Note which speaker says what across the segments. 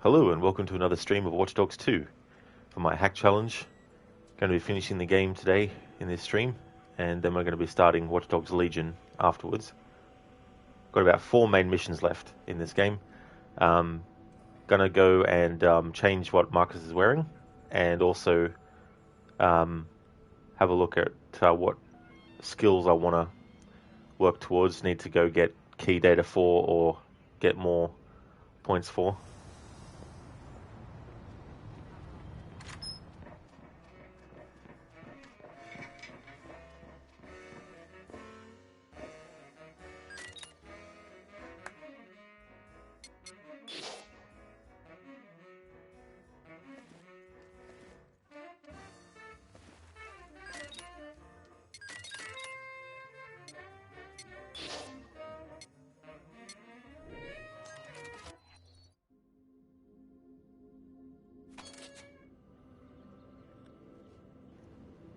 Speaker 1: Hello and welcome to another stream of Watch Dogs 2 for my hack challenge. Going to be finishing the game today in this stream, and then we're going to be starting Watch Dogs Legion afterwards. Got about 4 main missions left in this game. Going to go and change what Marcus is wearing, and also have a look at what skills I want to work towards, need to go get key data for or get more points for.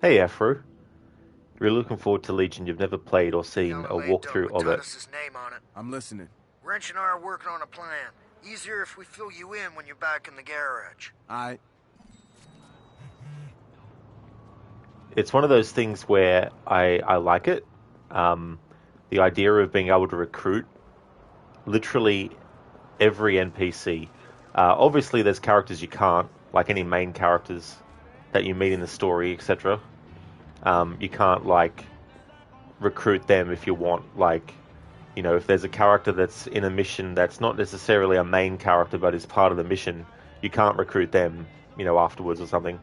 Speaker 1: Hey Afro, you're looking forward to Legion. You've never played or seen a walkthrough of it.
Speaker 2: His name on it.
Speaker 3: I'm listening.
Speaker 2: Wrench and I are working on a plan. Easier if we fill you in when you're back in the garage.
Speaker 1: It's one of those things where I like it. The idea of being able to recruit literally every NPC. Obviously, there's characters you can't, like any main characters that you meet in the story, etc. You can't, like, recruit them if you want. Like, you know, if there's a character that's in a mission that's not necessarily a main character but is part of the mission, you can't recruit them, you know, afterwards or something.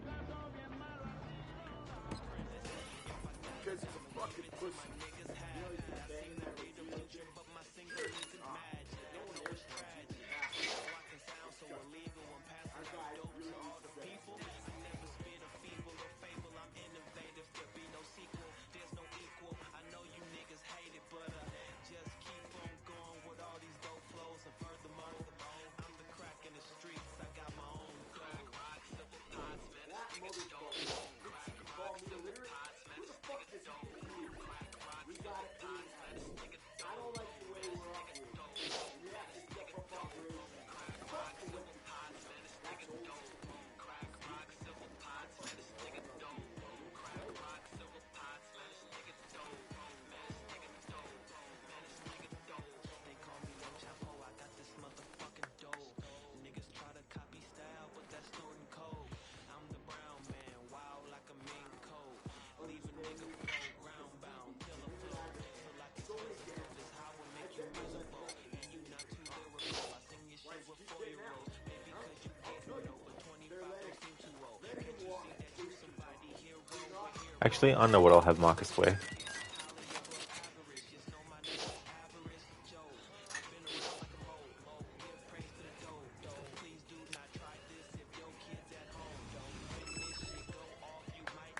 Speaker 1: Actually, I know what I'll have Marcus wear.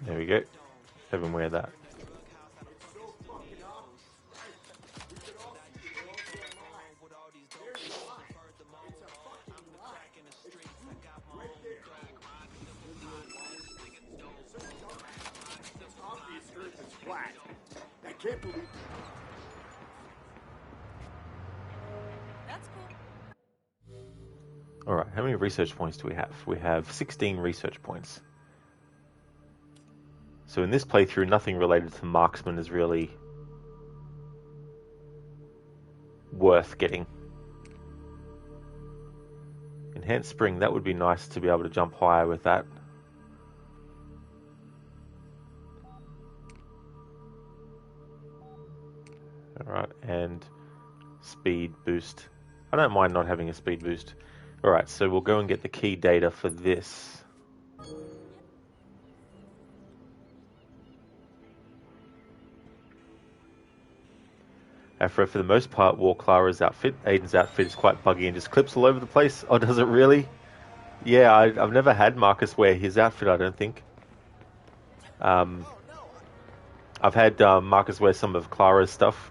Speaker 1: There we go. Have him wear that. Alright, how many research points do we have? We have 16 research points. So in this playthrough, nothing related to marksman is really worth getting. Enhanced spring, that would be nice to be able to jump higher with that. Alright, and speed boost. I don't mind not having a speed boost. Alright, so we'll go and get the key data for this. Afro, for the most part, wore Clara's outfit. Aiden's outfit is quite buggy and just clips all over the place. Oh, does it really? Yeah, I've never had Marcus wear his outfit, I don't think. I've had Marcus wear some of Clara's stuff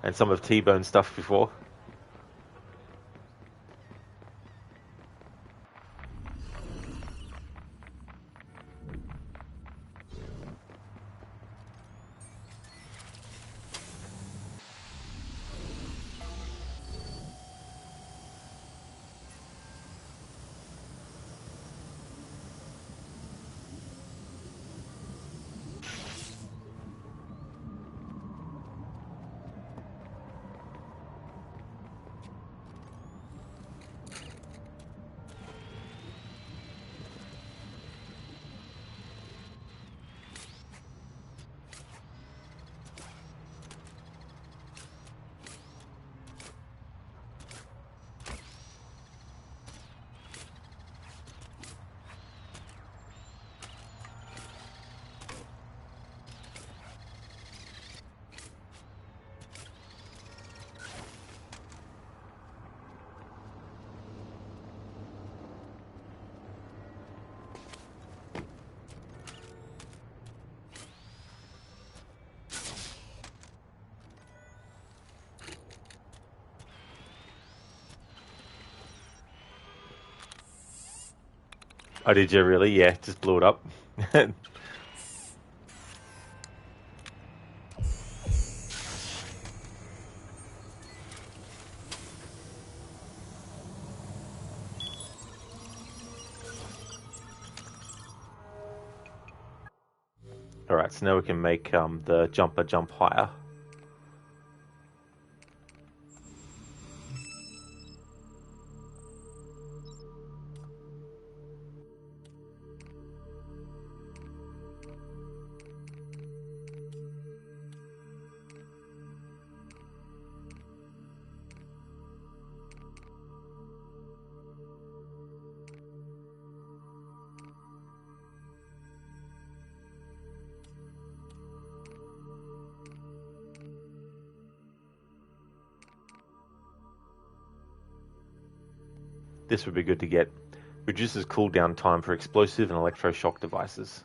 Speaker 1: and some of T-Bone's stuff before. Oh, did you really? Yeah, just blew it up. Alright, so now we can make the jumper jump higher. This would be good to get. Reduces cooldown time for explosive and electroshock devices.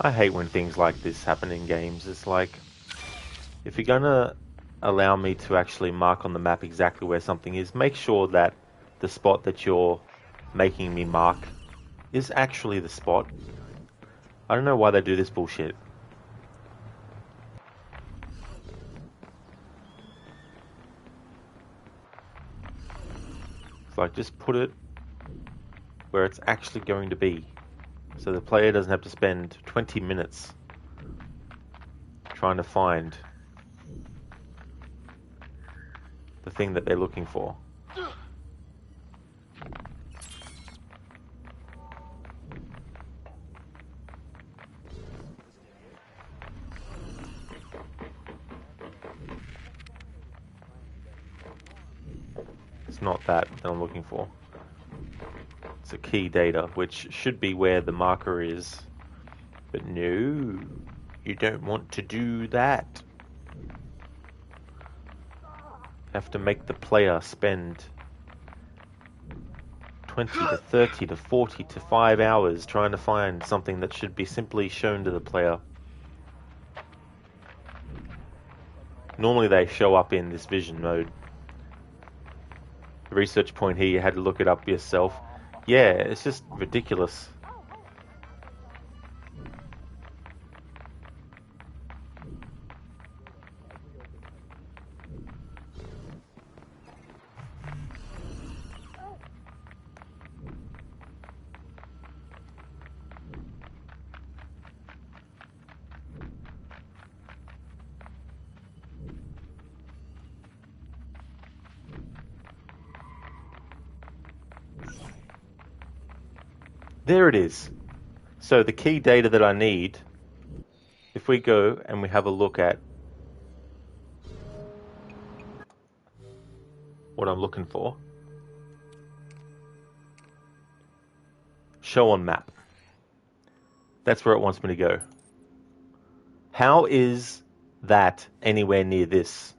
Speaker 1: I hate when things like this happen in games. It's like, if you're gonna allow me to actually mark on the map exactly where something is, make sure that the spot that you're making me mark is actually the spot. I don't know why they do this bullshit. It's like, just put it where it's actually going to be, so the player doesn't have to spend 20 minutes trying to find the thing that they're looking for. It's not that I'm looking for. It's a key data, which should be where the marker is. But no, you don't want to do that. Have to make the player spend 20 to 30 to 40 to 5 hours trying to find something that should be simply shown to the player. Normally they show up in this vision mode. The research point here, you had to look it up yourself. Yeah, it's just ridiculous. There it is. So the key data that I need, if we go and we have a look at what I'm looking for, show on map. That's where it wants me to go. How is that anywhere near this?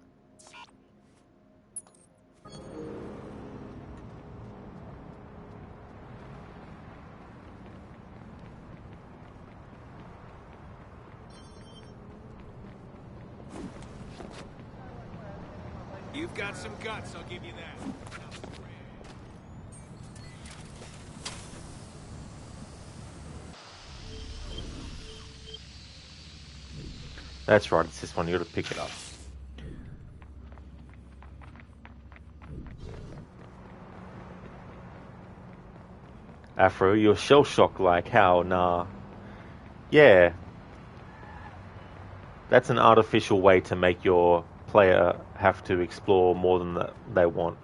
Speaker 3: You've got some guts, I'll give you that.
Speaker 1: That's right, it's this one, you gotta pick it up. Afro, you're shell-shocked like how? Nah. Yeah. That's an artificial way to make your player have to explore more than they want.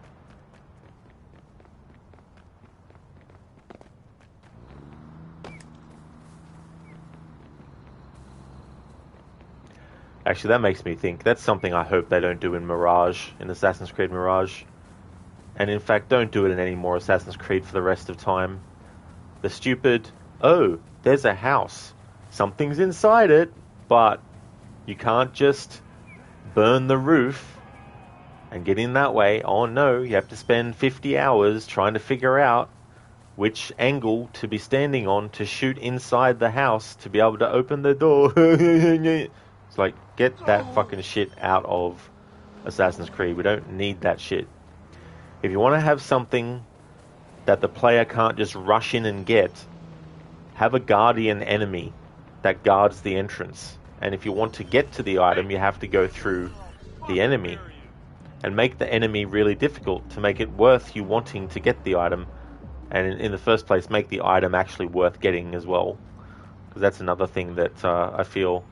Speaker 1: Actually, that makes me think. That's something I hope they don't do in Mirage, in Assassin's Creed Mirage. And in fact, don't do it in any more Assassin's Creed for the rest of time. The stupid, oh, there's a house. Something's inside it, but you can't just burn the roof and get in that way. Oh no, you have to spend 50 hours trying to figure out which angle to be standing on to shoot inside the house to be able to open the door. It's like, get that fucking shit out of Assassin's Creed. We don't need that shit. If you want to have something that the player can't just rush in and get, have a guardian enemy that guards the entrance. And if you want to get to the item, you have to go through the enemy. And make the enemy really difficult to make it worth you wanting to get the item. And in the first place, make the item actually worth getting as well. Because that's another thing that I feel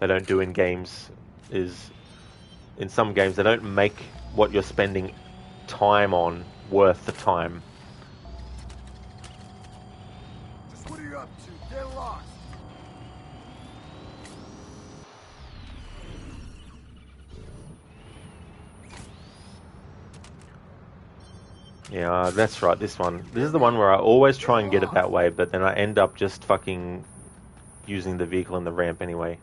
Speaker 1: they don't do in games, is in some games they don't make what you're spending time on worth the time.
Speaker 2: Just what are you up to? Get lost.
Speaker 1: Yeah, that's right, this one. This is the one where I always try and get it that way, but then I end up just fucking using the vehicle and the ramp anyway.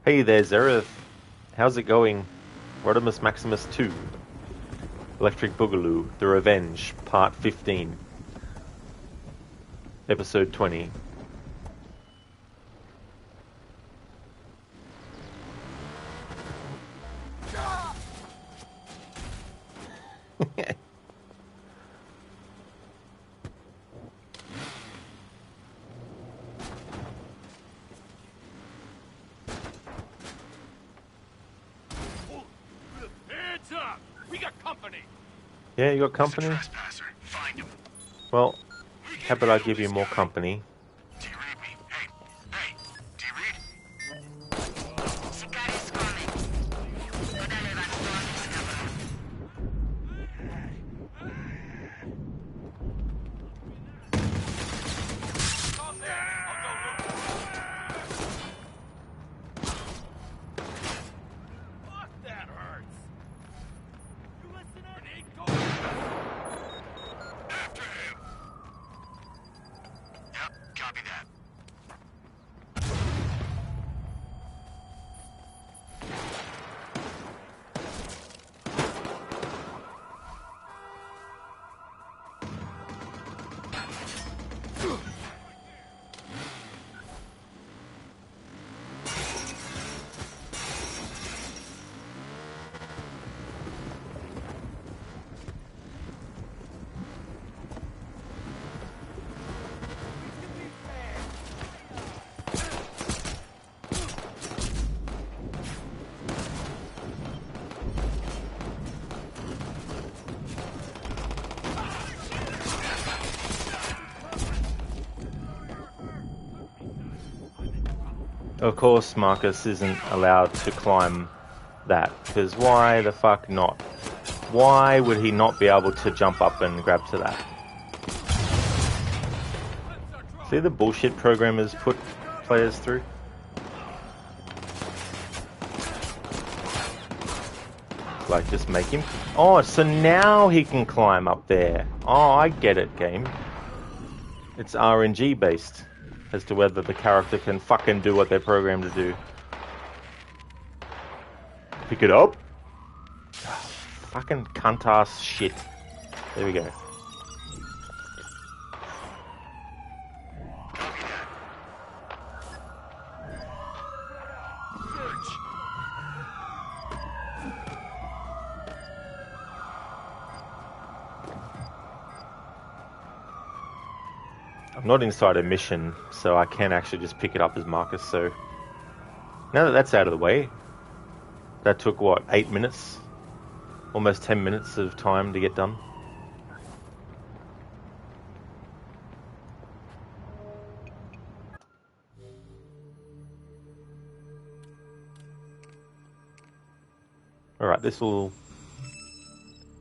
Speaker 1: Hey there, Zereth. How's it going? Rodimus Maximus 2. Electric Boogaloo, The Revenge, Part 15. Episode 20.
Speaker 3: Hands up! We got company!
Speaker 1: Yeah, you got company?
Speaker 2: Trespasser. Find him.
Speaker 1: Well, how about I give you more company?
Speaker 2: Do you read me? Hey, hey, do you read?
Speaker 4: Sicari's coming. Podele evacuować, cabrón.
Speaker 3: Calm down. I'll go look. Fuck, that hurts. You listening? Grenade, go!
Speaker 2: After him. Yep, copy that.
Speaker 1: Of course, Marcus isn't allowed to climb that, because why the fuck not? Why would he not be able to jump up and grab to that? See the bullshit programmers put players through? Like, just make him... Oh, so now he can climb up there. Oh, I get it, game. It's RNG based as to whether the character can fucking do what they're programmed to do. Pick it up. Fucking cunt-ass shit. There we go. I'm not inside a mission, so I can actually just pick it up as Marcus, so... Now that that's out of the way, that took, what, 8 minutes? Almost 10 minutes of time to get done. Alright, this will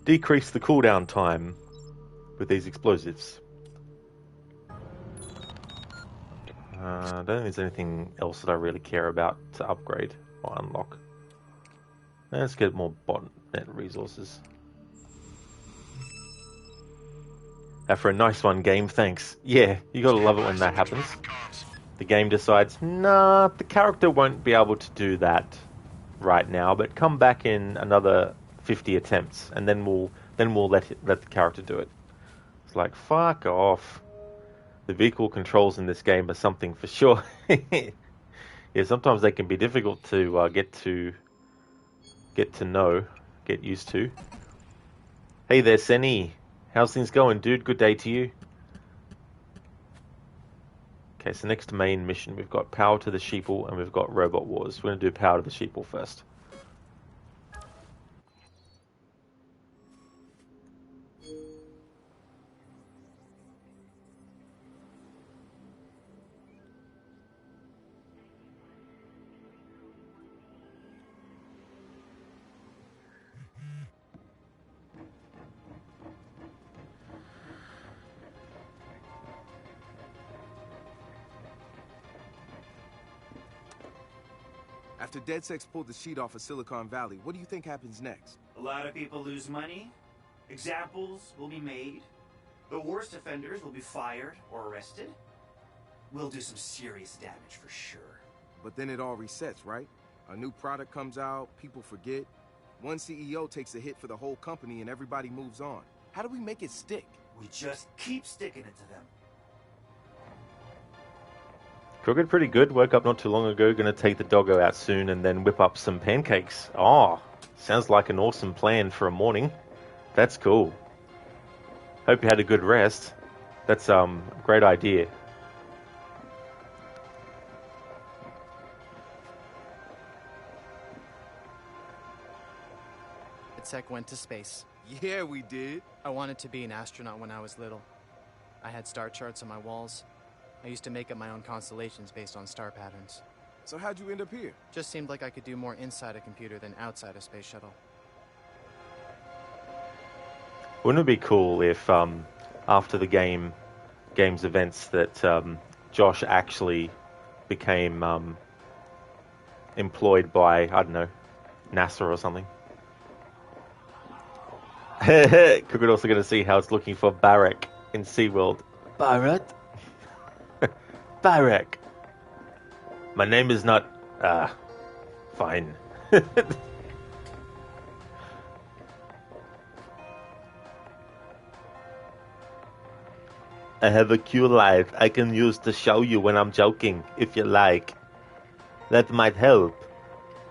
Speaker 1: decrease the cooldown time with these explosives. I don't think there's anything else that I really care about to upgrade or unlock. Let's get more botnet resources. For a nice one, game, thanks. Yeah, you gotta love it when that happens. The game decides, nah, the character won't be able to do that right now, but come back in another 50 attempts, and then we'll let the character do it. It's like, fuck off. The vehicle controls in this game are something for sure. Yeah, sometimes they can be difficult to get to know, get used to. Hey there, Senny. How's things going, dude? Good day to you. Okay, so next main mission, we've got Power to the Sheeple and we've got Robot Wars. We're going to do Power to the Sheeple first.
Speaker 5: After DedSec's pulled the sheet off of Silicon Valley, what do you think happens next?
Speaker 6: A lot of people lose money. Examples will be made. The worst offenders will be fired or arrested. We'll do some serious damage for sure.
Speaker 5: But then it all resets, right? A new product comes out, people forget. One CEO takes a hit for the whole company and everybody moves on. How do we make it stick?
Speaker 6: We just keep sticking it to them.
Speaker 1: Crooked pretty good. Woke up not too long ago. Gonna take the doggo out soon and then whip up some pancakes. Oh, sounds like an awesome plan for a morning. That's cool. Hope you had a good rest. That's a great idea.
Speaker 7: DedSec went to space.
Speaker 5: Yeah, we did.
Speaker 7: I wanted to be an astronaut when I was little. I had star charts on my walls. I used to make up my own constellations based on star patterns.
Speaker 5: So how'd you end up here?
Speaker 7: Just seemed like I could do more inside a computer than outside a space shuttle.
Speaker 1: Wouldn't it be cool if after the game's events that Josh actually became employed by, I don't know, NASA or something? Crooked also going to see how it's looking for Barrack in SeaWorld. Barrett? Barrack. My name is not... fine. I have a Q light I can use to show you when I'm joking, if you like. That might help.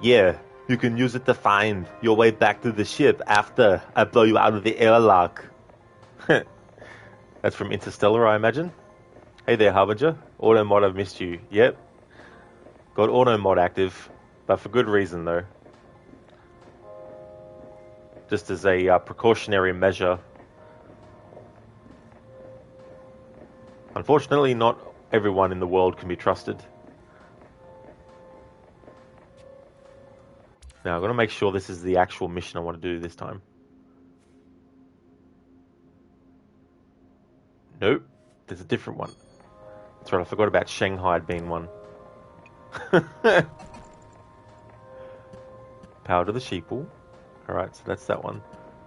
Speaker 1: Yeah, you can use it to find your way back to the ship after I blow you out of the airlock. That's from Interstellar, I imagine. Hey there, Harbinger. Auto mod, I've missed you. Yep. Got auto mod active, but for good reason though. Just as a precautionary measure. Unfortunately, not everyone in the world can be trusted. Now, I'm going to make sure this is the actual mission I want to do this time. Nope, there's a different one. That's right, I forgot about Shanghai being one. Power to the Sheeple. Alright, so that's that one.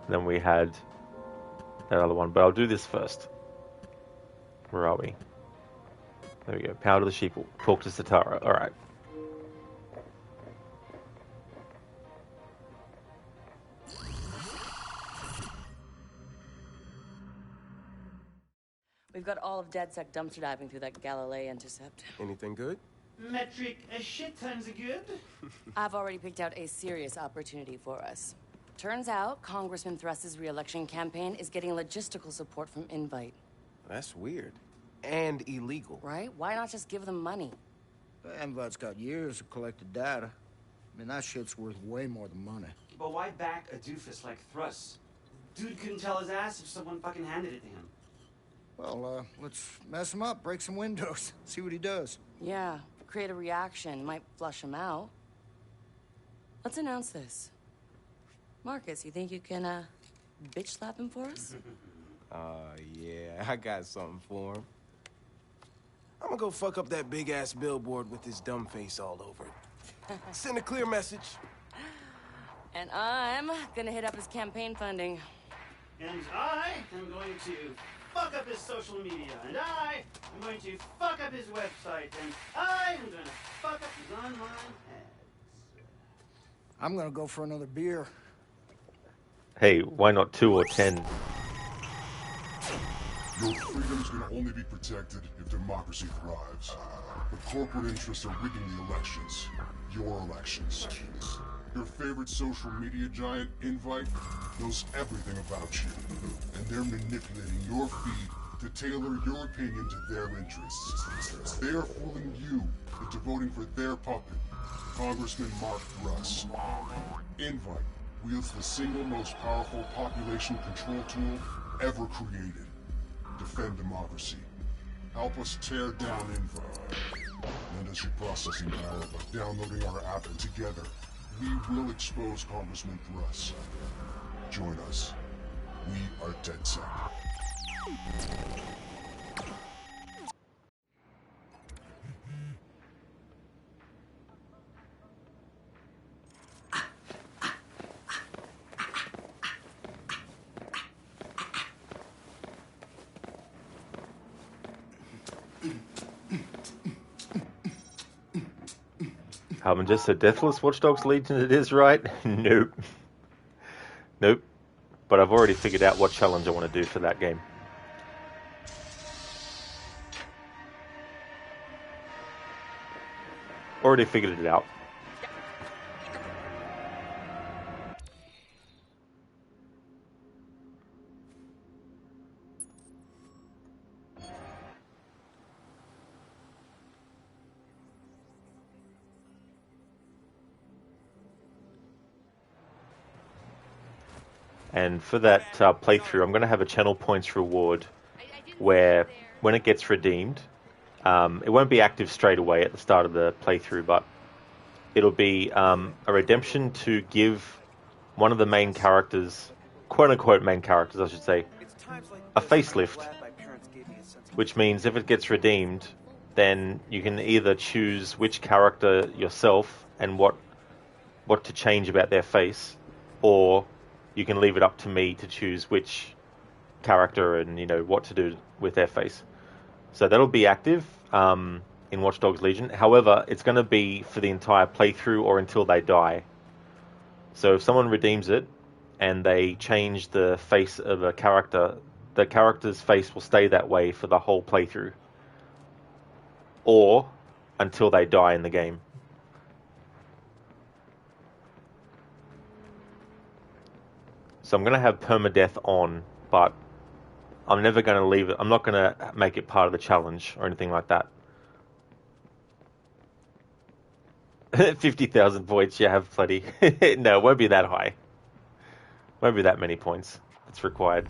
Speaker 1: And then we had that other one, but I'll do this first. Where are we? There we go. Power to the Sheeple. Talk to Satara. Alright.
Speaker 8: We've got all of DedSec dumpster diving through that Galilei intercept.
Speaker 5: Anything good?
Speaker 6: Metric a shit tons of good.
Speaker 8: I've already picked out a serious opportunity for us. Turns out Congressman Thrust's re-election campaign is getting logistical support from Invite.
Speaker 5: That's weird. And illegal.
Speaker 8: Right? Why not just give them money?
Speaker 2: Invite's got years of collected data. I mean, that shit's worth way more than money.
Speaker 6: But why back a doofus like Thrust? Dude couldn't tell his ass if someone fucking handed it to him.
Speaker 2: Well, let's mess him up, break some windows, see what he does.
Speaker 8: Yeah, create a reaction, might flush him out. Let's announce this. Marcus, you think you can, bitch slap him for us?
Speaker 5: Yeah, I got something for him. I'm gonna go fuck up that big-ass billboard with his dumb face all over it. Send a clear message.
Speaker 8: And I'm gonna hit up his campaign funding.
Speaker 6: And I am going to fuck up his social media. And I am going to fuck up his website. And I am going to fuck up his online ads.
Speaker 2: I'm gonna go for another beer.
Speaker 1: Hey, why not 2 or 10?
Speaker 9: Your freedoms can only be protected if democracy thrives. The corporate interests are rigging the elections. Your elections. Your favorite social media giant, Invite, knows everything about you. And they're manipulating your feed to tailor your opinion to their interests. They are fooling you into voting for their puppet, Congressman Mark Russ. Invite wields the single most powerful population control tool ever created. Defend democracy. Help us tear down Invite. Lend us your processing power by downloading our app, and together, we will expose Congressman Russ. Join us. We are DedSec.
Speaker 1: I'm just a deathless Watch Dogs Legion it is, right? Nope. Nope. But I've already figured out what challenge I want to do for that game. Already figured it out. And for that playthrough, I'm going to have a channel points reward where when it gets redeemed, it won't be active straight away at the start of the playthrough, but it'll be a redemption to give one of the main characters, quote-unquote main characters, I should say, a facelift, which means if it gets redeemed, then you can either choose which character yourself and what to change about their face, or you can leave it up to me to choose which character and, you know, what to do with their face. So that'll be active in Watch Dogs Legion. However, it's going to be for the entire playthrough or until they die. So if someone redeems it and they change the face of a character, the character's face will stay that way for the whole playthrough. Or until they die in the game. So I'm going to have permadeath on, but I'm never going to leave it. I'm not going to make it part of the challenge or anything like that. 50,000 points, you have plenty. No, it won't be that high. Won't be that many points that's required.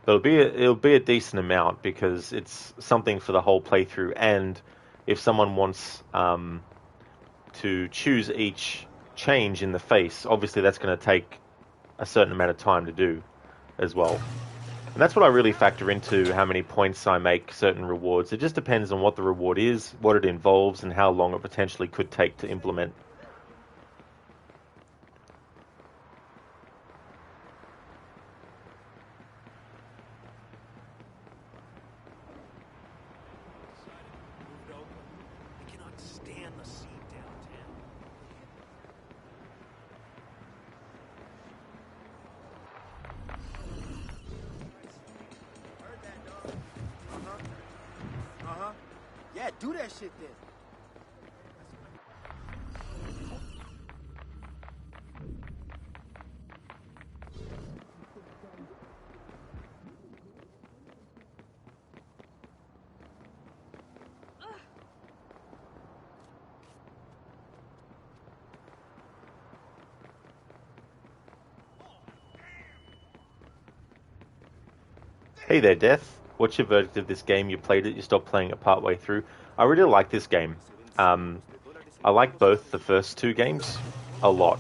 Speaker 1: But it'll be a decent amount because it's something for the whole playthrough, and if someone wants to choose each change in the face, obviously that's going to take a certain amount of time to do as well. And that's what I really factor into how many points I make certain rewards. It just depends on what the reward is, what it involves, and how long it potentially could take to implement.
Speaker 5: Yeah, do that shit then.
Speaker 1: Hey there, Death. What's your verdict of this game? You played it, you stopped playing it partway through. I really like this game. I like both the first two games a lot.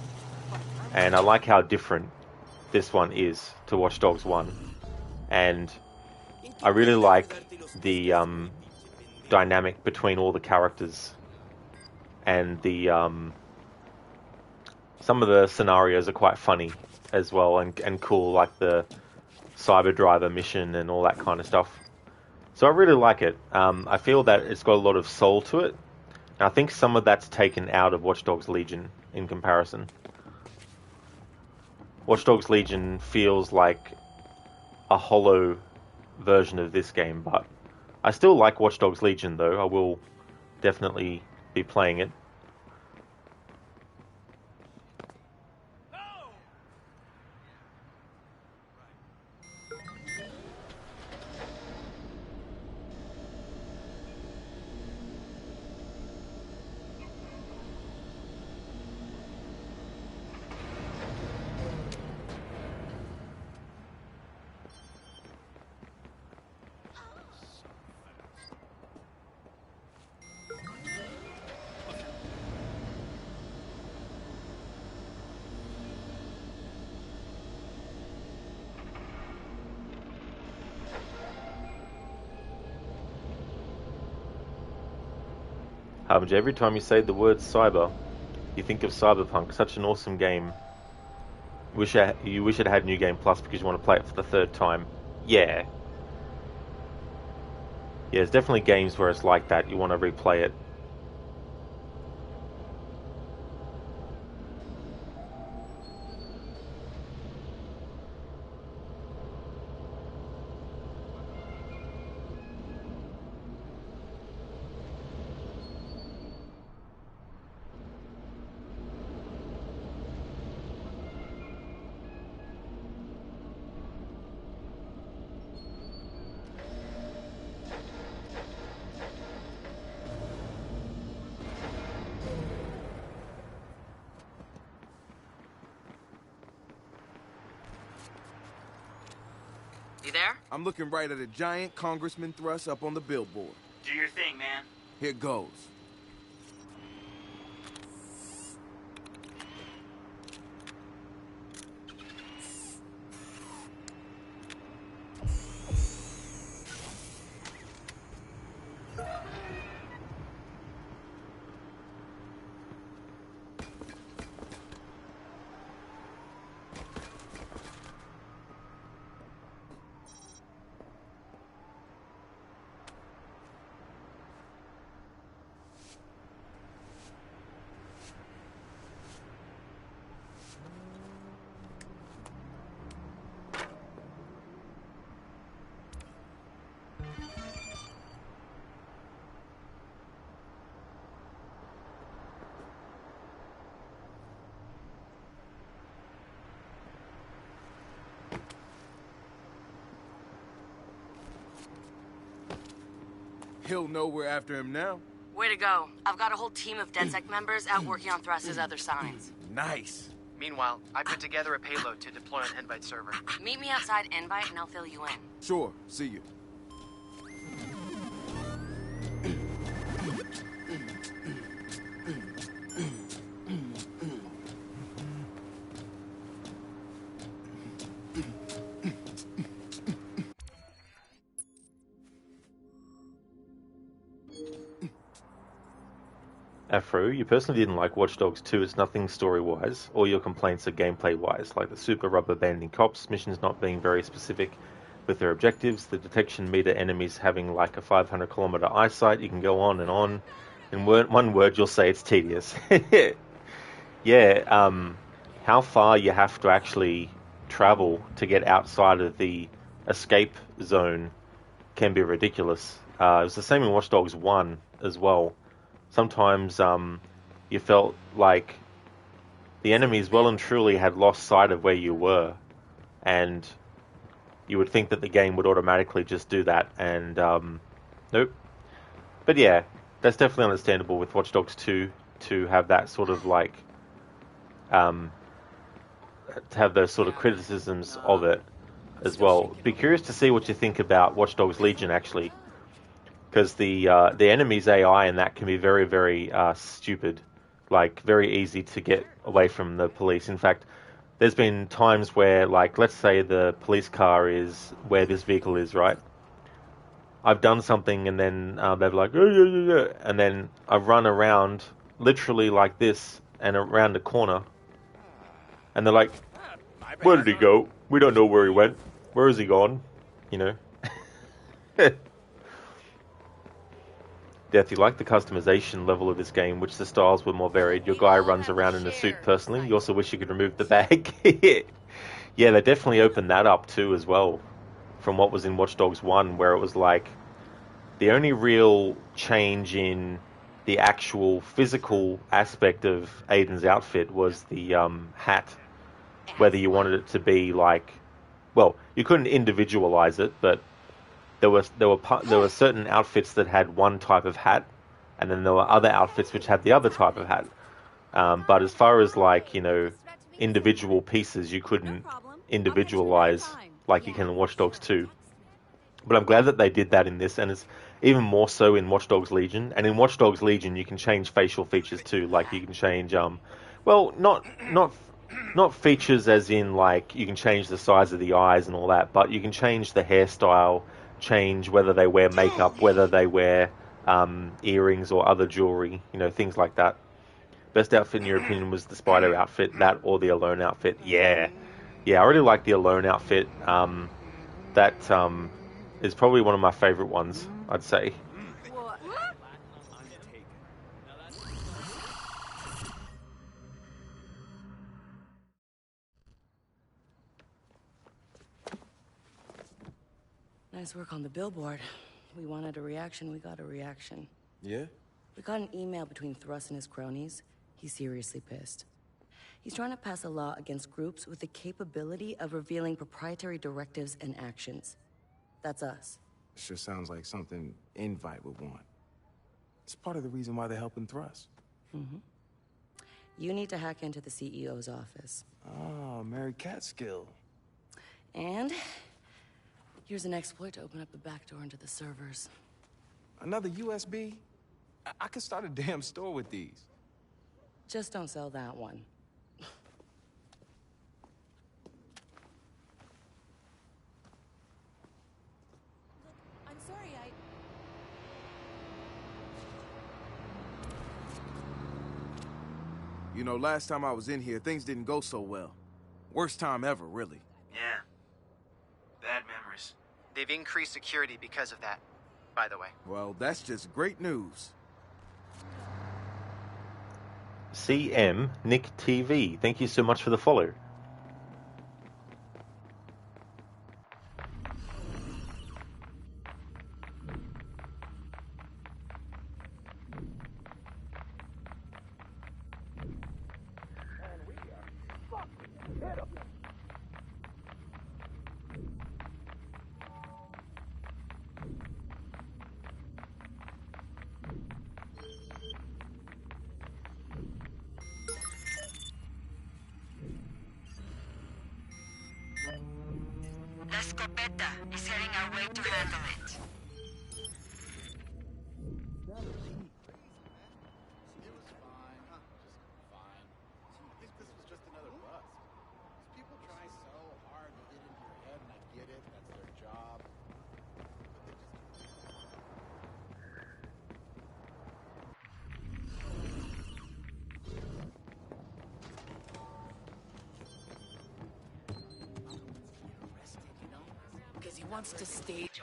Speaker 1: and I like how different this one is to Watch Dogs 1. And I really like the dynamic between all the characters, and the some of the scenarios are quite funny as well, and cool, like the cyber driver mission and all that kind of stuff. So I really like it. I feel that it's got a lot of soul to it, and I think some of that's taken out of Watch Dogs Legion in comparison. Watch Dogs Legion feels like a hollow version of this game, but I still like Watch Dogs Legion, though. I will definitely be playing it. Every time you say the word cyber, you think of Cyberpunk. Such an awesome game. You wish it had New Game Plus because you want to play it for the third time. Yeah. Yeah, there's definitely games where it's like that. You want to replay it.
Speaker 4: You there?
Speaker 5: I'm looking right at a giant congressman thrust up on the billboard.
Speaker 6: Do your thing, man.
Speaker 5: Here goes. He'll know we're after him now.
Speaker 8: Way to go. I've got a whole team of DedSec members out working on Thrust's other signs.
Speaker 5: Nice.
Speaker 7: Meanwhile, I put together a payload to deploy on Invite server.
Speaker 8: Meet me outside Invite and I'll fill you in.
Speaker 5: Sure, see you.
Speaker 1: Afro, you personally didn't like Watch Dogs 2. It's nothing story-wise. All your complaints are gameplay-wise, like the super rubber banding cops, missions not being very specific with their objectives, the detection meter enemies having like a 500-kilometer eyesight. You can go on and on. In one word, you'll say it's tedious. Yeah, how far you have to actually travel to get outside of the escape zone can be ridiculous. It was the same in Watch Dogs 1 as well. Sometimes you felt like the enemies well and truly had lost sight of where you were, and you would think that the game would automatically just do that, and nope. But yeah, that's definitely understandable with Watch Dogs 2 to have that sort of like to have those sort of criticisms of it as well. Be curious to see what you think about Watch Dogs Legion actually. Because the enemy's AI in that can be very, very stupid, like very easy to get away from the police. In fact, there's been times where, like, let's say the police car is where this vehicle is, right? I've done something and then they're like, "Oh, yeah, yeah, yeah," and then I've run around literally like this and around the corner, and they're like, "Where did he go? We don't know where he went. Where is he gone?" You know. Death, you like the customization level of this game, which the styles were more varied. Your guy runs around in a suit personally. You also wish you could remove the bag. Yeah, they definitely opened that up too as well, from what was in Watch Dogs 1, where it was like the only real change in the actual physical aspect of Aiden's outfit was the hat. Whether you wanted it to be like, well, you couldn't individualize it, but there were certain outfits that had one type of hat, and then there were other outfits which had the other type of hat. But as far as like, you know, individual pieces, you couldn't individualize like you can in Watch Dogs 2. But I'm glad that they did that in this, and it's even more so in Watch Dogs Legion. And in Watch Dogs Legion, you can change facial features too. Like you can change, well, not features as in like you can change the size of the eyes and all that, but you can change the hairstyle, change whether they wear makeup, whether they wear earrings or other jewelry, you know, things like that. Best outfit in your opinion was the Spider outfit, that or the Alone outfit? Yeah, I really like the Alone outfit. That is probably one of my favorite ones, I'd say.
Speaker 8: Nice work on the billboard. We wanted a reaction, we got a reaction.
Speaker 5: Yeah?
Speaker 8: We got an email between Thrust and his cronies. He's seriously pissed. He's trying to pass a law against groups with the capability of revealing proprietary directives and actions. That's us.
Speaker 5: Sure sounds like something Invite would want. It's part of the reason why they're helping Thrust.
Speaker 8: Mm-hmm. You need to hack into the CEO's office.
Speaker 5: Oh, Mary Catskill.
Speaker 8: And here's an exploit to open up the back door into the servers.
Speaker 5: Another USB? I could start a damn store with these.
Speaker 8: Just don't sell that one.
Speaker 10: I'm sorry,
Speaker 5: You know, last time I was in here, things didn't go so well. Worst time ever, really.
Speaker 11: Yeah. Bad memories.
Speaker 7: They've increased security because of that, by the way.
Speaker 5: Well, that's just great news.
Speaker 1: CM Nick TV, thank you so much for the follow.
Speaker 12: La Scopeta is heading our way to handle it.
Speaker 8: He wants to stage.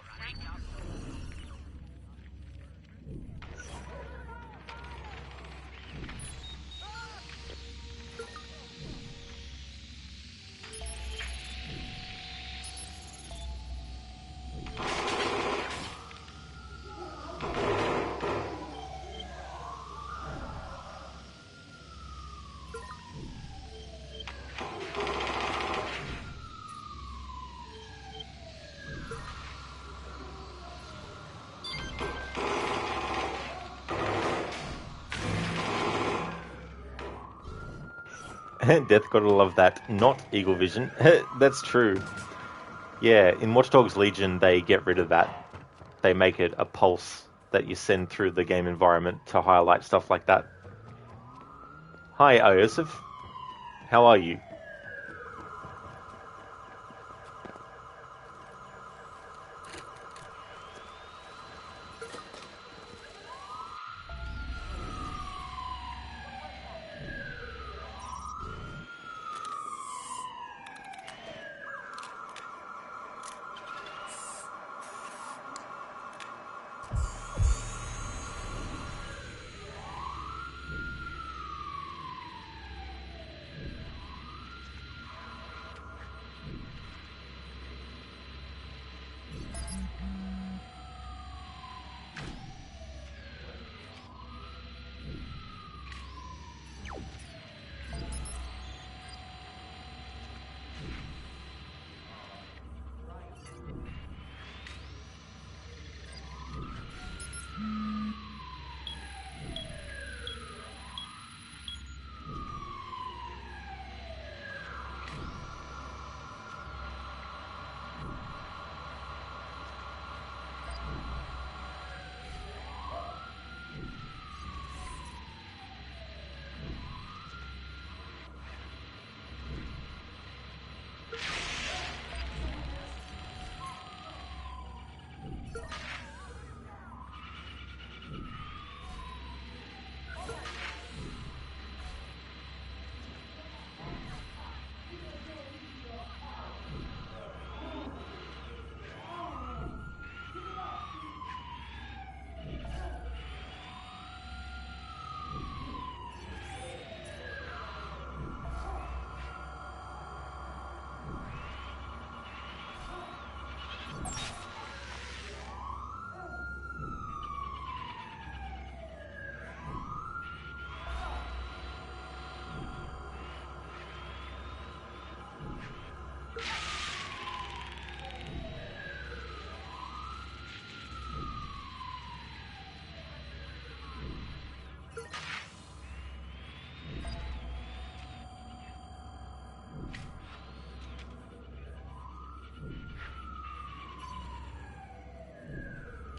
Speaker 1: Death, gotta love that. Not Eagle Vision. That's true. Yeah, in Watch Dogs Legion, they get rid of that. They make it a pulse that you send through the game environment to highlight stuff like that. Hi, Iosif. How are you?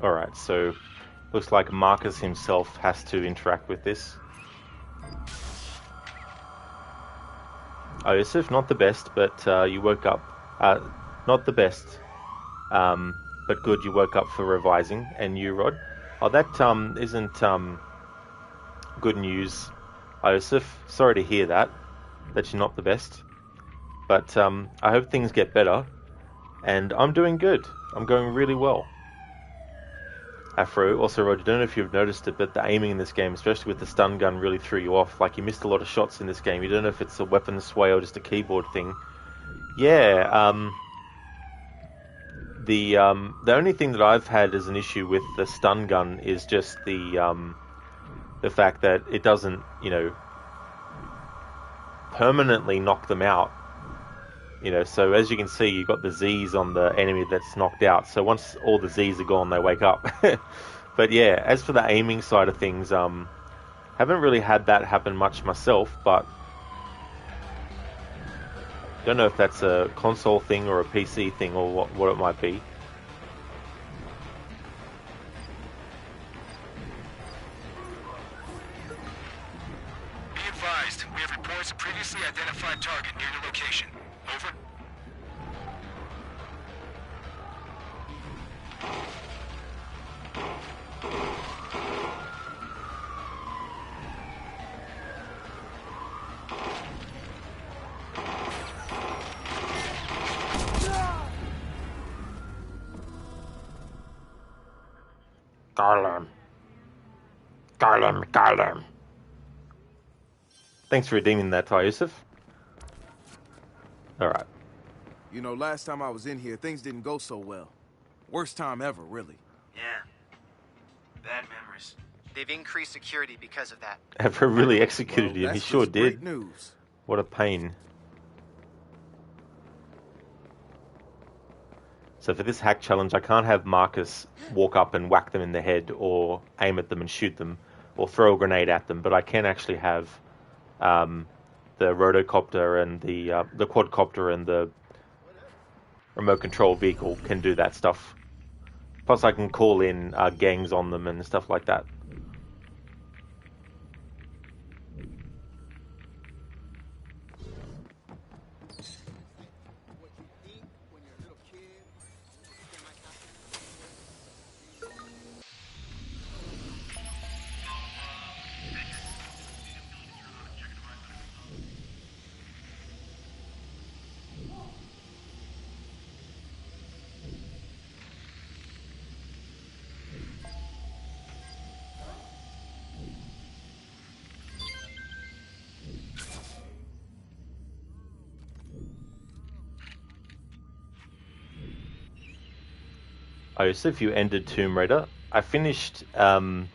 Speaker 1: Alright, so looks like Marcus himself has to interact with this. Oh, Yusuf, not the best, but you woke up. Not the best, but good, you woke up for revising. And you, Rod? Oh, that isn't good news, Yusuf. Sorry to hear that you're not the best. But I hope things get better. And I'm doing good. I'm going really well. Afro, also Roger, I don't know if you've noticed it, but the aiming in this game, especially with the stun gun, really threw you off. Like, you missed a lot of shots in this game. You don't know if it's a weapon sway or just a keyboard thing. Yeah, the only thing that I've had as an issue with the stun gun is just the fact that it doesn't, permanently knock them out. So as you can see, you've got the Z's on the enemy that's knocked out. So once all the Z's are gone, they wake up. But yeah, as for the aiming side of things, haven't really had that happen much myself, but don't know if that's a console thing or a PC thing or what it might be.
Speaker 5: Be advised, we have reports of previously identified target near your location. Over.
Speaker 1: Got him. Thanks for redeeming that, Ty Yusuf. Alright.
Speaker 5: You know, last time I was in here, things didn't go so well. Worst time ever, really.
Speaker 11: Yeah. Bad memories.
Speaker 7: They've increased security because of that.
Speaker 1: Ever really executed him? He sure did.
Speaker 5: Great news.
Speaker 1: What a pain. So for this hack challenge, I can't have Marcus walk up and whack them in the head or aim at them and shoot them or throw a grenade at them, but I can actually have the rotocopter and the quadcopter and the remote control vehicle can do that stuff. Plus I can call in gangs on them and stuff like that. Iosif, you ended Tomb Raider. I finished the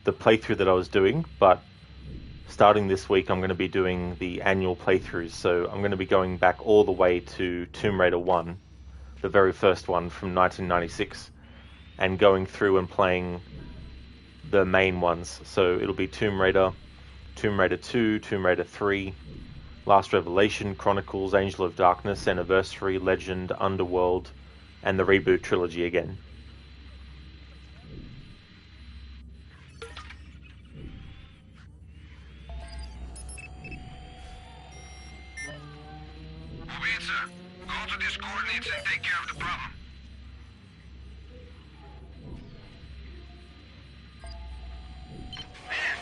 Speaker 1: playthrough that I was doing, but starting this week I'm going to be doing the annual playthroughs. So I'm going to be going back all the way to Tomb Raider 1, the very first one from 1996, and going through and playing the main ones. So it'll be Tomb Raider, Tomb Raider 2, Tomb Raider 3, Last Revelation, Chronicles, Angel of Darkness, Anniversary, Legend, Underworld, and the reboot trilogy again.
Speaker 9: Move in, sir. Go to these coordinates and take care of the problem.
Speaker 11: Man,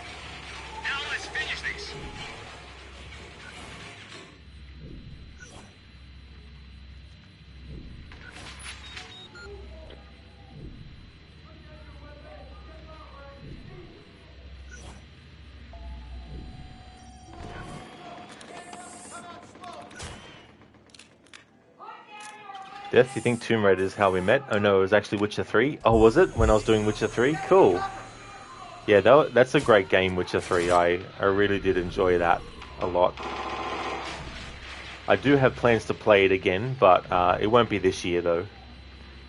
Speaker 11: now let's finish this.
Speaker 1: Death, you think Tomb Raider is how we met? Oh no, it was actually Witcher 3. Oh, was it? When I was doing Witcher 3? Cool. Yeah, that's a great game, Witcher 3. I really did enjoy that a lot. I do have plans to play it again, but it won't be this year though.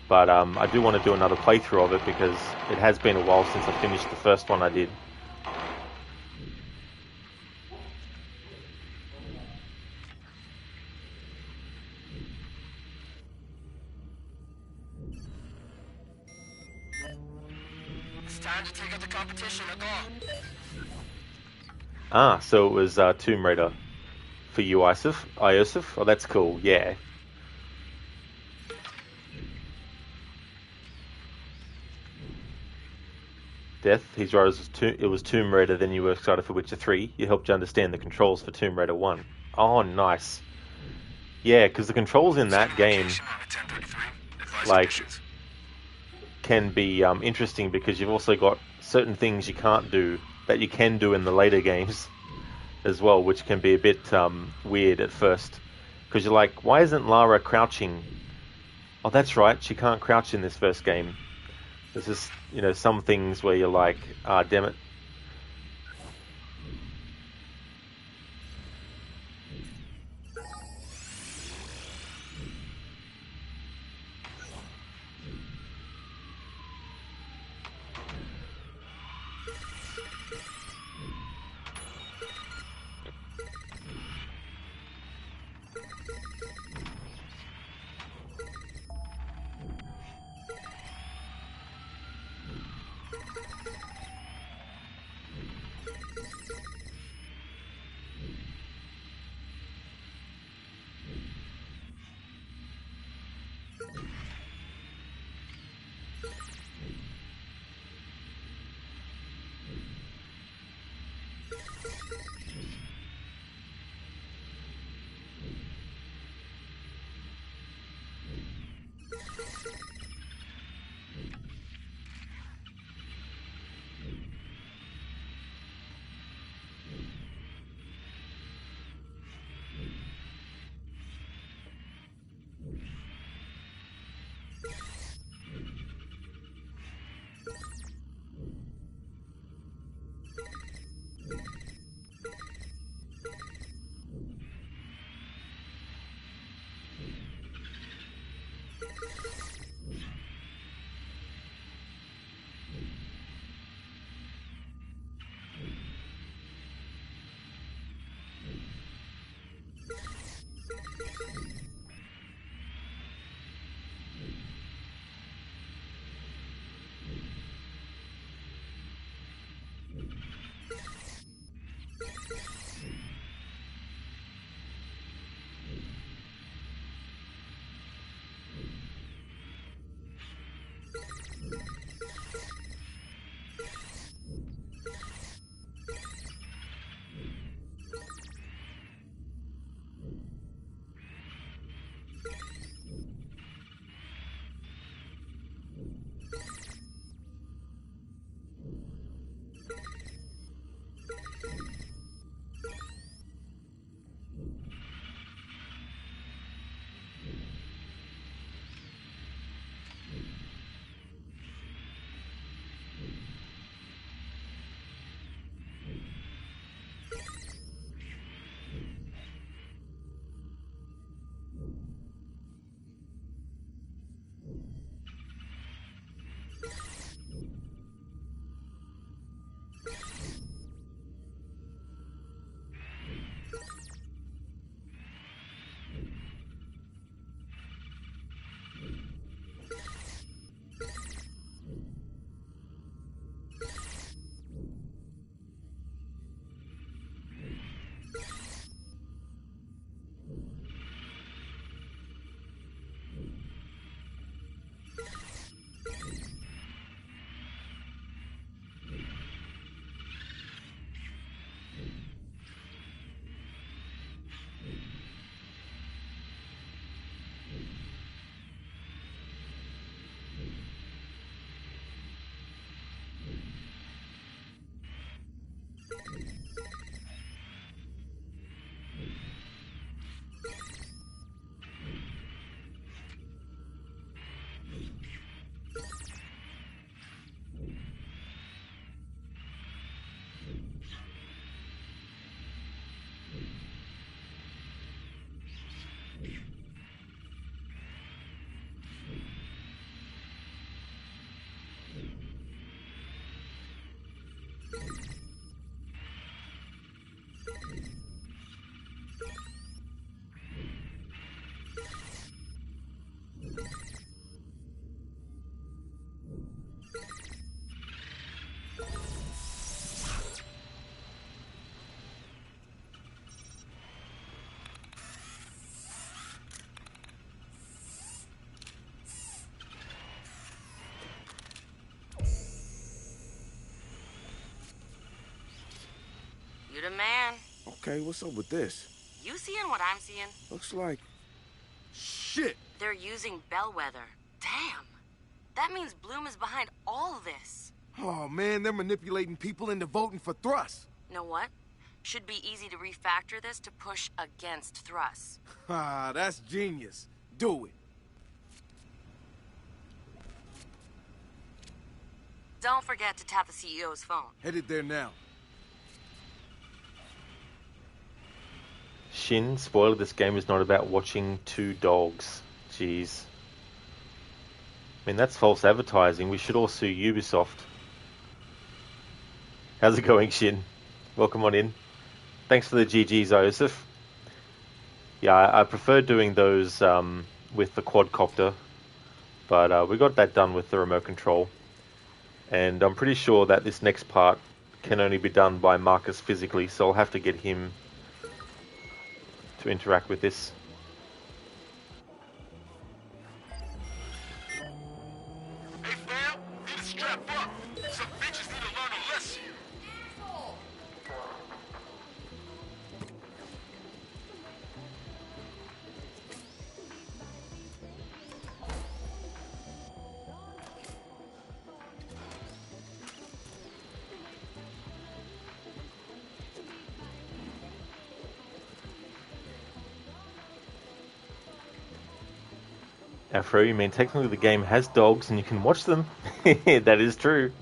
Speaker 1: But I do want to do another playthrough of it because it has been a while since I finished the first one I did.
Speaker 12: It's time to take up the competition. Go on.
Speaker 1: Ah, so it was Tomb Raider for you, Iosif? Oh, that's cool, yeah. Death, he's right, it was Tomb Raider, then you were excited for Witcher 3. You helped you understand the controls for Tomb Raider 1. Oh, nice. Yeah, because the controls in that game, like, can be interesting because you've also got certain things you can't do that you can do in the later games as well, which can be a bit weird at first. Because you're like, why isn't Lara crouching? Oh, that's right, she can't crouch in this first game. There's just, some things where you're like, ah, damn it.
Speaker 5: Okay, what's up with this?
Speaker 8: You seeing what I'm seeing?
Speaker 5: Looks like... Shit!
Speaker 8: They're using Bellwether. Damn. That means Bloom is behind all this.
Speaker 5: Oh, man, they're manipulating people into voting for Thrust.
Speaker 8: Know what? Should be easy to refactor this to push against Thrust.
Speaker 5: Ah, that's genius. Do it.
Speaker 8: Don't forget to tap the CEO's phone.
Speaker 5: Headed there now.
Speaker 1: Shin, spoiler, this game is not about watching two dogs. Jeez. I mean, that's false advertising. We should all sue Ubisoft. How's it going, Shin? Welcome on in. Thanks for the GGs, Joseph. Yeah, I prefer doing those with the quadcopter, but we got that done with the remote control. And I'm pretty sure that this next part can only be done by Marcus physically, so I'll have to get him to interact with this.
Speaker 11: Hey, fam, need to strap up. Some bitches need to learn a lesson.
Speaker 1: Afro, you mean technically the game has dogs and you can watch them? That is true.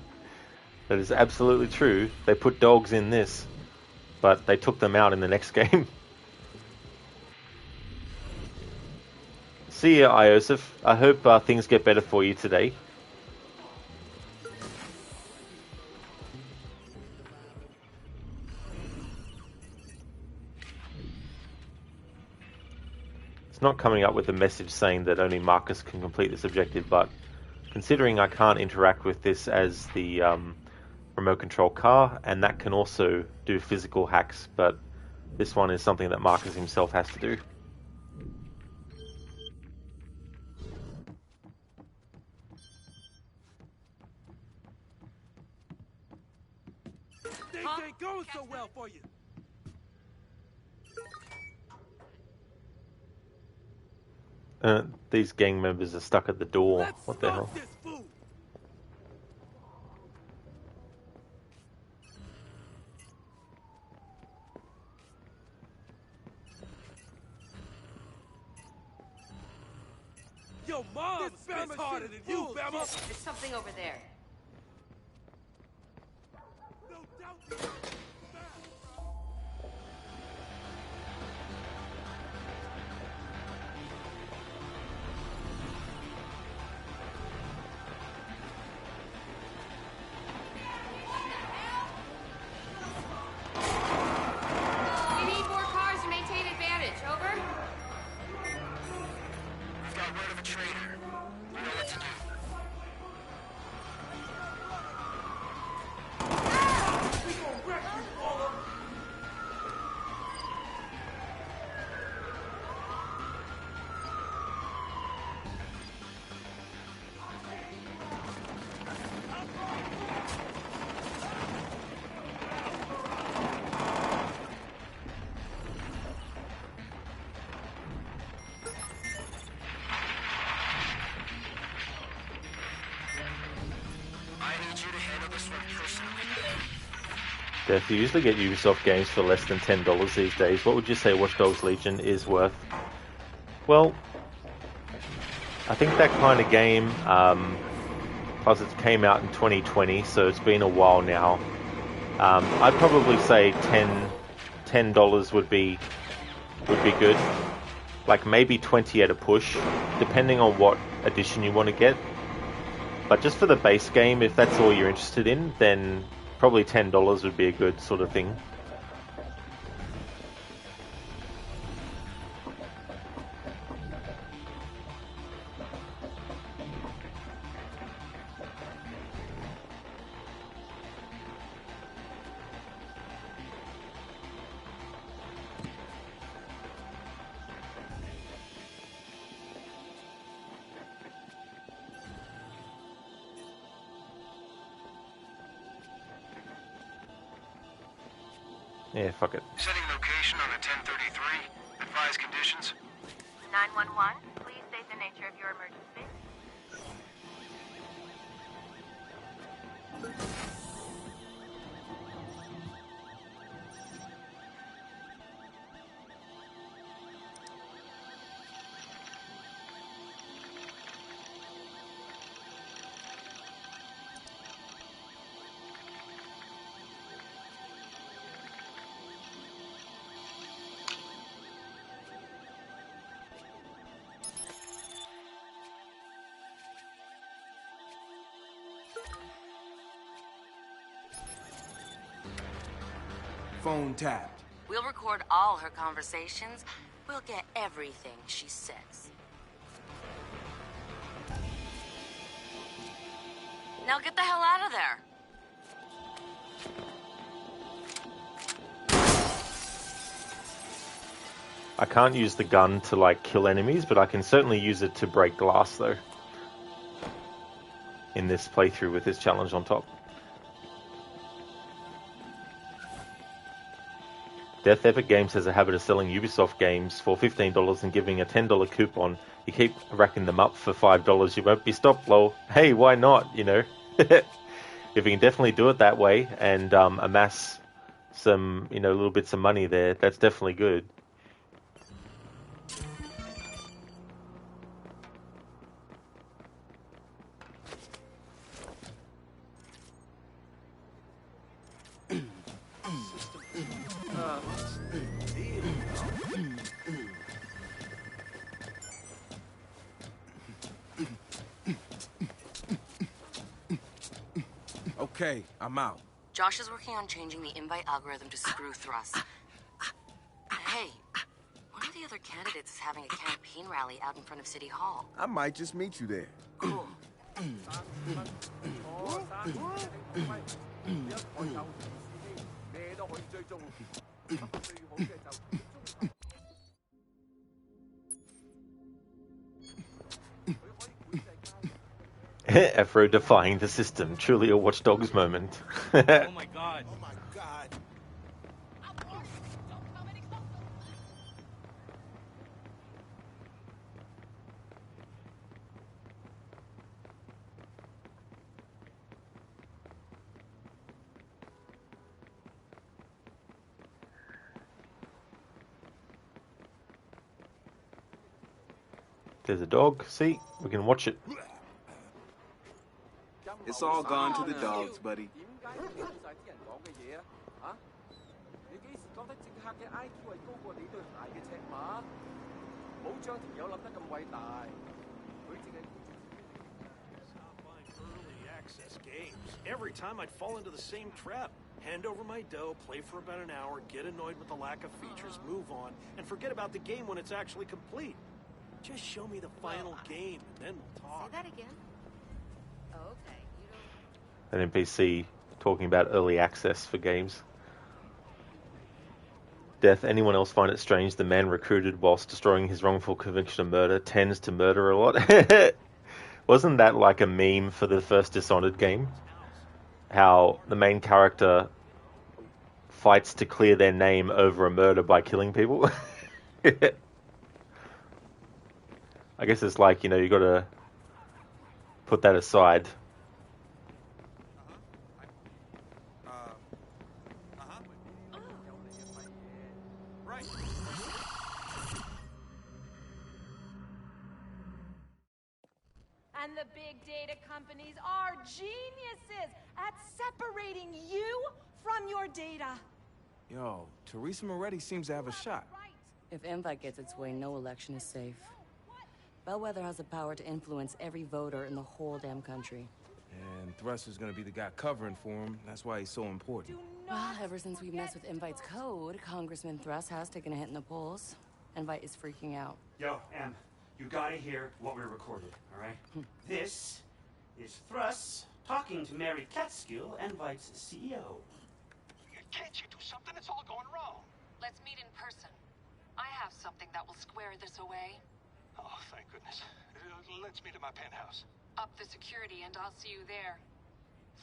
Speaker 1: That is absolutely true. They put dogs in this, but they took them out in the next game. See ya, Iosif. I hope things get better for you today. It's not coming up with a message saying that only Marcus can complete this objective, but considering I can't interact with this as the remote control car, and that can also do physical hacks, but this one is something that Marcus himself has to do.
Speaker 3: Things ain't going so well for you.
Speaker 1: These gang members are stuck at the door. What the hell?
Speaker 3: Yo, mom spits harder than you, Bama.
Speaker 12: There's something over there.
Speaker 3: No doubt.
Speaker 12: We need more cars to maintain advantage. Over.
Speaker 11: We've got word of a traitor. We know what to do.
Speaker 1: If you usually get Ubisoft games for less than $10 these days, what would you say Watch Dogs Legion is worth? Well, I think that kind of game, plus it came out in 2020, so it's been a while now. I'd probably say $10 would be good. Like maybe 20 at a push, depending on what edition you want to get. But just for the base game, if that's all you're interested in, then probably $10 would be a good sort of thing. Yeah, fuck it.
Speaker 5: Setting location on a 1033. Advise conditions.
Speaker 13: 911, please state the nature of your emergency.
Speaker 5: Phone tapped.
Speaker 8: We'll record all her conversations. We'll get everything she says. Now get the hell out of there.
Speaker 1: I can't use the gun to, like, kill enemies, but I can certainly use it to break glass, though. In this playthrough with this challenge on top. Death Epic Games has a habit of selling Ubisoft games for $15 and giving a $10 coupon. You keep racking them up for $5, you won't be stopped, lol. Hey, why not, you know? If you can definitely do it that way and amass some, you know, little bits of money there, that's definitely good.
Speaker 5: Okay, I'm out.
Speaker 8: Josh is working on changing the invite algorithm to screw Thrust. Hey, one of the other candidates is having a campaign rally out in front of City Hall.
Speaker 5: I might just meet you there.
Speaker 8: Cool.
Speaker 1: Afro defying the system, truly a Watch Dogs moment.
Speaker 3: Oh my god.
Speaker 2: Oh my god.
Speaker 1: There's a dog. See, we can watch it.
Speaker 5: It's all gone to the dogs, buddy.
Speaker 3: Early access games. Every time I'd fall into the same trap. Hand over my dough, play for about an hour, get annoyed with the lack of features, move on, and forget about the game when it's actually complete. Just show me the final game, and then we'll talk.
Speaker 13: Say that again. Oh, okay. You don't...
Speaker 1: An NPC talking about early access for games. Death. Anyone else find it strange the man recruited whilst destroying his wrongful conviction of murder tends to murder a lot? Wasn't that like a meme for the first Dishonored game? How the main character fights to clear their name over a murder by killing people? I guess it's like, you know, you got to put that aside.
Speaker 3: Right.
Speaker 10: And the big data companies are geniuses at separating you from your data.
Speaker 5: Yo, Teresa Moretti seems to have a shot.
Speaker 8: If Invite gets its way, no election is safe. Bellwether has the power to influence every voter in the whole damn country.
Speaker 5: And Thrust is gonna be the guy covering for him. That's why he's so important.
Speaker 8: Well, ever since we messed with Invite's code, Congressman Thrust has taken a hit in the polls. Invite is freaking out.
Speaker 6: Yo, Em, you gotta hear what we recorded, all right? This is Thrust talking to Mary Catskill, Invite's CEO.
Speaker 11: Can't you do something? It's all going wrong.
Speaker 14: Let's meet in person. I have something that will square this away.
Speaker 11: Oh, thank goodness. Let's meet at my penthouse.
Speaker 14: Up the security and I'll see you there.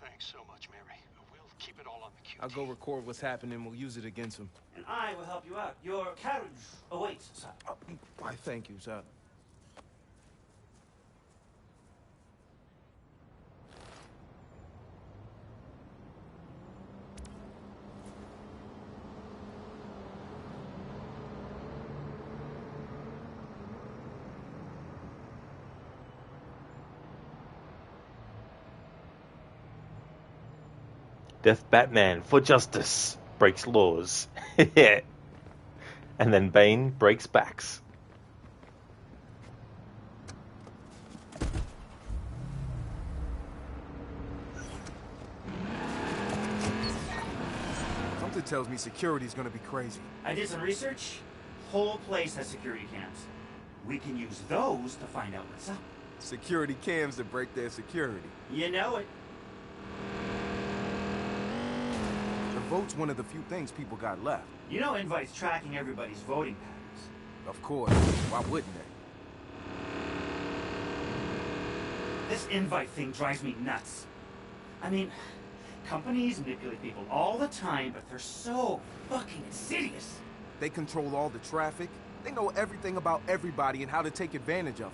Speaker 11: Thanks so much, Mary. We'll keep it all on the QT.
Speaker 5: I'll go record what's happening. We'll use it against him.
Speaker 6: And I will help you out. Your carriage awaits, sir.
Speaker 5: Why, thank you, sir.
Speaker 1: Death Batman for justice breaks laws. Yeah. And then Bane breaks backs.
Speaker 5: Something tells me security's gonna be crazy.
Speaker 6: I did some research. Whole place has security cams. We can use those to find out what's up.
Speaker 5: Security cams to break their security.
Speaker 6: You know it.
Speaker 5: The vote's one of the few things people got left.
Speaker 6: You know Invite's tracking everybody's voting patterns.
Speaker 5: Of course. Why wouldn't they?
Speaker 6: This Invite thing drives me nuts. I mean, companies manipulate people all the time, but they're so fucking insidious.
Speaker 5: They control all the traffic. They know everything about everybody and how to take advantage of them.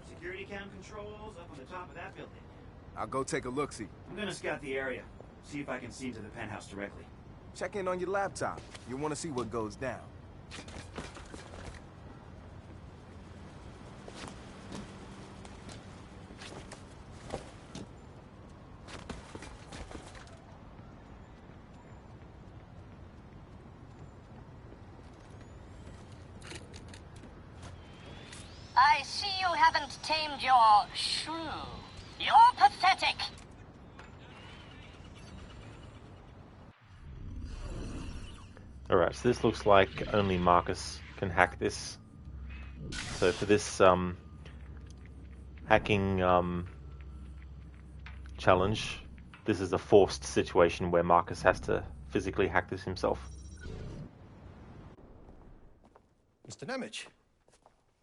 Speaker 6: Security cam controls up on the top of that building.
Speaker 5: I'll go take a look-see.
Speaker 6: I'm gonna scout the area. See if I can see into the penthouse directly.
Speaker 5: Check in on your laptop. You want to see what goes down.
Speaker 12: I see you haven't tamed your shrew. You're pathetic.
Speaker 1: Alright, so this looks like only Marcus can hack this. So for this hacking challenge, this is a forced situation where Marcus has to physically hack this himself.
Speaker 15: Mr. Nemec.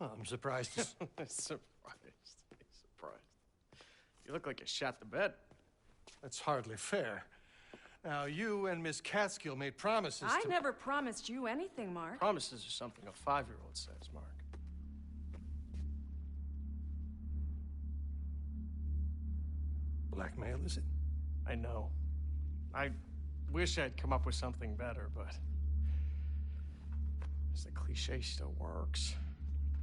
Speaker 15: Well, I'm surprised.
Speaker 7: Surprised. You look like you shot the bed.
Speaker 15: That's hardly fair. Now, you and Miss Catskill made promises
Speaker 10: I
Speaker 15: to...
Speaker 10: never promised you anything, Mark.
Speaker 7: Promises are something a 5-year-old says, Mark.
Speaker 15: Blackmail, is it?
Speaker 7: I know. I wish I'd come up with something better, but... the cliche still works.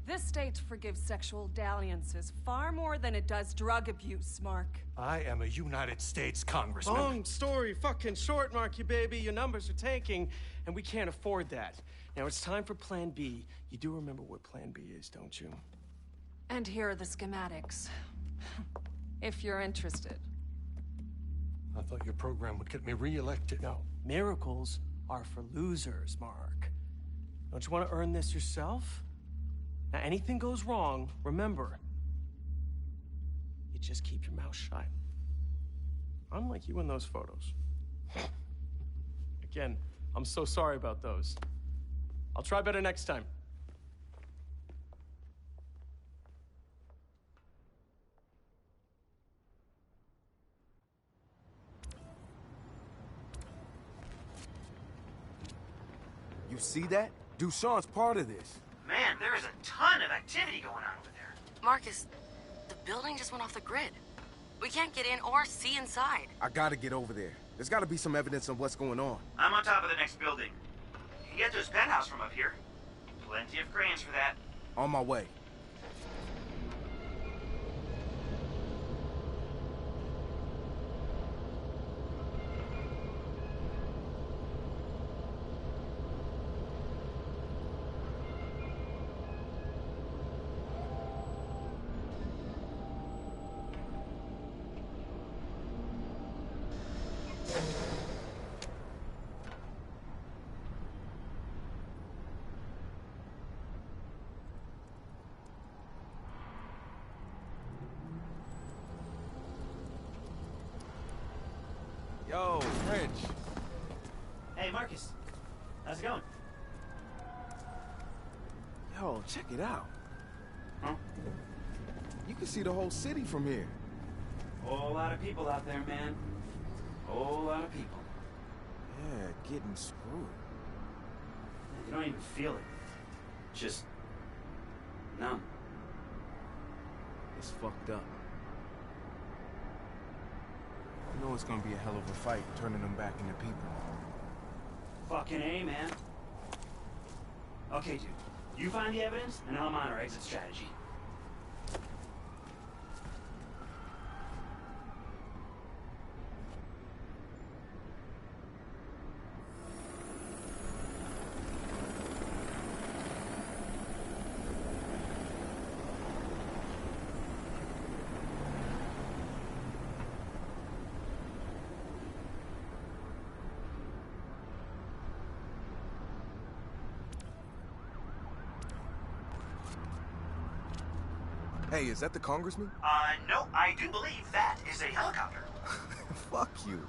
Speaker 10: This state forgives sexual dalliances far more than it does drug abuse, Mark.
Speaker 15: I am a United States congressman.
Speaker 7: Long story fucking short, Marky baby. Your numbers are tanking, and we can't afford that. Now it's time for Plan B. You do remember what Plan B is, don't you?
Speaker 10: And here are the schematics. If you're interested.
Speaker 15: I thought your program would get me re-elected.
Speaker 7: No, miracles are for losers, Mark. Don't you want to earn this yourself? Now, anything goes wrong, remember, you just keep your mouth shut. Unlike you in those photos. Again, I'm so sorry about those. I'll try better next time.
Speaker 5: You see that? Dushan's part of this.
Speaker 6: Man, there is a ton of activity going on over there.
Speaker 8: Marcus, the building just went off the grid. We can't get in or see inside.
Speaker 5: I gotta get over there. There's gotta be some evidence of what's going on.
Speaker 6: I'm on top of the next building. You can get to his penthouse from up here. Plenty of cranes for that.
Speaker 5: On my way. Yo, French.
Speaker 6: Hey, Marcus. How's it going?
Speaker 5: Yo, check it out.
Speaker 6: Huh?
Speaker 5: You can see the whole city from here.
Speaker 6: Whole lot of people out there, man. Whole lot of people.
Speaker 5: Yeah, getting screwed.
Speaker 6: You don't even feel it. Just numb.
Speaker 5: It's fucked up. You know it's gonna be a hell of a fight turning them back into people.
Speaker 6: Fucking A, man. Okay, dude. You find the evidence, and I'll monitor our exit strategy.
Speaker 5: Hey, is that the congressman?
Speaker 6: No, I do believe that is a helicopter.
Speaker 5: Fuck you.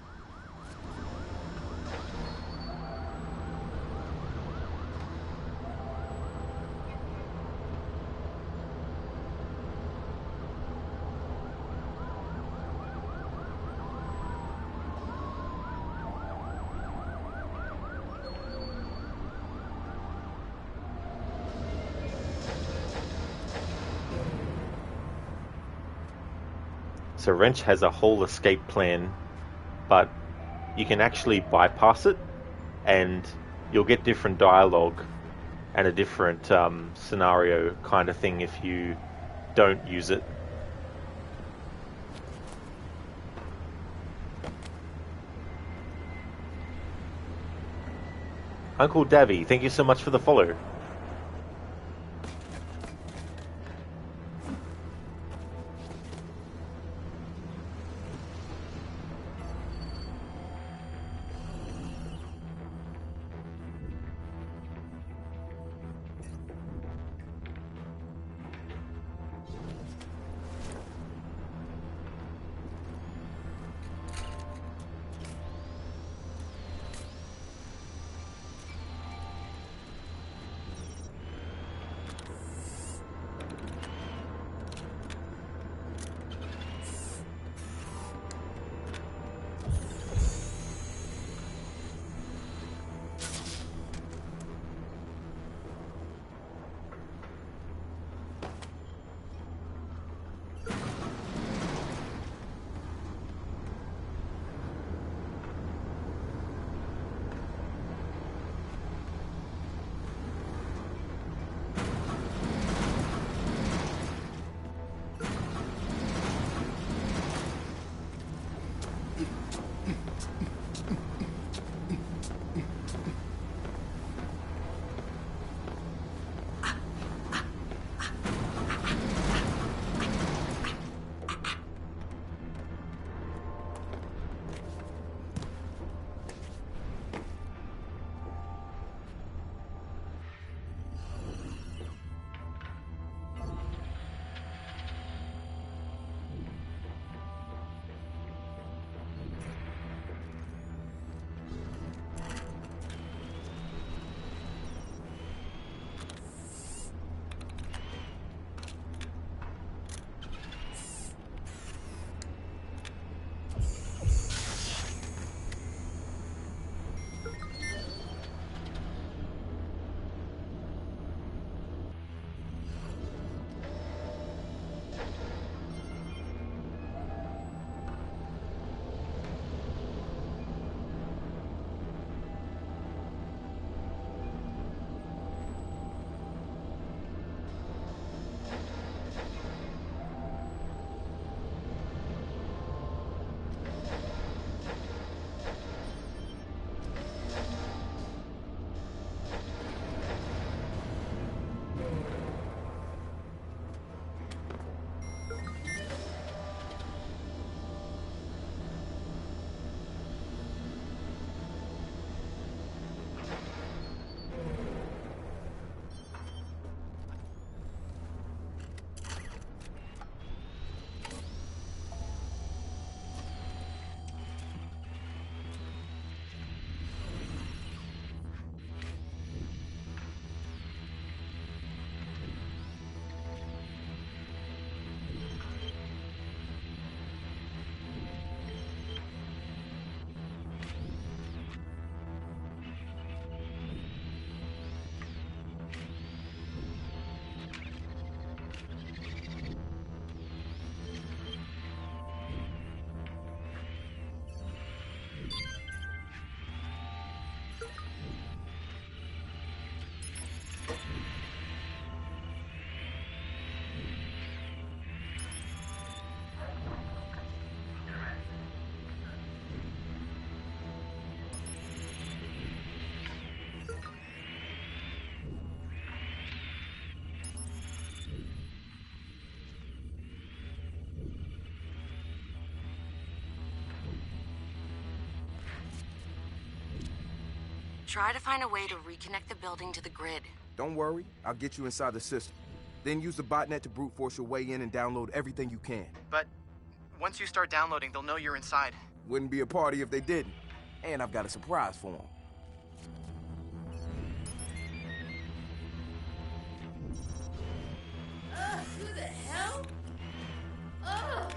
Speaker 1: So Wrench has a whole escape plan, but you can actually bypass it, and you'll get different dialogue and a different scenario kind of thing if you don't use it. Uncle Davy, thank you so much for the follow.
Speaker 8: Try to find a way to reconnect the building to the grid.
Speaker 5: Don't worry, I'll get you inside the system. Then use the botnet to brute force your way in and download everything you can.
Speaker 16: But once you start downloading, they'll know you're inside.
Speaker 5: Wouldn't be a party if they didn't. And I've got a surprise for them.
Speaker 10: Who the hell? Ugh!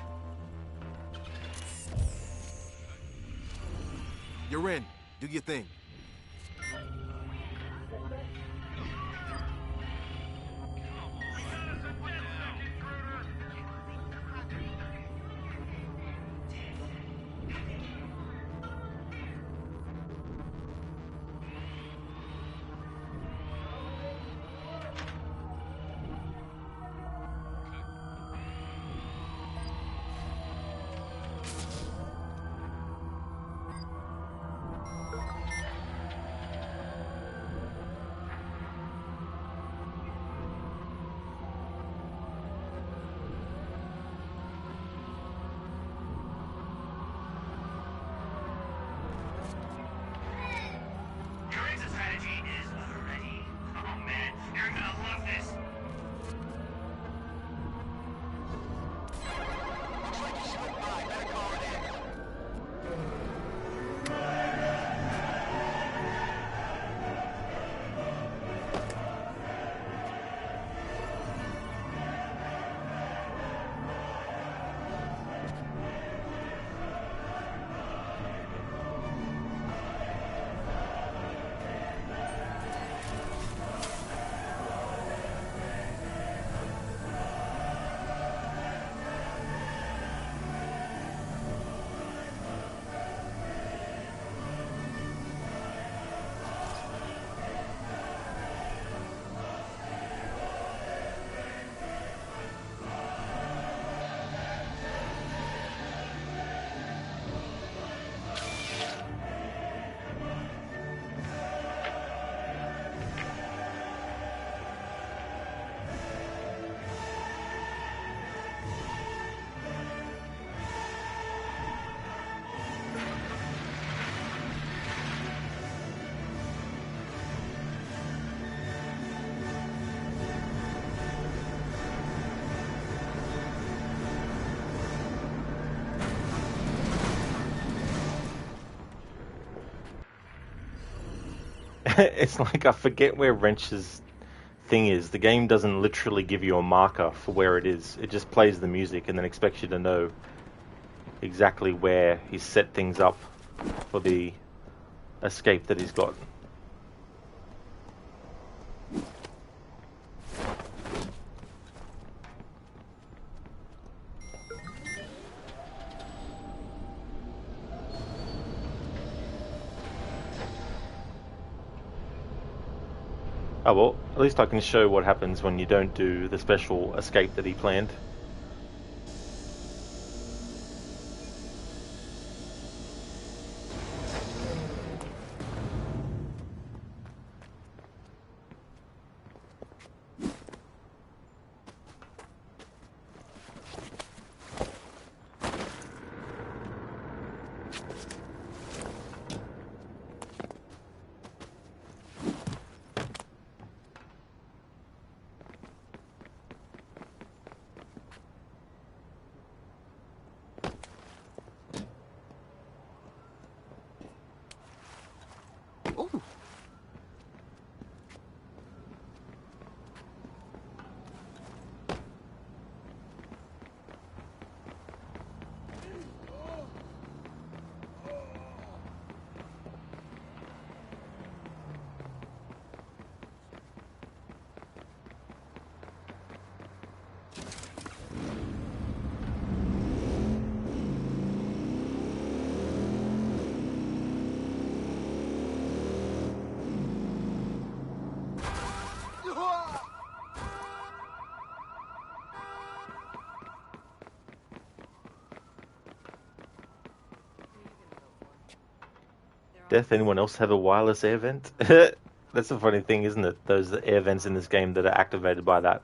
Speaker 5: You're in. Do your thing.
Speaker 1: It's like I forget where Wrench's thing is. The game doesn't literally give you a marker for where it is. It just plays the music and then expects you to know exactly where he's set things up for the escape that he's got. Oh well, at least I can show what happens when you don't do the special escape that he planned. Death, anyone else have a wireless air vent? That's a funny thing, isn't it? Those air vents in this game that are activated by that.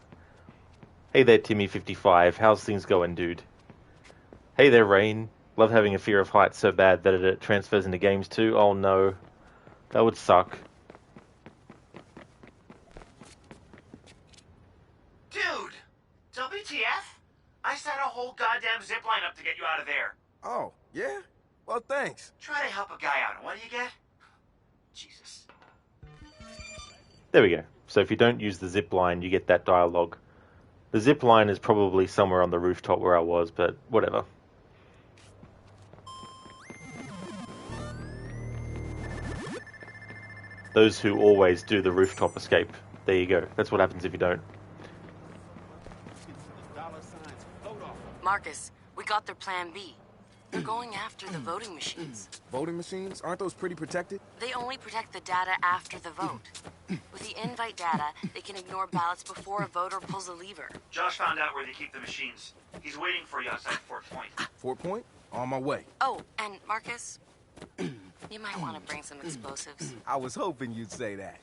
Speaker 1: Hey there, Timmy55. How's things going, dude? Hey there, Rain. Love having a fear of heights so bad that it transfers into games too. Oh no. That would suck.
Speaker 17: Dude! WTF? I set a whole goddamn zipline up to get you out of there.
Speaker 5: Oh, yeah? Well, thanks.
Speaker 17: Try to help a guy out, and what do you get? Jesus.
Speaker 1: There we go. So if you don't use the zip line, you get that dialogue. The zip line is probably somewhere on the rooftop where I was, but whatever. Those who always do the rooftop escape. There you go. That's what happens if you don't.
Speaker 8: Marcus, we got their plan B. They're going after the voting machines.
Speaker 5: Voting machines? Aren't those pretty protected?
Speaker 8: They only protect the data after the vote. With the invite data, they can ignore ballots before a voter pulls a lever.
Speaker 17: Josh found out where they keep the machines. He's waiting for you outside Fort Point.
Speaker 5: Fort Point? On my way.
Speaker 8: Oh, and Marcus, you might want to bring some explosives.
Speaker 5: I was hoping you'd say that.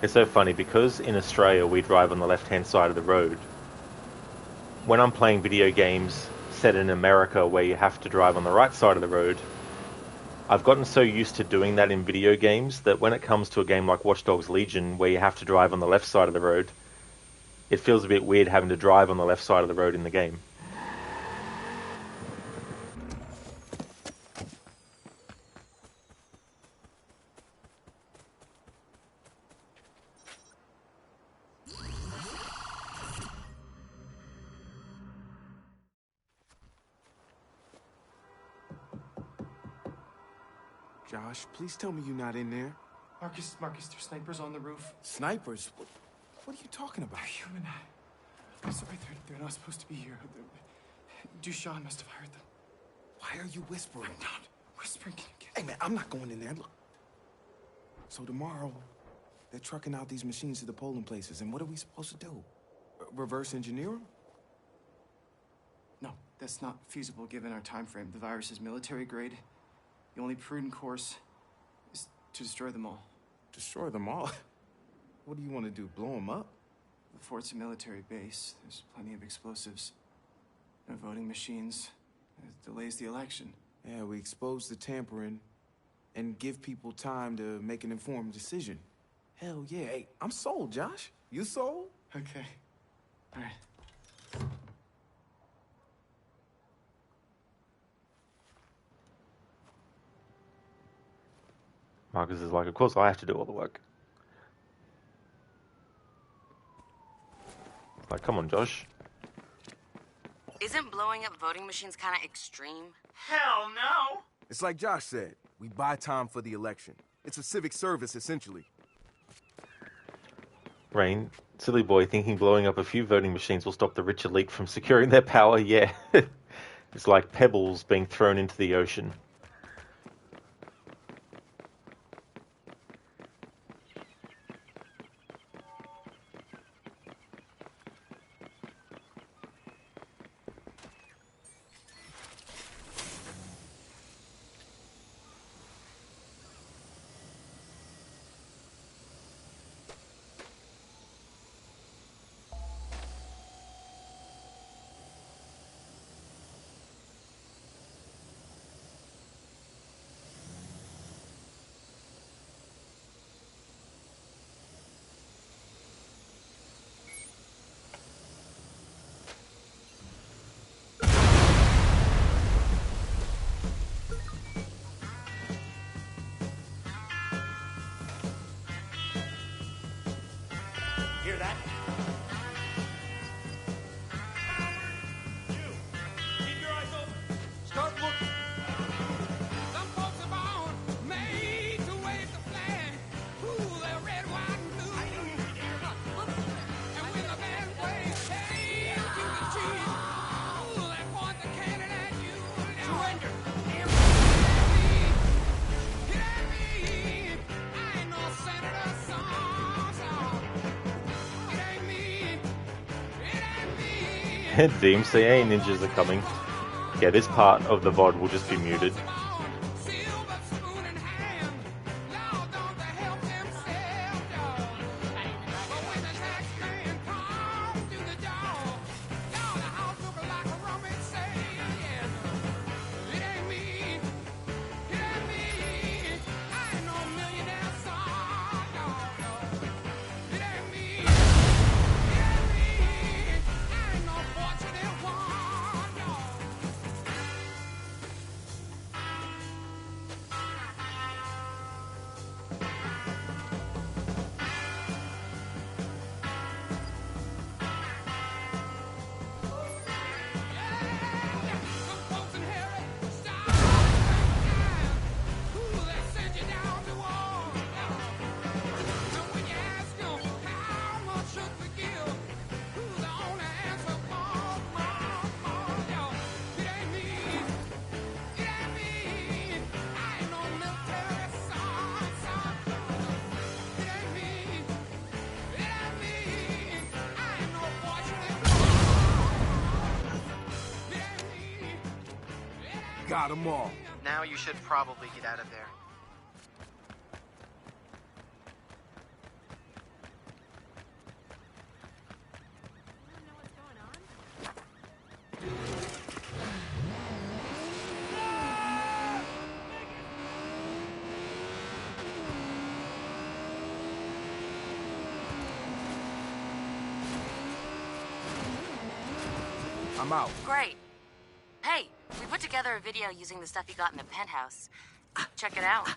Speaker 1: It's so funny because in Australia we drive on the left-hand side of the road. When I'm playing video games set in America where you have to drive on the right side of the road, I've gotten so used to doing that in video games that when it comes to a game like Watch Dogs Legion where you have to drive on the left side of the road, it feels a bit weird having to drive on the left side of the road in the game.
Speaker 5: Josh, please tell me you're not in there.
Speaker 7: Marcus, there's snipers on the roof.
Speaker 5: Snipers? What are you talking about?
Speaker 7: They're human. I'm sorry, they're not supposed to be here. Dushan must have hired them.
Speaker 5: Why are you whispering?
Speaker 7: I'm not whispering. Can you get...
Speaker 5: Hey, man, I'm not going in there. Look. So tomorrow, they're trucking out these machines to the polling places, and what are we supposed to do? Reverse engineer them?
Speaker 7: No, that's not feasible given our time frame. The virus is military grade. The only prudent course is to destroy them all.
Speaker 5: Destroy them all? What do you want to do, blow them up?
Speaker 7: The fort's a military base. There's plenty of explosives. No voting machines. It delays the election.
Speaker 5: Yeah, we expose the tampering and give people time to make an informed decision. Hell yeah. Hey, I'm sold, Josh. You sold?
Speaker 7: Okay. All right.
Speaker 1: Marcus is like, of course I have to do all the work. Like, come on, Josh.
Speaker 8: Isn't blowing up voting machines kind of extreme?
Speaker 17: Hell no!
Speaker 5: It's like Josh said. We buy time for the election. It's a civic service, essentially.
Speaker 1: Rain, silly boy, thinking blowing up a few voting machines will stop the rich elite from securing their power. Yeah. It's like pebbles being thrown into the ocean. DMCA ninjas are coming. Yeah, this part of the VOD will just be muted.
Speaker 5: Got them all.
Speaker 16: Now you should probably get out of there.
Speaker 5: I'm out.
Speaker 8: Great. Hey, we put together a video using the stuff you got in the penthouse. Check it out.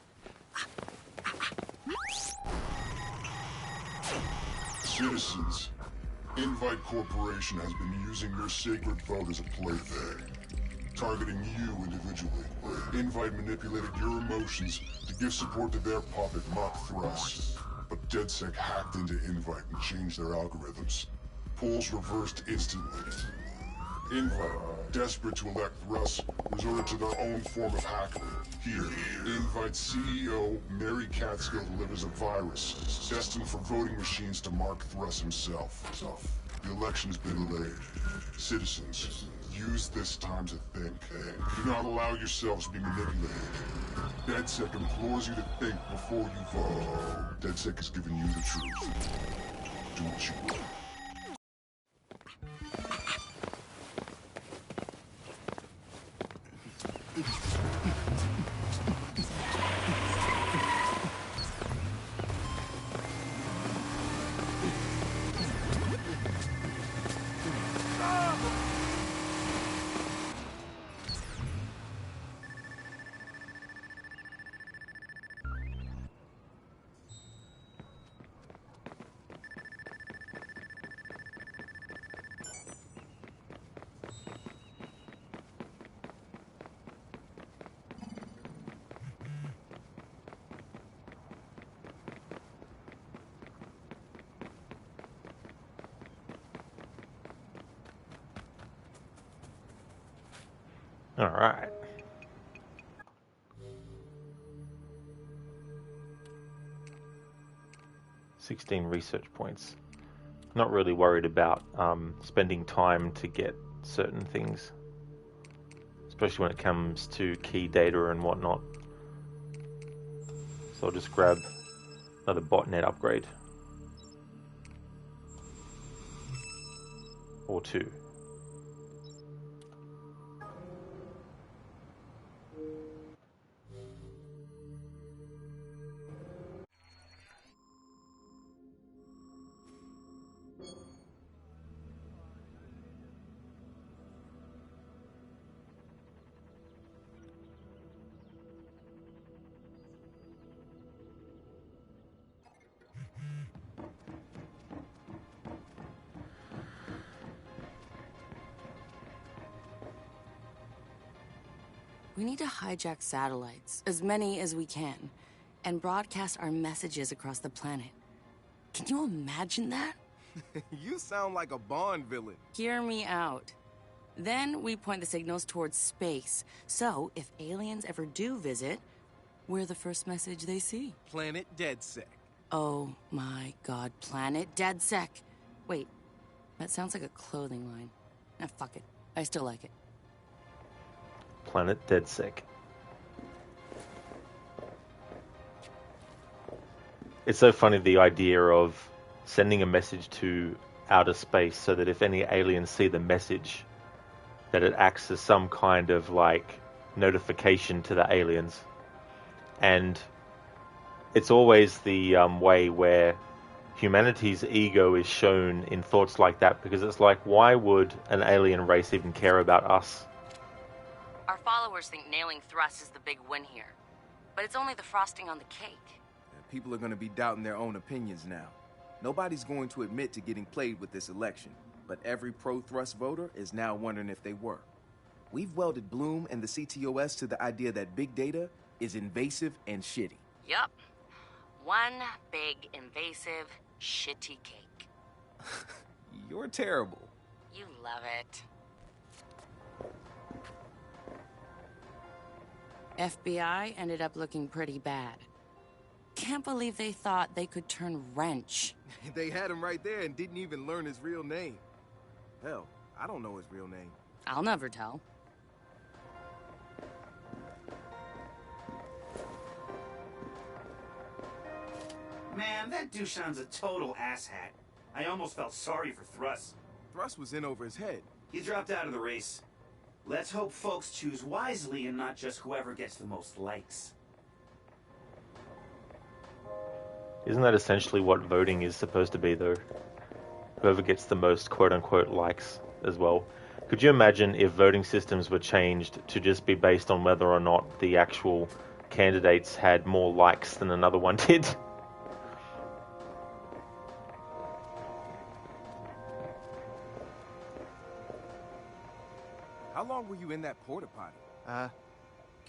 Speaker 9: Citizens, Invite Corporation has been using your sacred vote as a plaything, targeting you individually. Invite manipulated your emotions to give support to their puppet, Mark Thrust. But DedSec hacked into Invite and changed their algorithms. Polls reversed instantly. Invite, desperate to elect Russ, resorted to their own form of hacking. Here, Invite CEO Mary Catskill delivers a virus destined for voting machines to Mark Thrust himself. The election's been delayed. Citizens, use this time to think. Do not allow yourselves to be manipulated. DedSec implores you to think before you vote. DedSec is giving you the truth. Do what you will.
Speaker 1: All right. $16 research points. Not really worried about spending time to get certain things, especially when it comes to key data and whatnot. So I'll just grab another botnet upgrade. Or two.
Speaker 8: We need to hijack satellites, as many as we can, and broadcast our messages across the planet. Can you imagine that?
Speaker 5: You sound like a Bond villain.
Speaker 8: Hear me out. Then we point the signals towards space, so if aliens ever do visit, we're the first message they see.
Speaker 5: Planet DedSec.
Speaker 8: Oh my god, Planet DedSec. Wait, that sounds like a clothing line. Ah, fuck it. I still like it.
Speaker 1: Planet DeadSec. It's so funny, the idea of sending a message to outer space so that if any aliens see the message, that it acts as some kind of like notification to the aliens. And it's always the way where humanity's ego is shown in thoughts like that, because it's like, why would an alien race even care about us?
Speaker 8: Our followers think nailing Thrust is the big win here. But it's only the frosting on the cake.
Speaker 5: People are going to be doubting their own opinions now. Nobody's going to admit to getting played with this election, but every pro-Thrust voter is now wondering if they were. We've welded Bloom and the CTOS to the idea that big data is invasive and shitty.
Speaker 8: Yup. One big, invasive, shitty cake.
Speaker 5: You're terrible.
Speaker 8: You love it. FBI ended up looking pretty bad. Can't believe they thought they could turn wrench.
Speaker 5: They had him right there and didn't even learn his real name. Hell, I don't know his real name.
Speaker 8: I'll never tell.
Speaker 6: Man, that Dushan's a total asshat. I almost felt sorry for Thrust.
Speaker 5: Thrust was in over his head.
Speaker 6: He dropped out of the race. Let's hope folks choose wisely and not just whoever gets the most likes.
Speaker 1: Isn't that essentially what voting is supposed to be, though? Whoever gets the most quote-unquote likes as well. Could you imagine if voting systems were changed to just be based on whether or not the actual candidates had more likes than another one did?
Speaker 5: How long were you in that porta potty?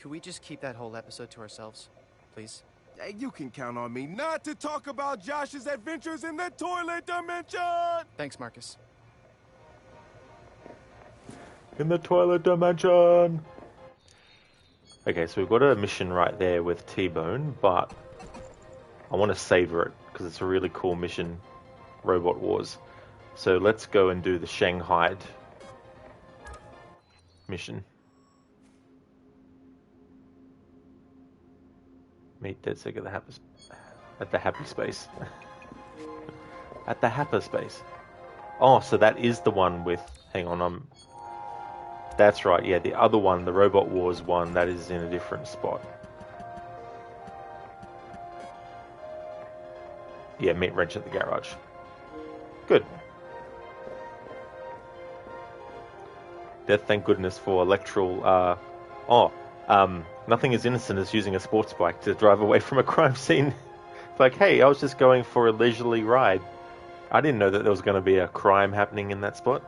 Speaker 16: Could we just keep that whole episode to ourselves, please?
Speaker 5: Hey, you can count on me not to talk about Josh's adventures in the toilet dimension!
Speaker 16: Thanks, Marcus.
Speaker 1: In the toilet dimension! Okay, so we've got a mission right there with T-Bone, but I want to savor it, because it's a really cool mission, Robot Wars. So let's go and do the Shanghai mission. Meet DeadSec at the happy space. At the happy space. Oh, so that is the one with... Hang on, that's right, yeah, the other one, the Robot Wars one, that is in a different spot. Yeah, meet Wrench at the garage. Good. Death, thank goodness for electoral, nothing as innocent as using a sports bike to drive away from a crime scene. It's like, hey, I was just going for a leisurely ride. I didn't know that there was going to be a crime happening in that spot.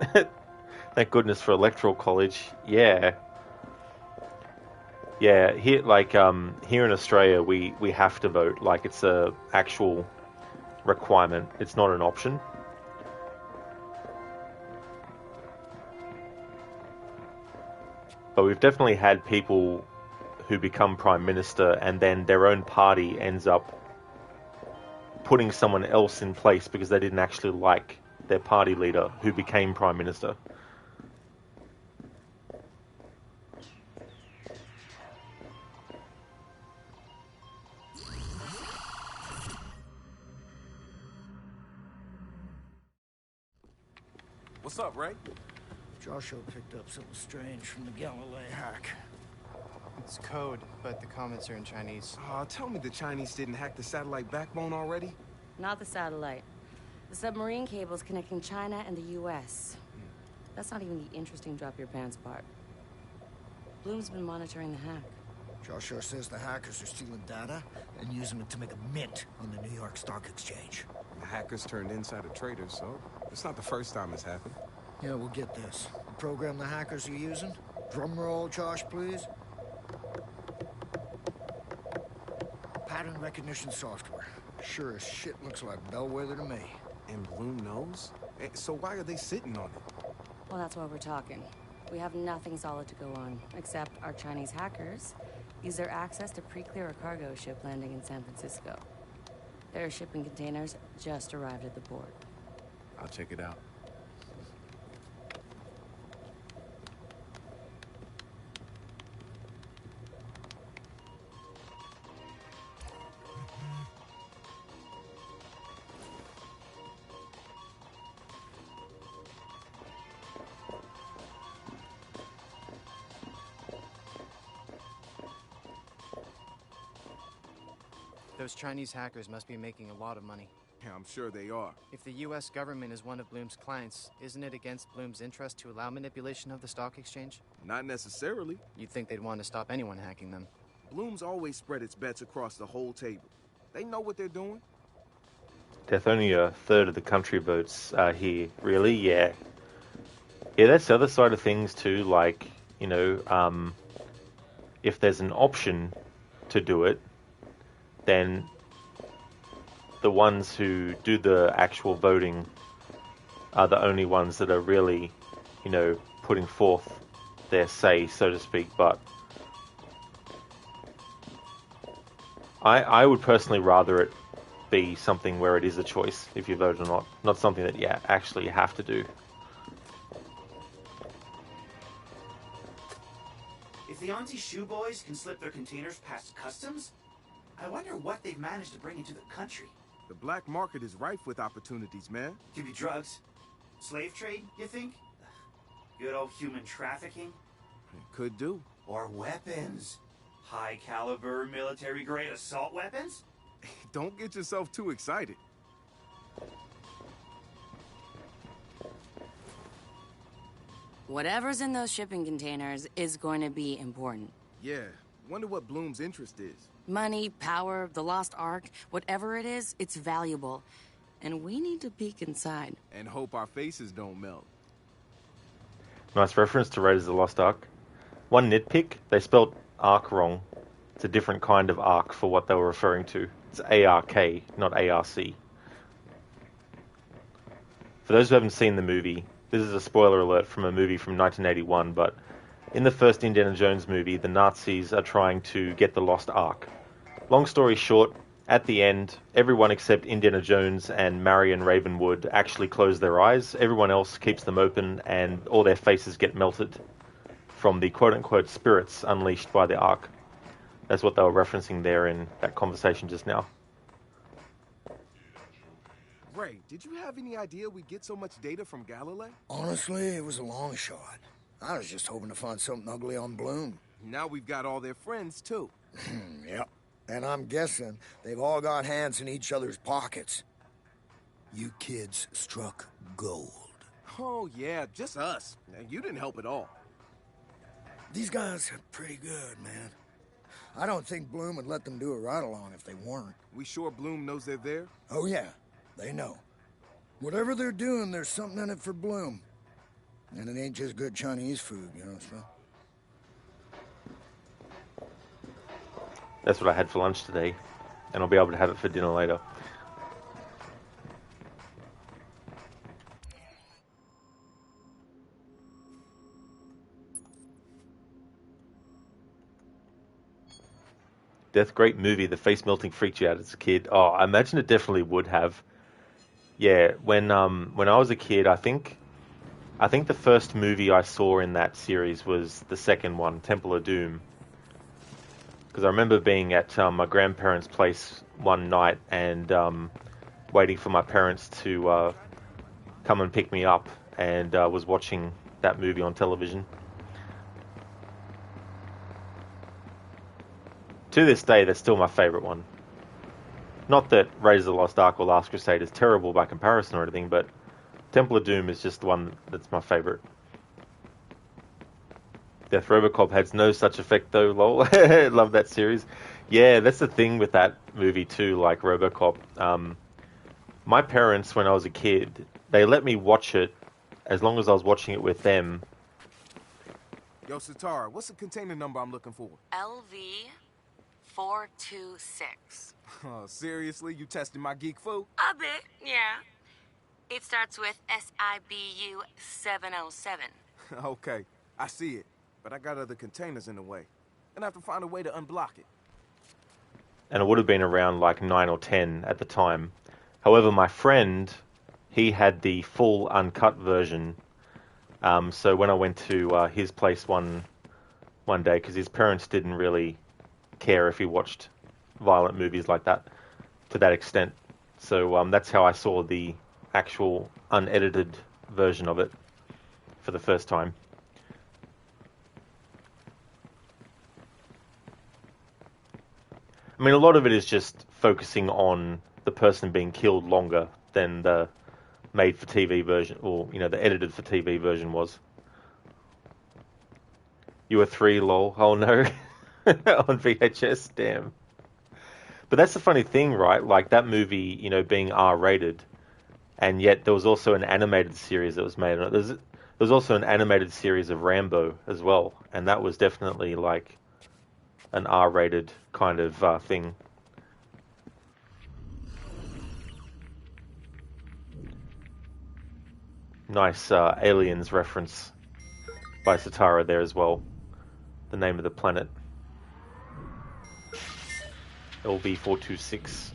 Speaker 1: Thank goodness for electoral college. Yeah. Yeah, here, like, here in Australia, we have to vote. Like, it's a actual requirement. It's not an option. But we've definitely had people who become Prime Minister and then their own party ends up putting someone else in place because they didn't actually like their party leader who became Prime Minister.
Speaker 5: What's up, Ray?
Speaker 2: Joshua picked up something strange from the Galilei hack.
Speaker 16: It's code, but the comments are in Chinese.
Speaker 5: Tell me the Chinese didn't hack the satellite backbone already?
Speaker 8: Not the satellite. The submarine cables connecting China and the US. That's not even the interesting drop your pants part. Bloom's been monitoring the hack.
Speaker 2: Joshua says the hackers are stealing data and using it to make a mint on the New York Stock Exchange.
Speaker 5: The hackers turned insider traders, so it's not the first time it's happened.
Speaker 2: Yeah, we'll get this. The program the hackers are using? Drum roll, Josh, please. Pattern recognition software. Sure as shit looks like Bellwether to me.
Speaker 5: And Bloom knows? So why are they sitting on it?
Speaker 8: Well, that's why we're talking. We have nothing solid to go on, except our Chinese hackers use their access to pre-clear a cargo ship landing in San Francisco. Their shipping containers just arrived at the port.
Speaker 5: I'll check it out.
Speaker 16: Those Chinese hackers must be making a lot of money.
Speaker 5: Yeah, I'm sure they are.
Speaker 16: If the U.S. government is one of Bloom's clients, isn't it against Bloom's interest to allow manipulation of the stock exchange?
Speaker 5: Not necessarily.
Speaker 16: You'd think they'd want to stop anyone hacking them.
Speaker 5: Bloom's always spread its bets across the whole table. They know what they're doing.
Speaker 1: Death, only a third of the country votes here. Really? Yeah. Yeah, that's the other side of things too. Like, you know, if there's an option to do it, then the ones who do the actual voting are the only ones that are really, you know, putting forth their say, so to speak. But I would personally rather it be something where it is a choice if you vote or not something that you actually have to do.
Speaker 17: If the Auntie Shoe Boys can slip their containers past customs, I wonder what they've managed to bring into the country.
Speaker 5: The black market is rife with opportunities, man.
Speaker 17: Could be drugs. Slave trade, you think? Good old human trafficking?
Speaker 5: Could do.
Speaker 17: Or weapons. High caliber military grade assault weapons?
Speaker 5: Don't get yourself too excited.
Speaker 8: Whatever's in those shipping containers is going to be important.
Speaker 5: Yeah, wonder what Bloom's interest is.
Speaker 8: Money, power, the lost ark, whatever it is, it's valuable. And we need to peek inside.
Speaker 5: And hope our faces don't melt.
Speaker 1: Nice reference to Raiders of the Lost Ark. One nitpick, they spelled ark wrong. It's a different kind of ark for what they were referring to. It's ARK, not ARC. For those who haven't seen the movie, this is a spoiler alert from a movie from 1981, but in the first Indiana Jones movie, the Nazis are trying to get the Lost Ark. Long story short, at the end, everyone except Indiana Jones and Marion Ravenwood actually close their eyes. Everyone else keeps them open, and all their faces get melted from the quote-unquote spirits unleashed by the Ark. That's what they were referencing there in that conversation just now.
Speaker 5: Ray, did you have any idea we'd get so much data from Galilee?
Speaker 2: Honestly, it was a long shot. I was just hoping to find something ugly on Bloom.
Speaker 5: Now we've got all their friends, too.
Speaker 2: Yep. And I'm guessing they've all got hands in each other's pockets. You kids struck gold.
Speaker 5: Oh, yeah, just us. You didn't help at all.
Speaker 2: These guys are pretty good, man. I don't think Bloom would let them do a ride-along if they weren't.
Speaker 5: We sure Bloom knows they're there?
Speaker 2: Oh, yeah. They know. Whatever they're doing, there's something in it for Bloom. And it ain't just good Chinese food, you know, so.
Speaker 1: That's what I had for lunch today, and I'll be able to have it for dinner later. Death, great movie. The face melting freaked you out as a kid. Oh, I imagine it definitely would have. Yeah, when I was a kid, I think the first movie I saw in that series was the second one, Temple of Doom. Because I remember being at my grandparents' place one night and waiting for my parents to come and pick me up, and was watching that movie on television. To this day, that's still my favourite one. Not that Raiders of the Lost Ark or Last Crusade is terrible by comparison or anything, but Temple of Doom is just the one that's my favourite. Death, Robocop has no such effect though, lol. Love that series. Yeah, that's the thing with that movie too, like Robocop. My parents, when I was a kid, they let me watch it as long as I was watching it with them.
Speaker 5: Yo, Satara, what's the container number I'm looking for?
Speaker 8: LV-426.
Speaker 5: Oh, seriously? You testing my geek food?
Speaker 8: A bit, yeah. It starts with SIBU 707.
Speaker 5: Okay, I see it. But I got other containers in the way. And I have to find a way to unblock it.
Speaker 1: And it would have been around like 9 or 10 at the time. However, my friend, he had the full uncut version. So when I went to his place one day, because his parents didn't really care if he watched violent movies like that to that extent. So that's how I saw the actual unedited version of it for the first time. I mean, a lot of it is just focusing on the person being killed longer than the made-for-TV version, or, you know, the edited-for-TV version was. You were 3, lol. Oh, no. On VHS, damn. But that's the funny thing, right? Like, that movie, you know, being R-rated, and yet there was also an animated series that was made. There was also an animated series of Rambo as well, and that was definitely, like, an R-rated kind of thing. Nice Aliens reference by Satara there as well. The name of the planet. LV-426.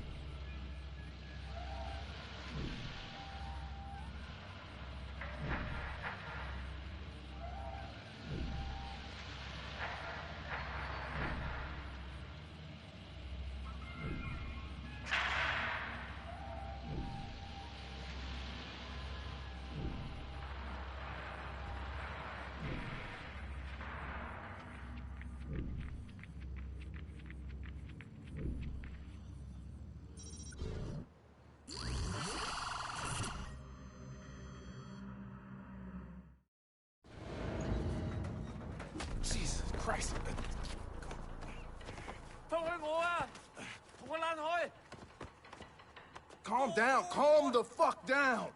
Speaker 5: Jesus Christ. Calm down. Calm the fuck down.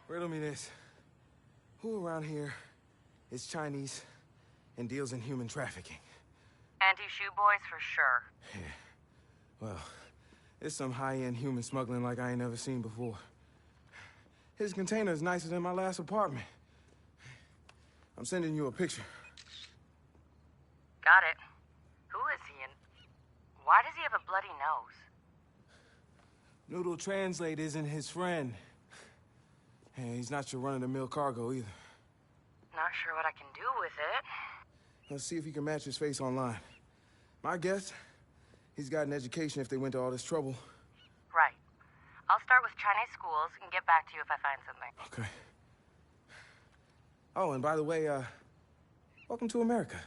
Speaker 5: Riddle me this. Who around here is Chinese and deals in human trafficking?
Speaker 13: Anti-shoe boys for sure.
Speaker 5: Yeah. Well, it's some high-end human smuggling like I ain't never seen before. His container is nicer than my last apartment. I'm sending you a picture.
Speaker 13: Got it. Who is he and why does he have a bloody nose?
Speaker 5: Noodle Translate isn't his friend. Hey, he's not your run-of-the-mill cargo either.
Speaker 13: Not sure what I can do with it.
Speaker 5: Let's see if he can match his face online. My guess, he's got an education if they went to all this trouble.
Speaker 13: Right. I'll start with Chinese schools and get back to you if I find something.
Speaker 5: Okay. Oh, and by the way, welcome to America.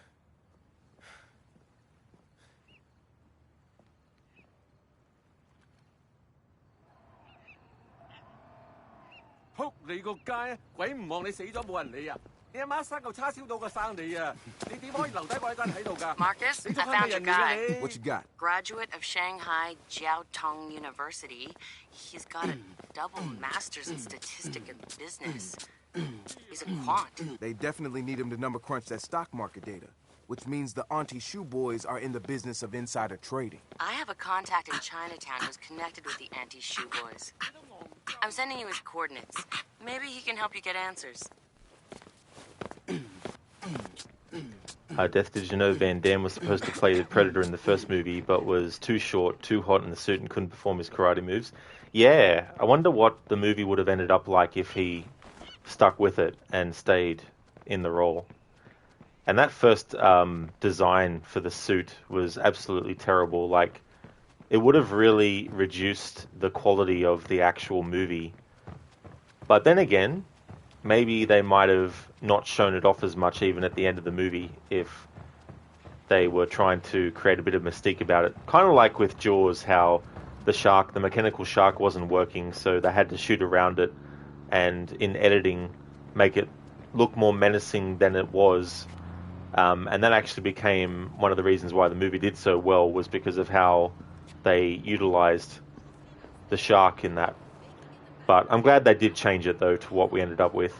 Speaker 13: Marcus, I found your guy.
Speaker 5: What you got?
Speaker 13: Graduate of Shanghai Jiaotong University. He's got a double master's in statistics and business. He's a quant.
Speaker 5: They definitely need him to number crunch that stock market data, which means the Auntie Shoe Boys are in the business of insider trading.
Speaker 13: I have a contact in Chinatown who's connected with the Anti-Shoe Boys. I'm sending you his coordinates. Maybe he can help you get answers.
Speaker 1: Death, did you know Van Damme was supposed to play the Predator in the first movie, but was too short, too hot in the suit, and couldn't perform his karate moves? Yeah, I wonder what the movie would have ended up like if he stuck with it and stayed in the role. And that first design for the suit was absolutely terrible. Like, it would have really reduced the quality of the actual movie. But then again, maybe they might have not shown it off as much even at the end of the movie if they were trying to create a bit of mystique about it. Kind of like with Jaws, how the mechanical shark wasn't working, so they had to shoot around it and in editing make it look more menacing than it was. And that actually became one of the reasons why the movie did so well, was because of how they utilized the shark in that. But I'm glad they did change it, though, to what we ended up with.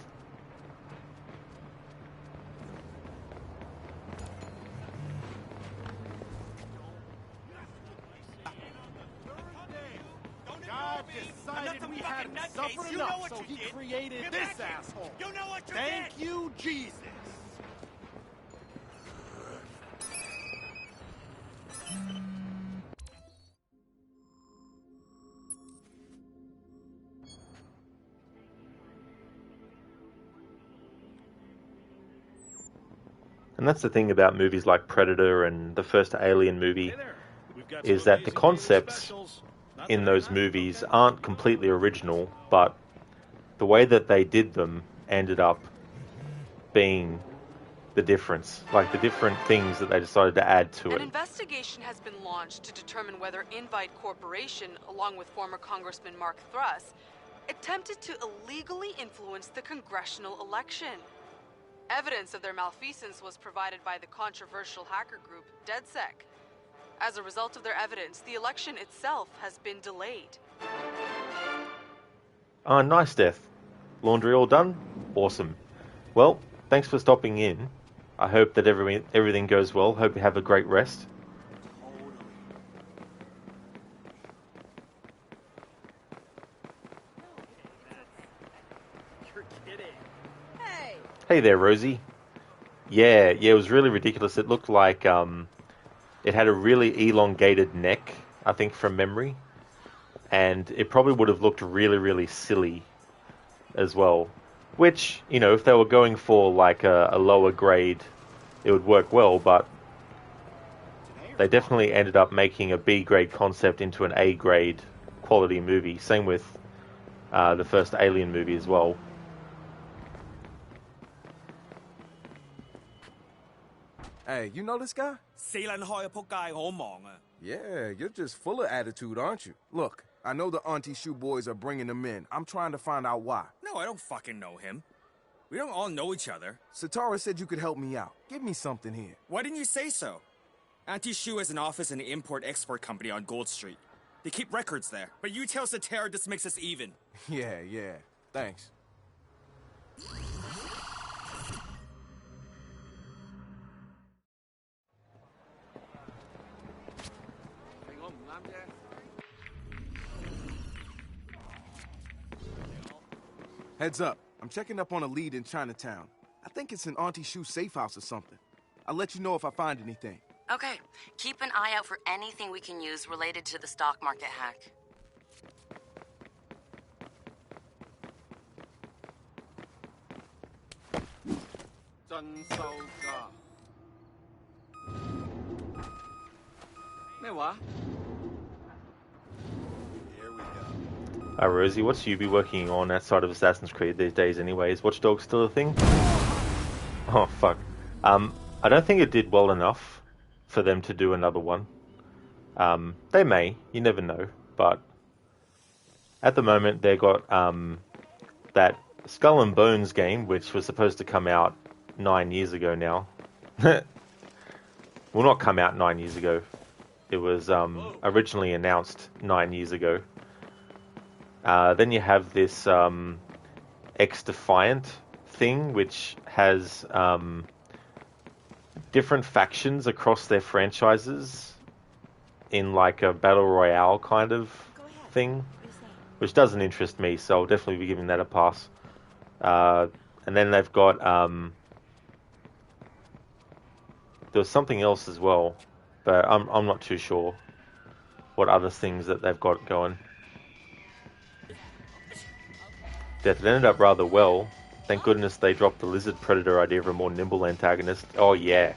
Speaker 6: God decided we hadn't suffered enough, so he created this asshole. You know what you did? Thank you, Jesus.
Speaker 1: And that's the thing about movies like Predator and the first Alien movie, is that the concepts in those movies aren't completely original, but the way that they did them ended up being the difference. Like the different things that they decided to add to
Speaker 18: An
Speaker 1: it.
Speaker 18: investigation has been launched to determine whether Invite Corporation, along with former Congressman Mark Thruss, attempted to illegally influence the congressional election. Evidence of their malfeasance was provided by the controversial hacker group DedSec. As a result of their evidence, the election itself has been delayed.
Speaker 1: Ah, nice, Death. Laundry all done? Awesome. Well, thanks for stopping in. I hope that everything goes well. Hope you have a great rest.
Speaker 3: You're kidding.
Speaker 1: Hey there, Rosie. Yeah, it was really ridiculous. It looked like it had a really elongated neck, I think, from memory. And it probably would have looked really, really silly as well. Which, you know, if they were going for like a lower grade, it would work well, but they definitely ended up making a B grade concept into an A grade quality movie. Same with the first Alien movie as well.
Speaker 5: Hey, you know this guy? Yeah, you're just full of attitude, aren't you? Look, I know the Auntie Shoe boys are bringing him in. I'm trying to find out why.
Speaker 19: No, I don't fucking know him. We don't all know each other.
Speaker 5: Satara said you could help me out. Give me something here.
Speaker 19: Why didn't you say so? Auntie Shoe has an office in an import-export company on Gold Street. They keep records there. But you tell Satara this makes us even.
Speaker 5: Yeah. Thanks. Heads up. I'm checking up on a lead in Chinatown. I think it's an Auntie Shoe safe house or something. I'll let you know if I find anything.
Speaker 13: Okay, keep an eye out for anything we can use related to the stock market hack.
Speaker 1: Rosie, what's you be working on outside of Assassin's Creed these days anyway? Is Watch Dogs still a thing? Oh, fuck. I don't think it did well enough for them to do another one. They may, you never know, but at the moment they got that Skull and Bones game, which was supposed to come out 9 years ago now. Well, not come out 9 years ago. It was originally announced 9 years ago. Then you have this X-Defiant thing, which has different factions across their franchises in like a battle royale kind of thing, which doesn't interest me, so I'll definitely be giving that a pass. And then they've got there's something else as well, but I'm not too sure what other things that they've got going. Death, it ended up rather well. Thank goodness they dropped the Lizard Predator idea of a more nimble antagonist. Oh yeah.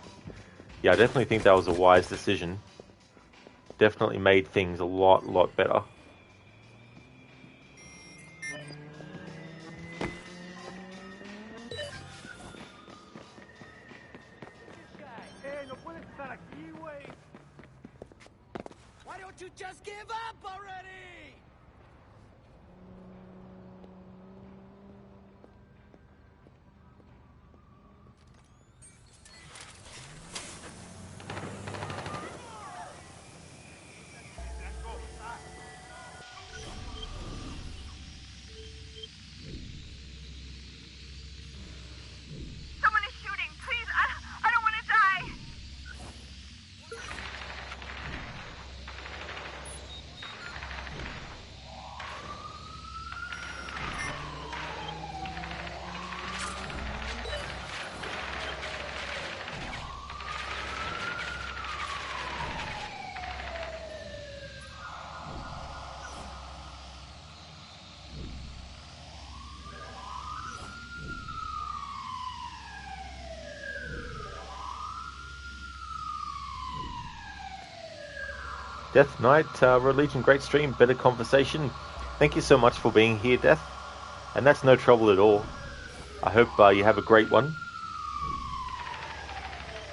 Speaker 1: Yeah, I definitely think that was a wise decision. Definitely made things a lot better.
Speaker 6: Why don't you just give up already?
Speaker 10: Someone is shooting. Please, I don't want to die.
Speaker 1: Death Knight, Road Legion, great stream, better conversation. Thank you so much for being here, Death. And that's no trouble at all. I hope you have a great one.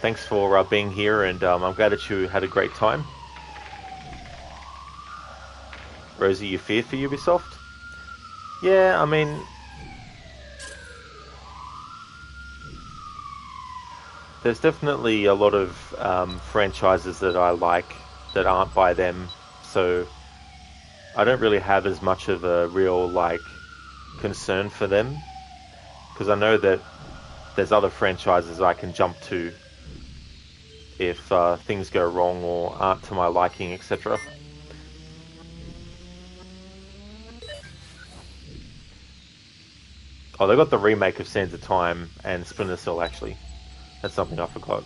Speaker 1: Thanks for being here, and I'm glad that you had a great time. Rosie, you fear for Ubisoft? Yeah, I mean, there's definitely a lot of franchises that I like that aren't by them, so I don't really have as much of a real concern for them, because I know that there's other franchises I can jump to if things go wrong or aren't to my liking, etc. Oh, they got the remake of Sands of Time and Splinter Cell, actually. That's something I forgot.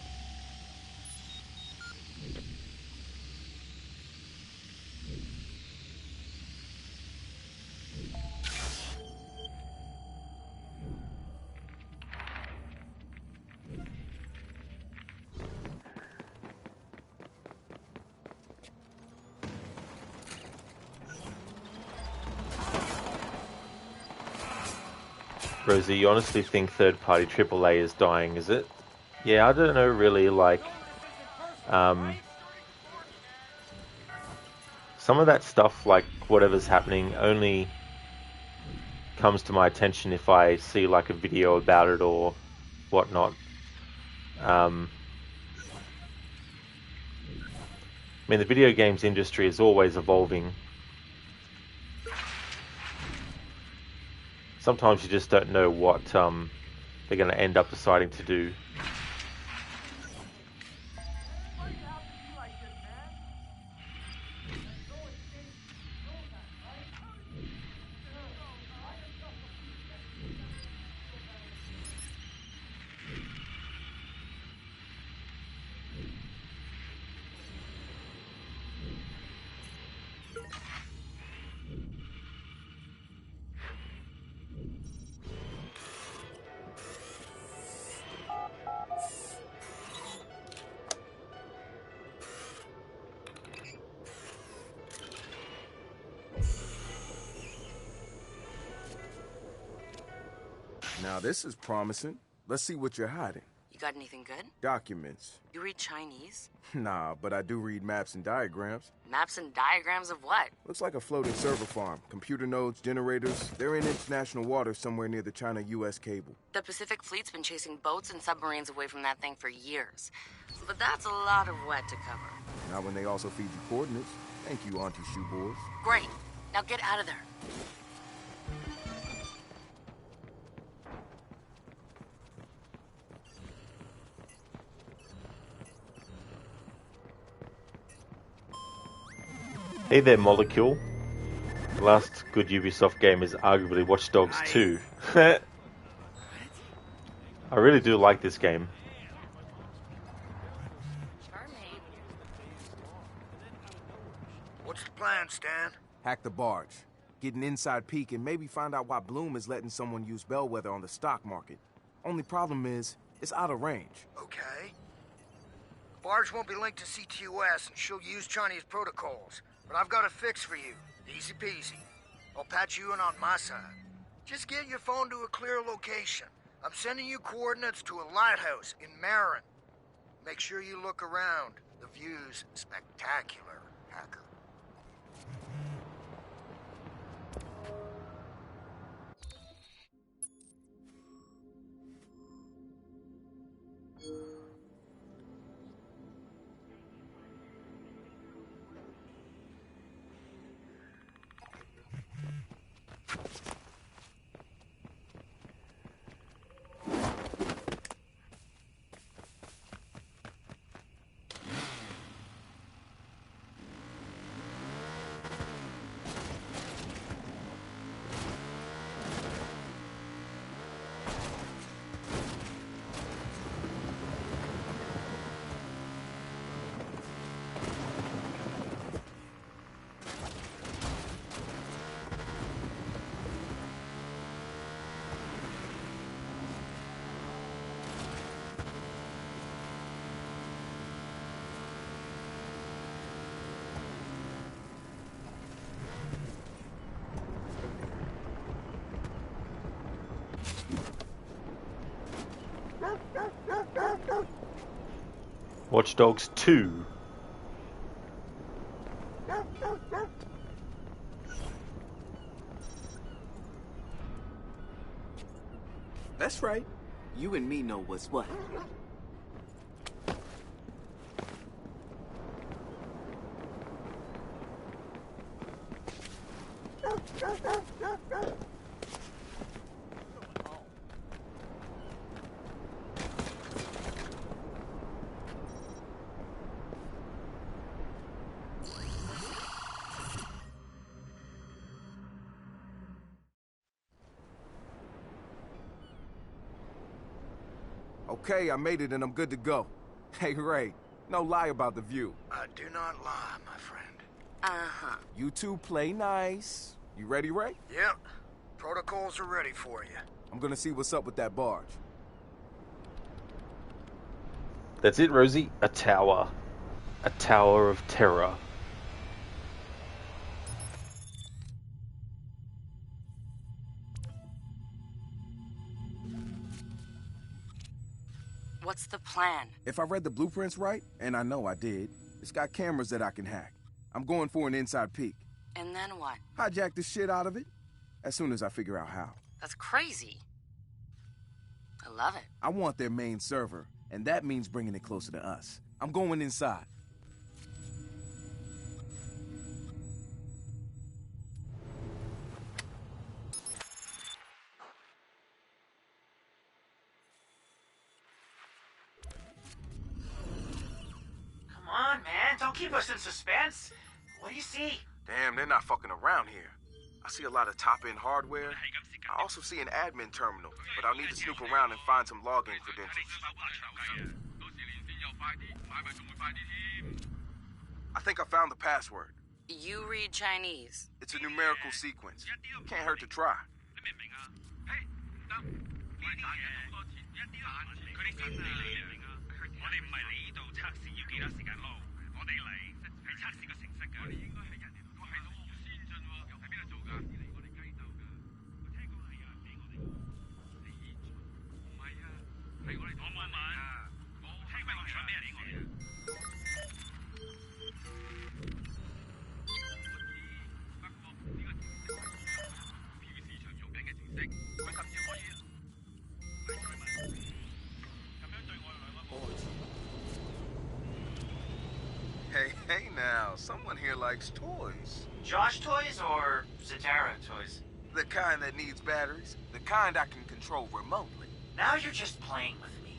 Speaker 1: Rosie, you honestly think third-party AAA is dying, is it? Yeah, I don't know really, some of that stuff, like whatever's happening, only comes to my attention if I see a video about it or whatnot. I mean, the video games industry is always evolving. Sometimes you just don't know what they're going to end up deciding to do.
Speaker 5: Now this is promising. Let's see what you're hiding.
Speaker 13: You got anything good?
Speaker 5: Documents.
Speaker 13: You read Chinese?
Speaker 5: Nah, but I do read maps and diagrams.
Speaker 13: Maps and diagrams of what?
Speaker 5: Looks like a floating server farm. Computer nodes, generators. They're in international waters somewhere near the China-US cable.
Speaker 13: The Pacific Fleet's been chasing boats and submarines away from that thing for years. But that's a lot of wet to cover.
Speaker 5: Not when they also feed you coordinates. Thank you, Auntie Shoe Boys.
Speaker 13: Great. Now get out of there.
Speaker 1: Hey there, Molecule. The last good Ubisoft game is arguably Watch Dogs 2. I really do like this game.
Speaker 2: What's the plan, Stan?
Speaker 5: Hack the barge. Get an inside peek and maybe find out why Bloom is letting someone use Bellwether on the stock market. Only problem is, it's out of range.
Speaker 2: Okay. The barge won't be linked to CTOS and she'll use Chinese protocols. But I've got a fix for you. Easy peasy. I'll patch you in on my side. Just get your phone to a clear location. I'm sending you coordinates to a lighthouse in Marin. Make sure you look around. The view's spectacular, hacker.
Speaker 1: Watch Dogs 2.
Speaker 5: That's right. You and me know what's what. Okay, I made it and I'm good to go. Hey, Ray, no lie about the view.
Speaker 2: I do not lie, my friend.
Speaker 13: Uh-huh.
Speaker 5: You two play nice. You ready, Ray?
Speaker 2: Yep. Protocols are ready for you.
Speaker 5: I'm gonna see what's up with that barge.
Speaker 1: That's it, Rosie. A tower. A tower of terror.
Speaker 13: What's the plan?
Speaker 5: If I read the blueprints right, and I know I did, it's got cameras that I can hack. I'm going for an inside peek.
Speaker 13: And then what?
Speaker 5: Hijack the shit out of it, as soon as I figure out how.
Speaker 13: That's crazy. I love it.
Speaker 5: I want their main server, and that means bringing it closer to us. I'm going inside.
Speaker 17: Come on, man. Don't keep us in suspense. What do you see?
Speaker 5: Damn, they're not fucking around here. I see a lot of top-end hardware. I also see an admin terminal, but I'll need to snoop around and find some login credentials. I think I found the password.
Speaker 13: You read Chinese.
Speaker 5: It's a numerical sequence. Can't hurt to try. Hey now, someone here likes toys.
Speaker 17: Josh toys or Zatara toys?
Speaker 5: The kind that needs batteries. The kind I can control remotely.
Speaker 17: Now you're just playing with me.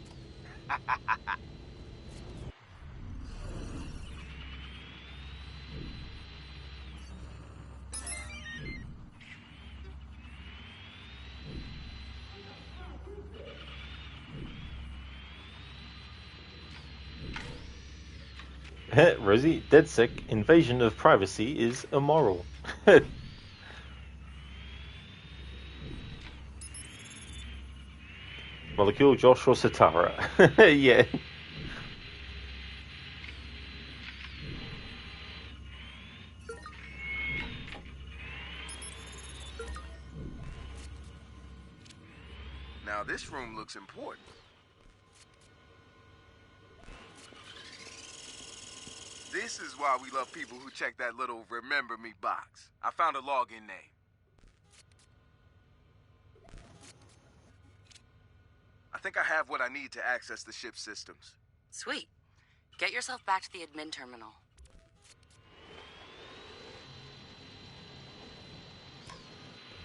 Speaker 1: Rosie, dead sick. Invasion of privacy is immoral. Molecule, Josh, or Satara? Yeah.
Speaker 5: Now this room looks important. This is why we love people who check that little remember me box. I found a login name. I think I have what I need to access the ship's systems.
Speaker 13: Sweet. Get yourself back to the admin terminal.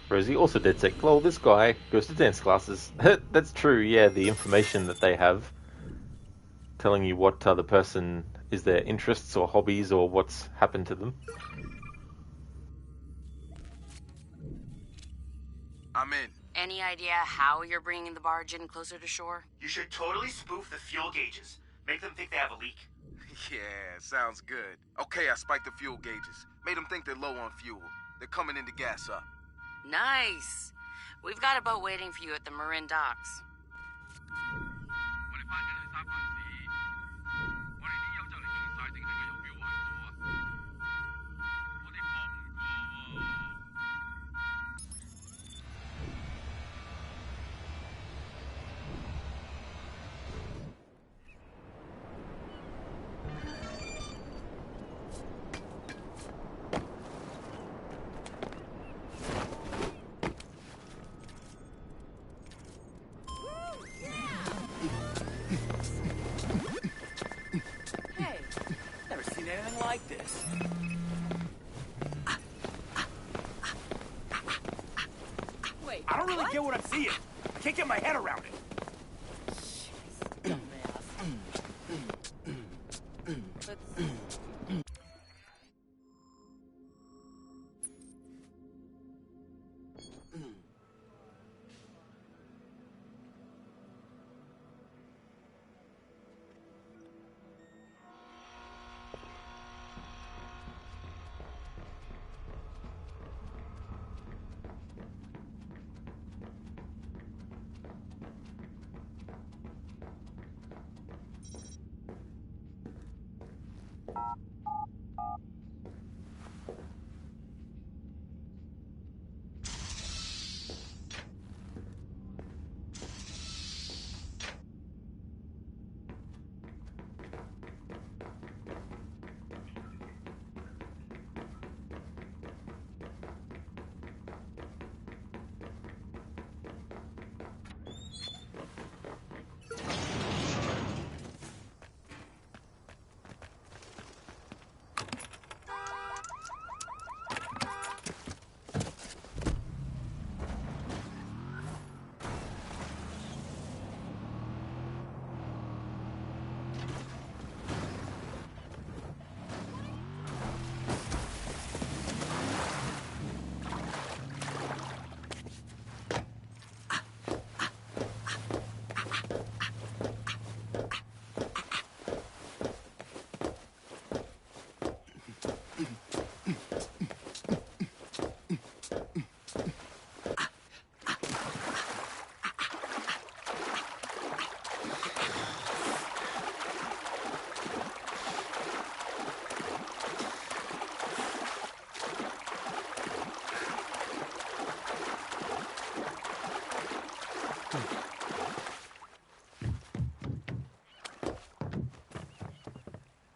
Speaker 1: Rosie, also dead sick. Lol, this guy goes to dance classes. That's true, yeah, the information that they have telling you what other person is their interests or hobbies or what's happened to them.
Speaker 5: I'm in.
Speaker 13: Any idea how you're bringing the barge in closer to shore?
Speaker 17: You should totally spoof the fuel gauges. Make them think they have a leak.
Speaker 5: Yeah, sounds good. Okay, I spiked the fuel gauges. Made them think they're low on fuel. They're coming in to gas up.
Speaker 13: Nice. We've got a boat waiting for you at the Marin docks.
Speaker 7: Nothing like this.
Speaker 10: Wait,
Speaker 20: I don't really
Speaker 10: what?
Speaker 20: get what I'm seeing. I can't get my head around it.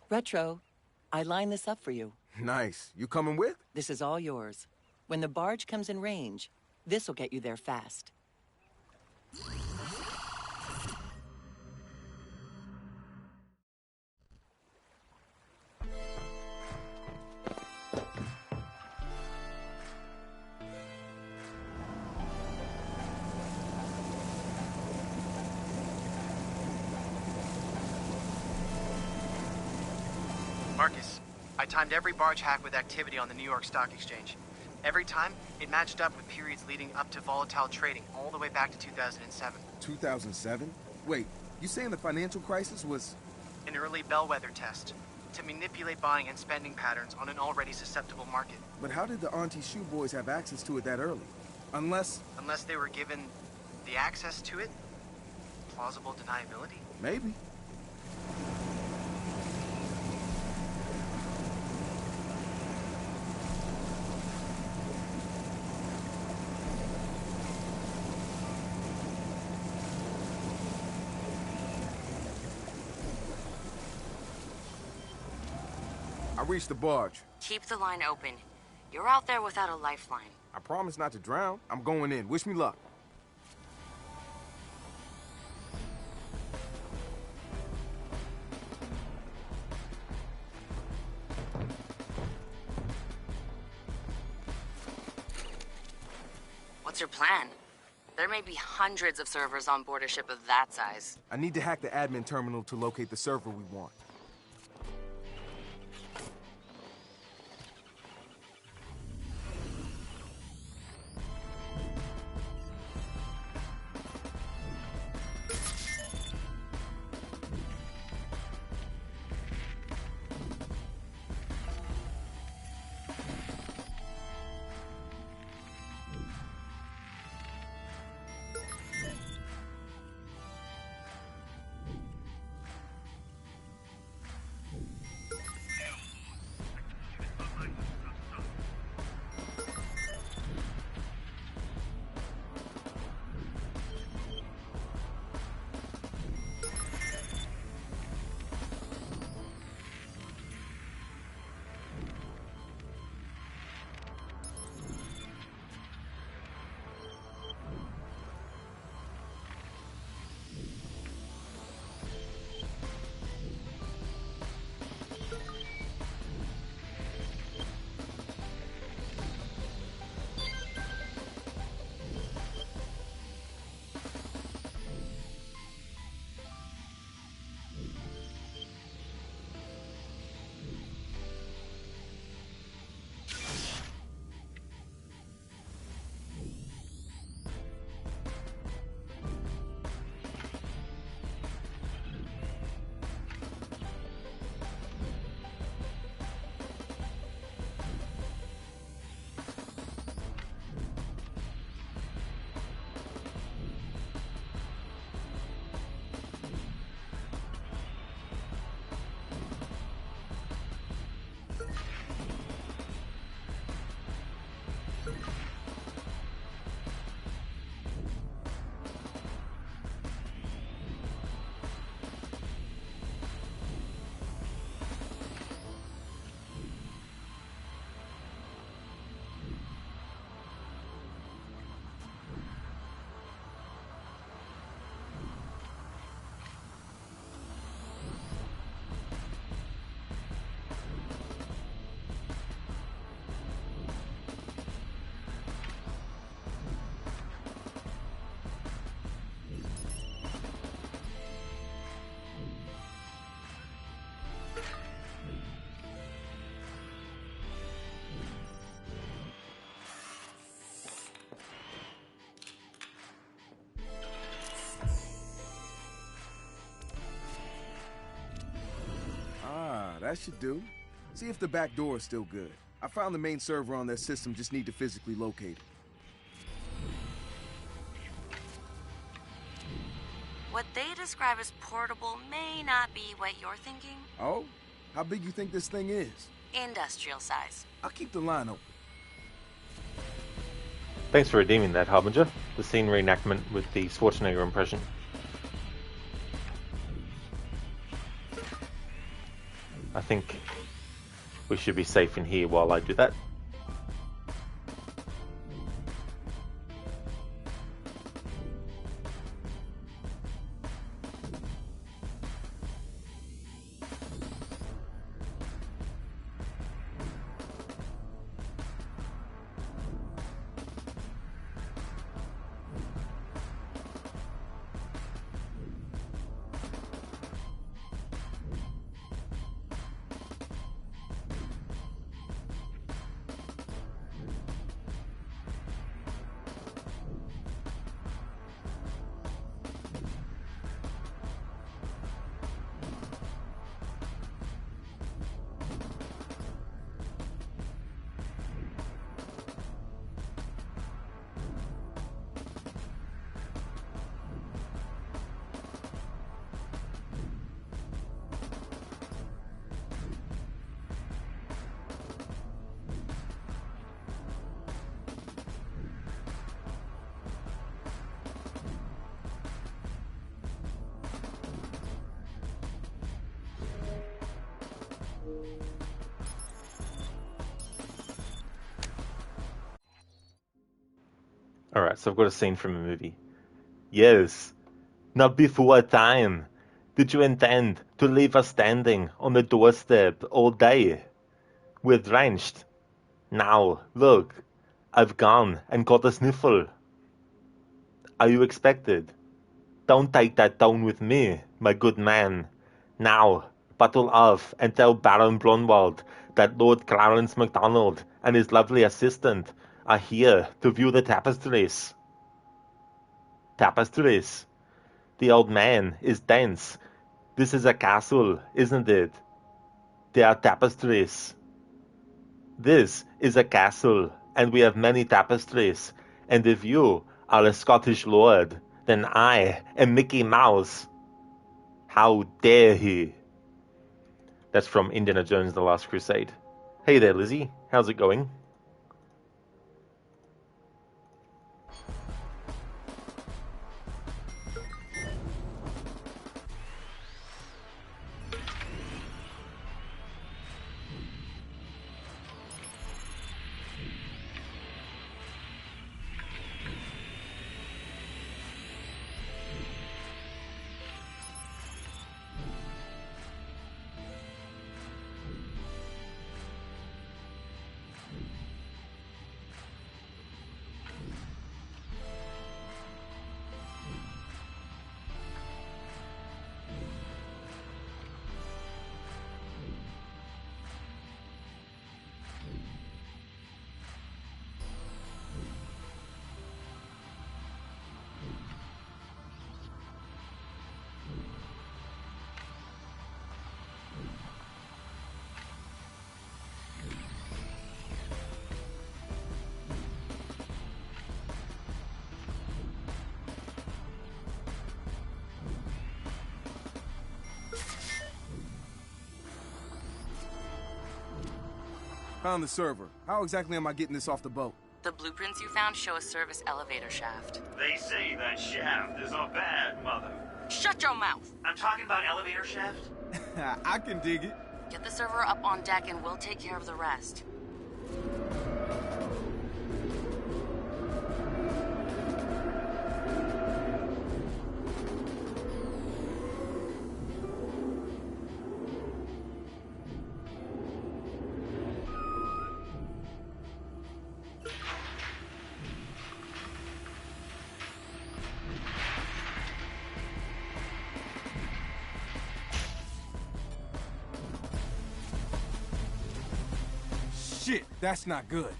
Speaker 21: Retro, I lined this up for you.
Speaker 5: Nice. You coming with?
Speaker 21: This is all yours. When the barge comes in range, this'll get you there fast.
Speaker 16: Marcus, I timed every barge hack with activity on the New York Stock Exchange. Every time, it matched up with periods leading up to volatile trading all the way back to 2007.
Speaker 5: 2007? Wait, you saying the financial crisis was...
Speaker 16: An early bellwether test to manipulate buying and spending patterns on an already susceptible market.
Speaker 5: But how did the Auntie Shoe Boys have access to it that early? Unless
Speaker 16: they were given the access to it? Plausible deniability?
Speaker 5: Maybe. I reached the barge.
Speaker 13: Keep the line open. You're out there without a lifeline.
Speaker 5: I promise not to drown. I'm going in. Wish me luck.
Speaker 13: What's your plan? There may be hundreds of servers on board a ship of that size.
Speaker 5: I need to hack the admin terminal to locate the server we want. That should do. See if the back door is still good. I found the main server on their system, just need to physically locate it.
Speaker 13: What they describe as portable may not be what you're thinking.
Speaker 5: Oh? How big you think this thing is?
Speaker 13: Industrial size.
Speaker 5: I'll keep the line open.
Speaker 1: Thanks for redeeming that, Harbinger. The scene reenactment with the Schwarzenegger impression. I think we should be safe in here while I do that. Alright, so I've got a scene from a movie. Yes, not before time. Did you intend to leave us standing on the doorstep all day? We're drenched. Now, look, I've gone and got a sniffle. Are you expected? Don't take that tone with me, my good man. Now, bottle off and tell Baron Blonwald that Lord Clarence MacDonald and his lovely assistant are here to view the tapestries. Tapestries? The old man is dense. This is a castle, isn't it? There are tapestries. This is a castle, and we have many tapestries, and if you are a Scottish lord, then I am Mickey Mouse. How dare he? That's from Indiana Jones: The Last Crusade. Hey there, Lizzie. How's it going?
Speaker 5: Found the server. How exactly am I getting this off the boat?
Speaker 13: The blueprints you found show a service elevator shaft.
Speaker 20: They say that shaft is a bad mother.
Speaker 13: Shut your mouth!
Speaker 20: I'm talking about elevator shaft.
Speaker 5: I can dig it.
Speaker 13: Get the server up on deck and we'll take care of the rest.
Speaker 5: Shit, that's not good.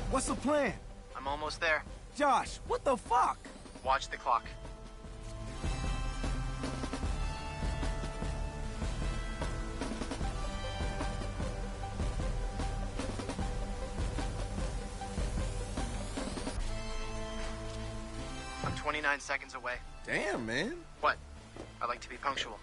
Speaker 5: What's the plan?
Speaker 16: I'm almost there.
Speaker 5: Josh, what the fuck?
Speaker 16: Watch the clock. 29 seconds away.
Speaker 5: Damn, man.
Speaker 16: What? I like to be punctual.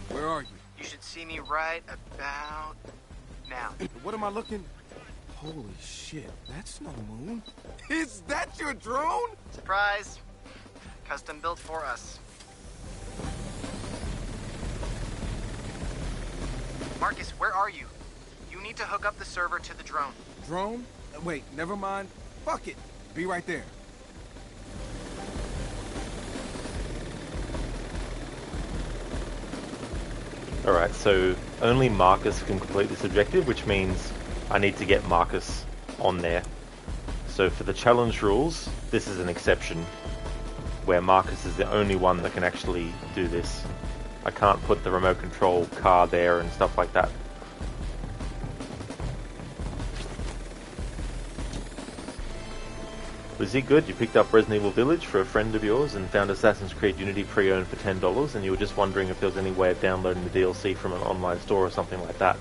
Speaker 5: Where are you?
Speaker 16: You should see me right about now.
Speaker 5: What am I looking? Holy shit, that's no moon. Is that your drone?
Speaker 16: Surprise! Custom built for us. Marcus, where are you? You need to hook up the server to the drone.
Speaker 5: Drone? Wait, never mind. Fuck it. Be right there.
Speaker 1: Alright, so only Marcus can complete this objective, which means I need to get Marcus on there. So for the challenge rules, this is an exception, where Marcus is the only one that can actually do this. I can't put the remote control car there and stuff like that. Was it good? You picked up Resident Evil Village for a friend of yours and found Assassin's Creed Unity pre-owned for $10, and you were just wondering if there was any way of downloading the DLC from an online store or something like that.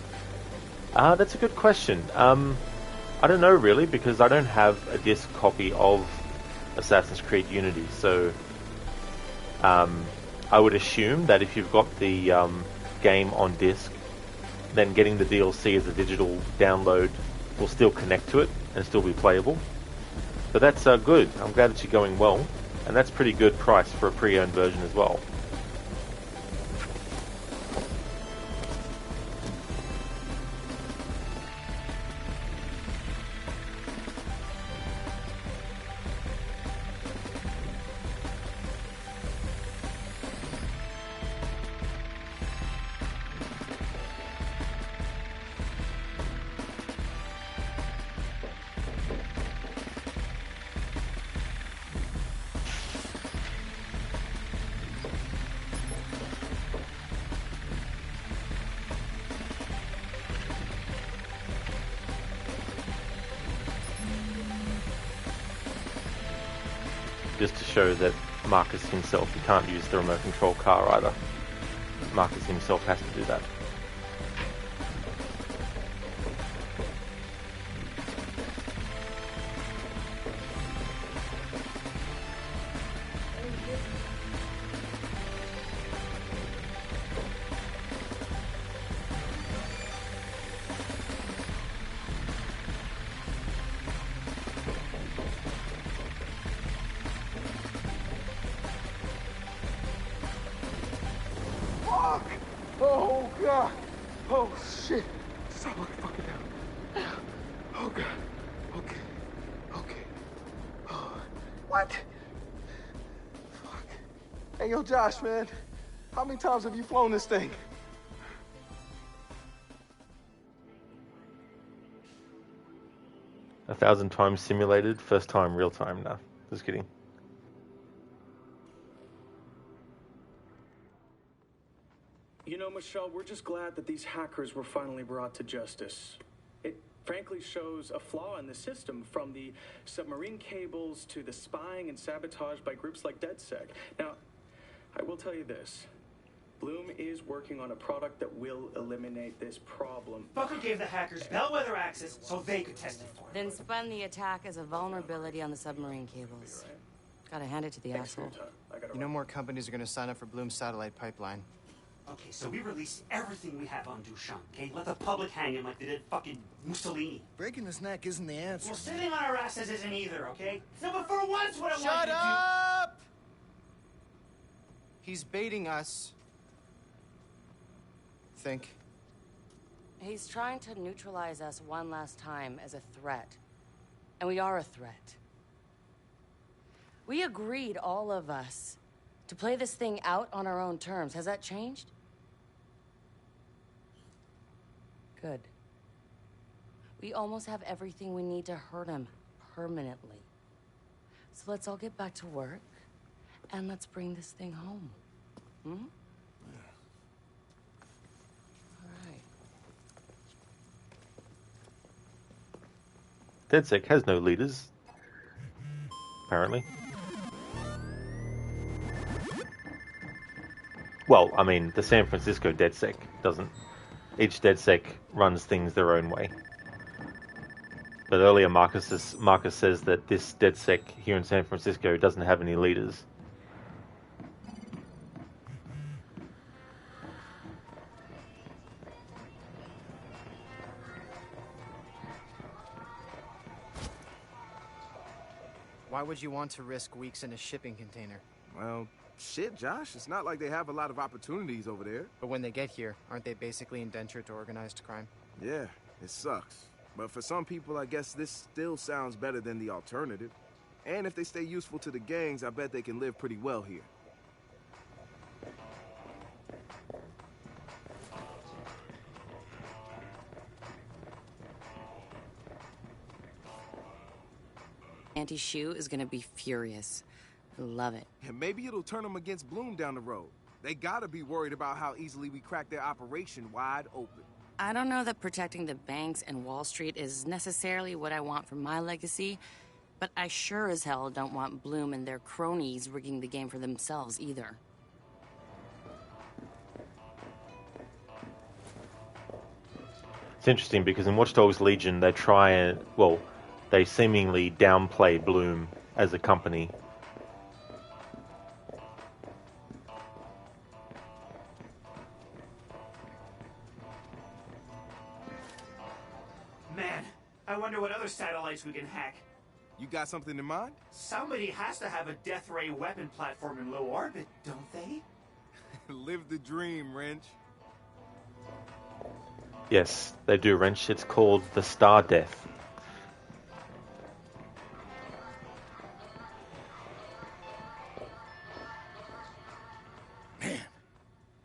Speaker 1: That's a good question. I don't know really, because I don't have a disc copy of Assassin's Creed Unity, so I would assume that if you've got the game on disc, then getting the DLC as a digital download will still connect to it and still be playable. But that's good. I'm glad that you're going well, and that's pretty good price for a pre-owned version as well. Just to show that Marcus himself, he can't use the remote control car either. Marcus himself has to do that.
Speaker 5: Fuck! Oh, God! Oh, shit! Stop fucking down. Oh, God. Okay. Okay. Oh. What? Fuck. Hey, yo, Josh, man. How many times have you flown this thing?
Speaker 1: A 1,000 times simulated, first time real time. No, just kidding.
Speaker 4: You know, Michelle, we're just glad that these hackers were finally brought to justice. It frankly shows a flaw in the system, from the submarine cables to the spying and sabotage by groups like DedSec. Now, I will tell you this. Bloom is working on a product that will eliminate this problem.
Speaker 17: Fucker gave the hackers bellwether access so they could test it for him.
Speaker 8: Then spun the attack as a vulnerability on the submarine cables. Gotta hand it to the asshole.
Speaker 16: You know more companies are gonna sign up for Bloom's satellite pipeline.
Speaker 17: Okay, so we release everything we have on Duchamp, okay? Let the public hang him like they did fucking Mussolini.
Speaker 2: Breaking his neck isn't the answer.
Speaker 17: Well, sitting on our asses isn't either, okay? No, but for once what I want
Speaker 16: Shut
Speaker 17: you to
Speaker 16: up! He's baiting us. Think.
Speaker 8: He's trying to neutralize us one last time as a threat. And we are a threat. We agreed, all of us, to play this thing out on our own terms. Has that changed? Good. We almost have everything we need to hurt him permanently. So let's all get back to work, and let's bring this thing home. Hmm?
Speaker 1: DedSec has no leaders. apparently. Well, I mean, the San Francisco DedSec doesn't. Each DedSec runs things their own way. But earlier Marcus says that this DedSec here in San Francisco doesn't have any leaders.
Speaker 16: Why would you want to risk weeks in a shipping container?
Speaker 5: Well, shit, Josh. It's not like they have a lot of opportunities over there.
Speaker 16: But when they get here, aren't they basically indentured to organized crime?
Speaker 5: Yeah, it sucks. But for some people, I guess this still sounds better than the alternative. And if they stay useful to the gangs, I bet they can live pretty well here.
Speaker 13: Auntie Shu is gonna be furious. I love it.
Speaker 5: And maybe it'll turn them against Bloom down the road. They gotta be worried about how easily we crack their operation wide open.
Speaker 13: I don't know that protecting the banks and Wall Street is necessarily what I want for my legacy, but I sure as hell don't want Bloom and their cronies rigging the game for themselves either.
Speaker 1: It's interesting because in Watch Dogs Legion they try and, well, they seemingly downplay Bloom as a company.
Speaker 17: Man, I wonder what other satellites we can hack.
Speaker 5: You got something in mind?
Speaker 17: Somebody has to have a death ray weapon platform in low orbit, don't they?
Speaker 5: Live the dream, Wrench.
Speaker 1: Yes, they do, Wrench. It's called the Star Death.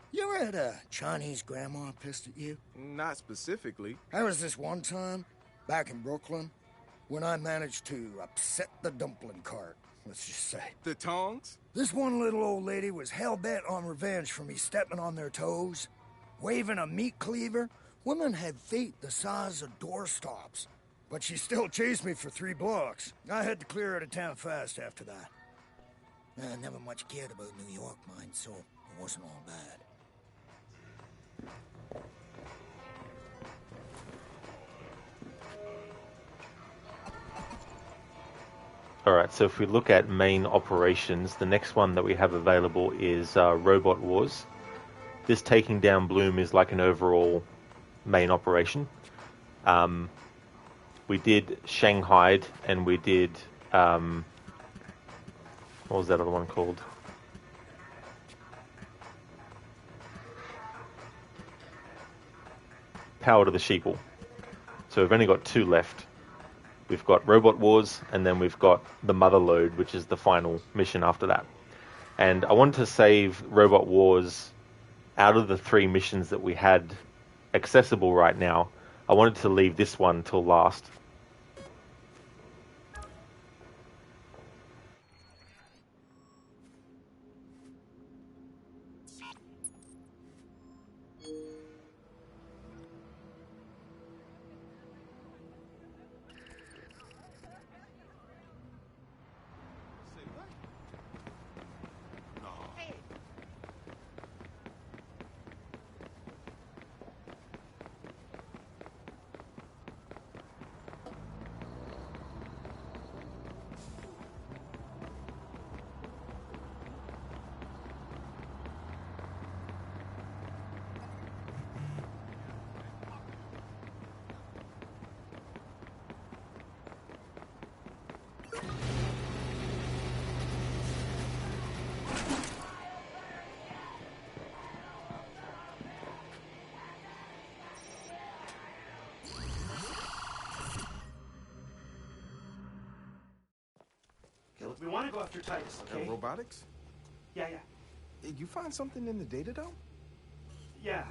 Speaker 2: You ever had a Chinese grandma pissed at you?
Speaker 5: Not specifically.
Speaker 2: There was this one time, back in Brooklyn, when I managed to upset the dumpling cart, let's just say.
Speaker 5: The tongs?
Speaker 2: This one little old lady was hell-bent on revenge for me stepping on their toes. Waving a meat cleaver, women had feet the size of doorstops. But she still chased me for 3 blocks. I had to clear out of town fast after that. I never much cared about New York, mind, so it wasn't all bad.
Speaker 1: Alright, so if we look at main operations, the next one that we have available is Robot Wars. This taking down Bloom is like an overall main operation. We did Shanghai and we did... what was that other one called? Power to the Sheeple. So we've only got 2 left. We've got Robot Wars, and then we've got the Mother Lode, which is the final mission after that. And I wanted to save Robot Wars out of the 3 missions that we had accessible right now. I wanted to leave this one till last.
Speaker 17: We want to go after Titus, okay?
Speaker 5: Robotics?
Speaker 17: Yeah.
Speaker 5: Did you find something in the data, though?
Speaker 17: Yeah,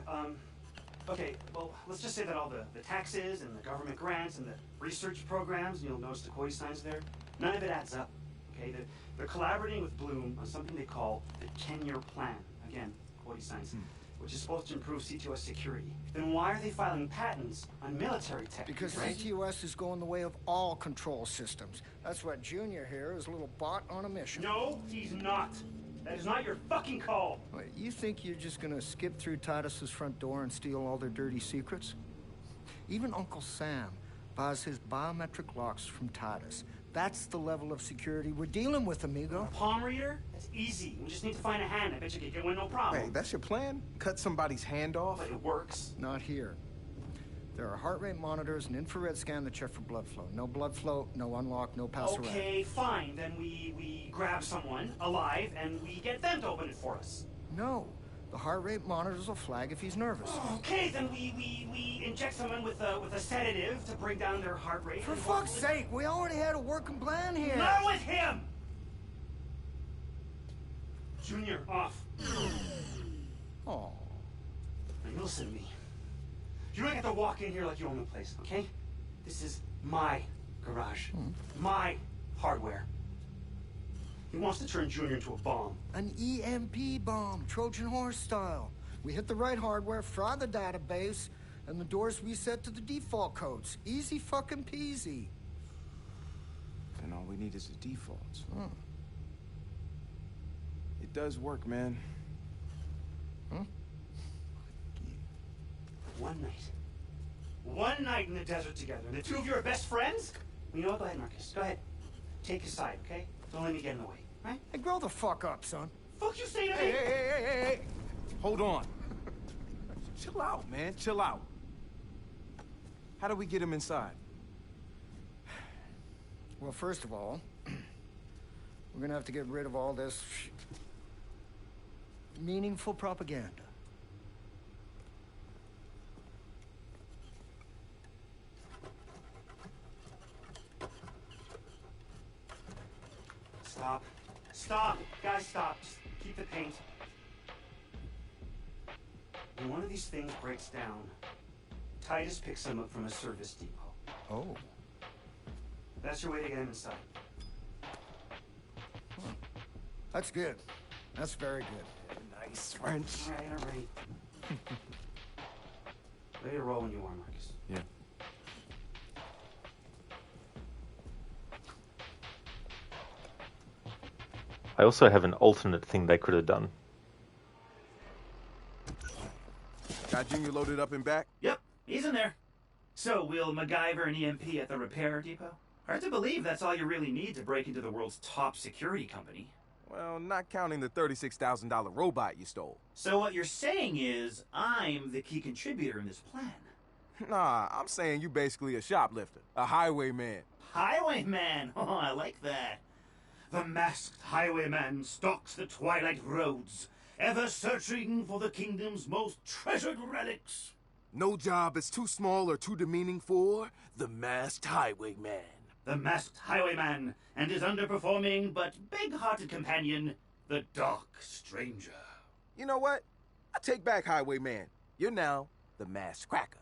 Speaker 17: okay, well, let's just say that all the taxes and the government grants and the research programs, you'll notice the Koi signs there, none of it adds up, okay? They're collaborating with Bloom on something they call the 10-year plan. Again, Koi signs. which is supposed to improve CTOS security. Then why are they filing patents on military tech?
Speaker 2: Because
Speaker 17: right?
Speaker 2: CTOS is going the way of all control systems. That's what Junior here is a little bot on a mission.
Speaker 17: No, he's not. That is not your fucking call.
Speaker 2: Wait, you think you're just gonna skip through Titus's front door and steal all their dirty secrets? Even Uncle Sam buys his biometric locks from Titus. That's the level of security we're dealing with, amigo.
Speaker 17: A palm reader? That's easy. We just need to find a hand. I bet you could get one, no problem.
Speaker 5: Hey, that's your plan? Cut somebody's hand off?
Speaker 17: But it works.
Speaker 2: Not here. There are heart rate monitors and infrared scan that check for blood flow. No blood flow, no unlock, no pass around.
Speaker 17: Okay, fine. Then we grab someone alive and we get them to open it for us.
Speaker 2: No. The heart rate monitors will flag if he's nervous.
Speaker 17: Okay, then we inject someone with a sedative to bring down their heart rate.
Speaker 2: For fuck's sake, we already had a working plan here.
Speaker 17: Not with him! Junior, off.
Speaker 2: Oh.
Speaker 17: Now you listen to me. You don't get to walk in here like you own the place, okay? This is my garage. My hardware. He wants to turn Junior into a bomb.
Speaker 2: An EMP bomb, Trojan horse style. We hit the right hardware, fry the database, and the doors reset to the default codes. Easy fucking peasy.
Speaker 5: And all we need is the defaults. It does work, man.
Speaker 17: One night in the desert together, and the two of you are best friends? Well, you know what? Go ahead, Marcus. Go ahead. Take his side, okay? Don't let me get in the way, right?
Speaker 2: Hey, grow the fuck up, son.
Speaker 17: Fuck you say to me?
Speaker 5: Hey. Hold on. Chill out, man. Chill out. How do we get him inside?
Speaker 2: Well, first of all, we're gonna have to get rid of all this meaningful propaganda.
Speaker 17: Stop. Stop. Guys, stop. Just keep the paint. When one of these things breaks down, Titus picks them up from a service depot.
Speaker 2: Oh.
Speaker 17: That's your way to get him inside.
Speaker 2: That's good. That's very good.
Speaker 5: Nice French.
Speaker 17: All right. Ready to roll when you are, Marcus.
Speaker 5: Yeah.
Speaker 1: I also have an alternate thing they could have done.
Speaker 5: Got Junior loaded up and back?
Speaker 6: Yep, he's in there. So, we'll MacGyver an EMP at the repair depot? Hard to believe that's all you really need to break into the world's top security company.
Speaker 5: Well, not counting the $36,000 robot you stole.
Speaker 6: So what you're saying is, I'm the key contributor in this plan.
Speaker 5: Nah, I'm saying you basically a shoplifter, a highwayman.
Speaker 6: Highwayman! Oh, I like that. The masked highwayman stalks the twilight roads, ever searching for the kingdom's most treasured relics.
Speaker 5: No job is too small or too demeaning for the masked highwayman.
Speaker 6: The masked highwayman and his underperforming but big-hearted companion, the Dark Stranger.
Speaker 5: You know what? I take back highwayman. You're now the masked cracker.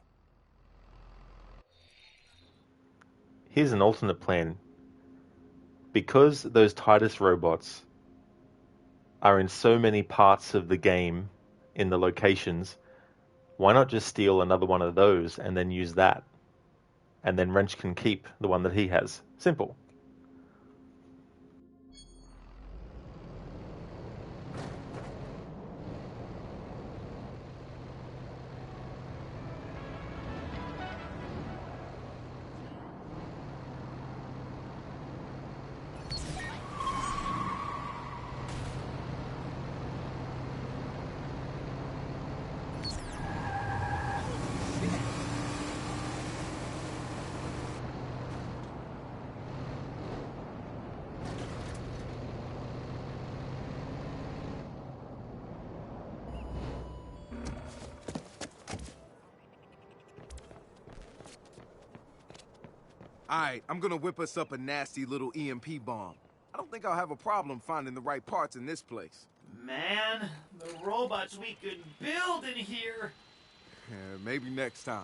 Speaker 1: Here's an alternate plan. Because those Titus robots are in so many parts of the game, in the locations, why not just steal another one of those and then use that? And then Wrench can keep the one that he has. Simple.
Speaker 5: Alright, I'm gonna whip us up a nasty little EMP bomb. I don't think I'll have a problem finding the right parts in this place.
Speaker 6: Man, the robots we could build in here.
Speaker 5: Yeah, maybe next time.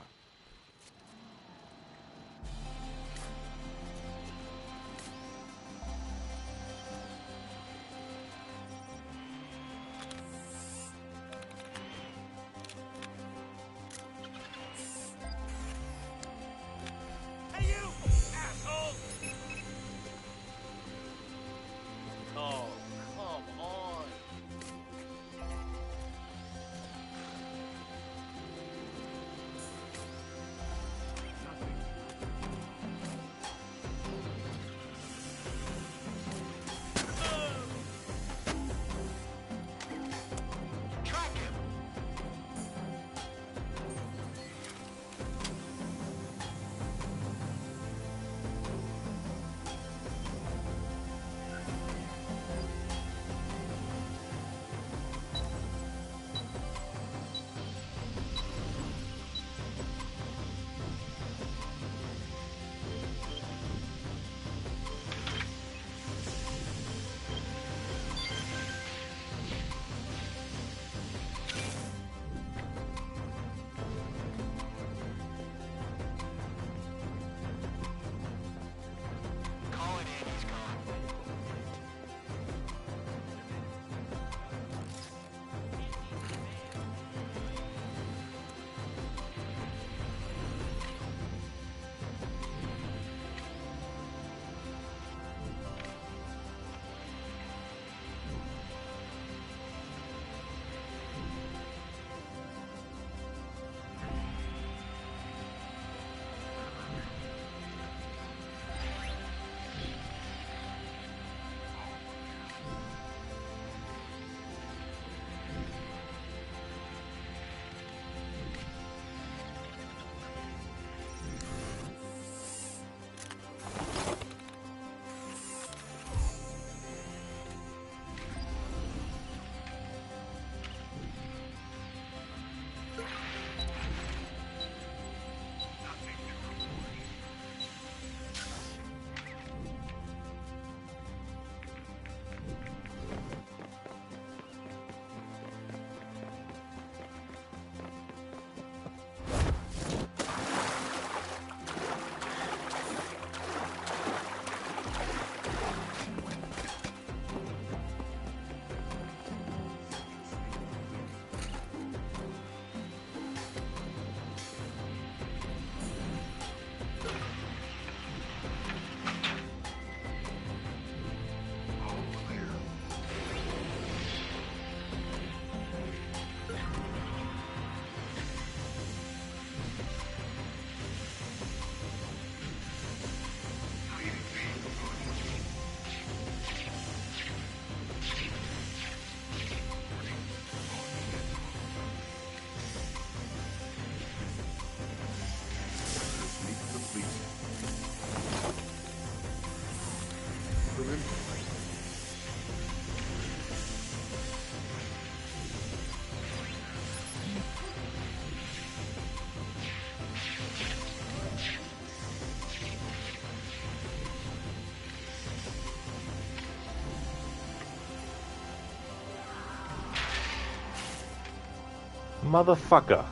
Speaker 1: Motherfucker.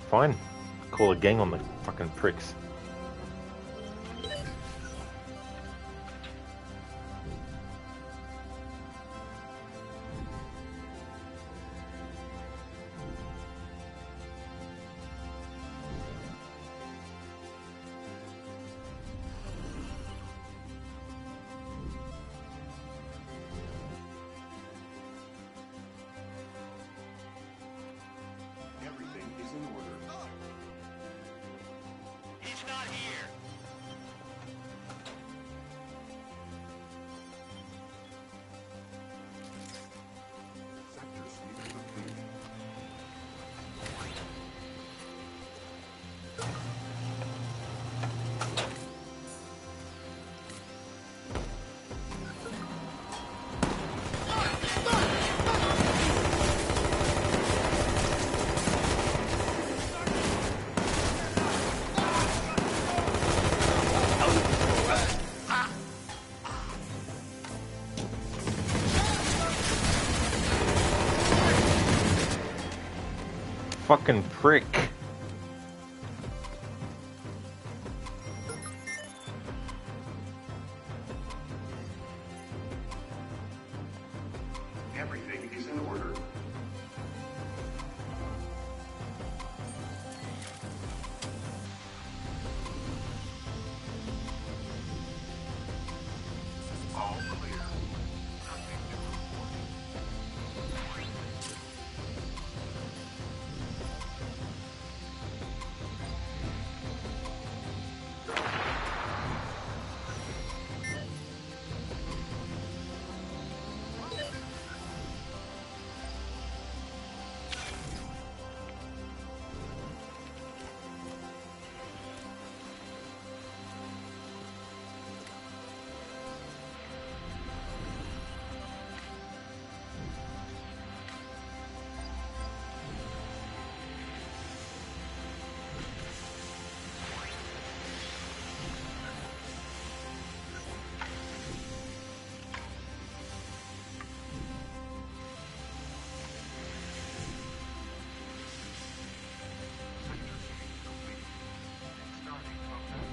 Speaker 1: Fine. Call a gang on the fucking pricks.
Speaker 14: Everything is in order. He's not here. Sector sweep complete.
Speaker 1: Fucking prick.
Speaker 14: Everything is in order. All clear. Nothing to report.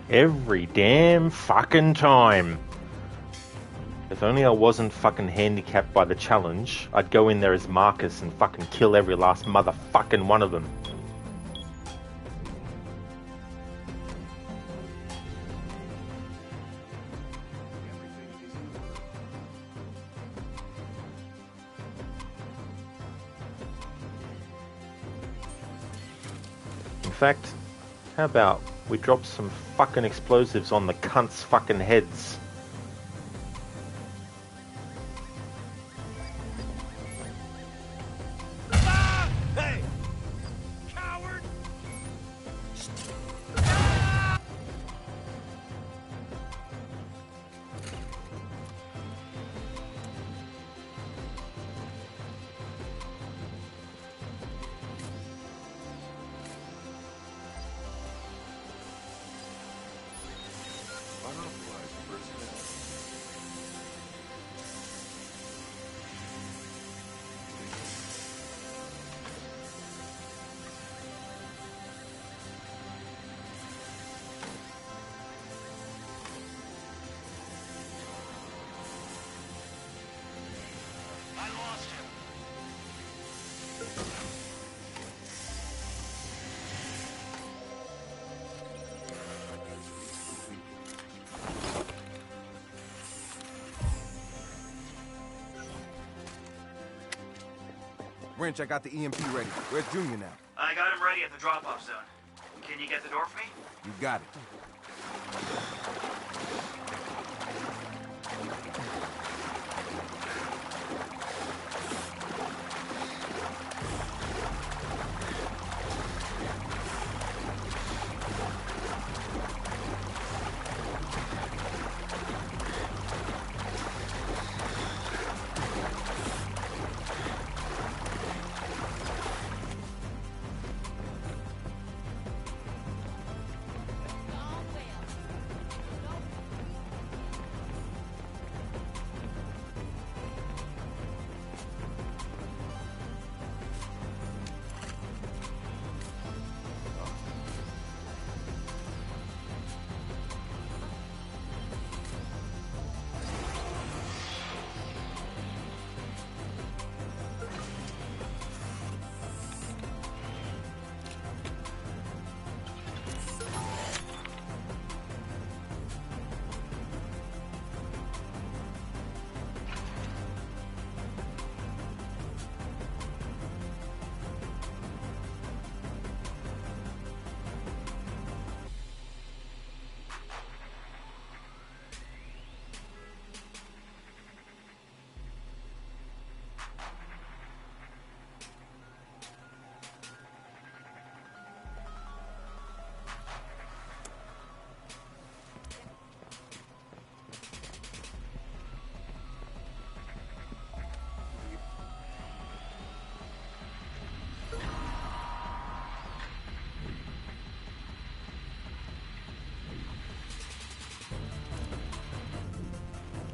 Speaker 1: Every damn fucking time. If only I wasn't fucking handicapped by the challenge, I'd go in there as Marcus and fucking kill every last motherfucking one of them. In fact, how about we drop some fucking explosives on the cunts' fucking heads?
Speaker 14: Hey! Coward! Unauthorized personnel. I lost him.
Speaker 5: Wrench, I got the EMP ready. Where's Junior now?
Speaker 20: I got him ready at the drop-off zone. Can you get the door for me?
Speaker 5: You got it.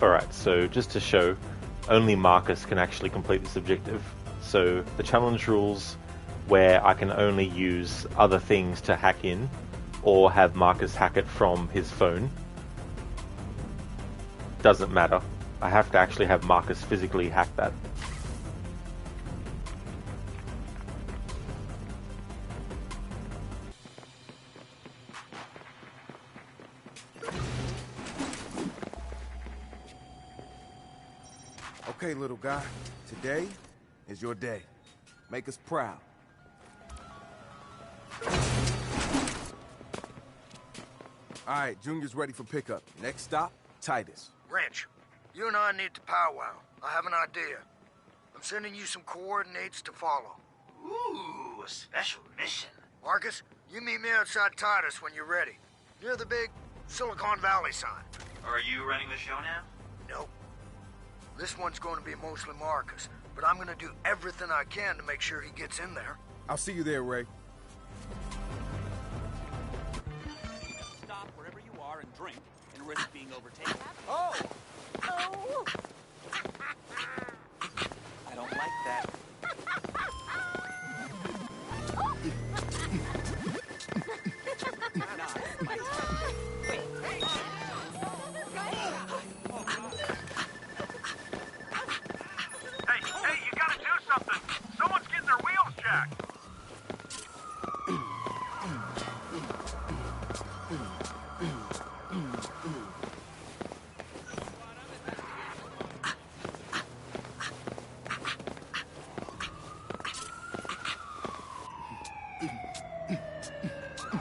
Speaker 1: Alright, so just to show, only Marcus can actually complete this objective. So the challenge rules where I can only use other things to hack in or have Marcus hack it from his phone doesn't matter. I have to actually have Marcus physically hack that.
Speaker 5: Okay, little guy. Today is your day. Make us proud. All right, Junior's ready for pickup. Next stop, Titus.
Speaker 2: Wrench, you and I need to powwow. I have an idea. I'm sending you some coordinates to follow.
Speaker 20: Ooh, a special mission.
Speaker 2: Marcus, you meet me outside Titus when you're ready. Near the big Silicon Valley sign.
Speaker 20: Are you running the show now?
Speaker 2: Nope. This one's going to be mostly Marcus, but I'm going to do everything I can to make sure he gets in there.
Speaker 5: I'll see you there, Ray.
Speaker 11: Stop wherever you are and drink and risk being overtaken.
Speaker 2: Oh!
Speaker 11: Oh! I don't like that.
Speaker 14: Hey, you gotta do something! Someone's getting their wheels jacked!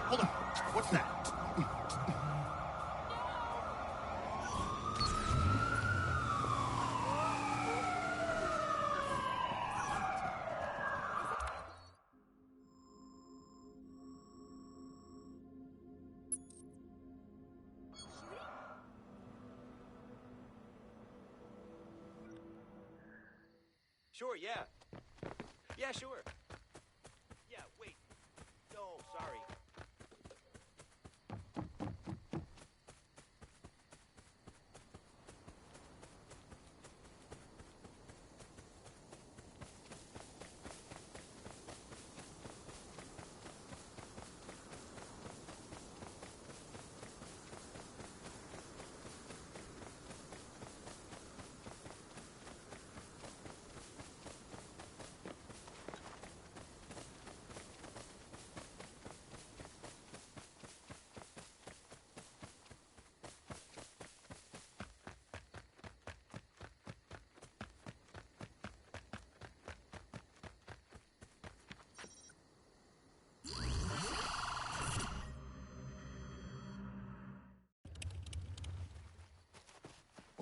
Speaker 2: Hold on. What's that?
Speaker 11: Sure, yeah. Yeah, sure. Yeah, wait. No, sorry.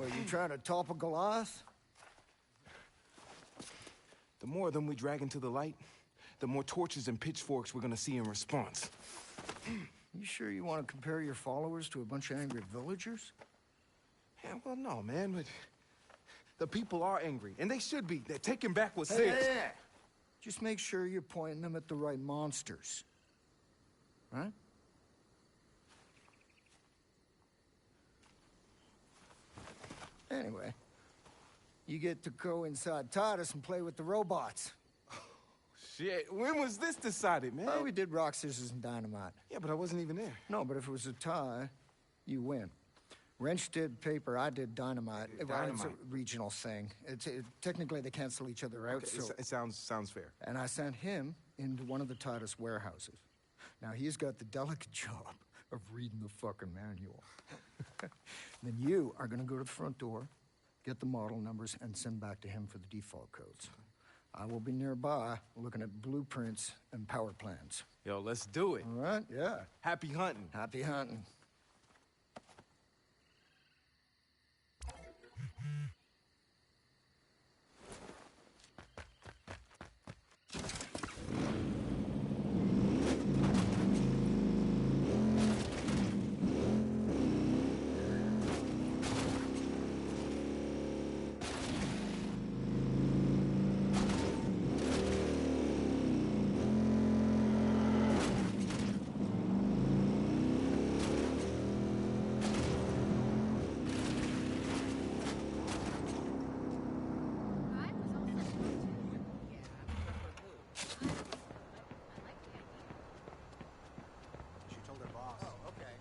Speaker 2: Well, you trying to topple Goliath?
Speaker 5: The more of them we drag into the light, the more torches and pitchforks we're gonna see in response.
Speaker 2: You sure you want to compare your followers to a bunch of angry villagers?
Speaker 5: Yeah, well, no, man, but the people are angry, and they should be. They're taking back what's
Speaker 2: Hey,
Speaker 5: theirs.
Speaker 2: hey. Just make sure you're pointing them at the right monsters. Right? Anyway, you get to go inside Titus and play with the robots.
Speaker 5: Shit, when was this decided, man?
Speaker 2: Oh, we did rock, scissors, and dynamite.
Speaker 5: Yeah, but I wasn't even there.
Speaker 2: No, but if it was a tie, you win. Wrench did paper, I did dynamite. Well, it's a regional thing. Technically, they cancel each other out,
Speaker 5: Okay,
Speaker 2: so...
Speaker 5: it sounds fair.
Speaker 2: And I sent him into one of the Titus warehouses. Now, he's got the delicate job of reading the fucking manual. Then you are gonna go to the front door, get the model numbers, and send back to him for the default codes. I will be nearby looking at blueprints and power plans.
Speaker 5: Yo, let's do it.
Speaker 2: All right? Yeah.
Speaker 5: Happy hunting.
Speaker 2: Happy hunting.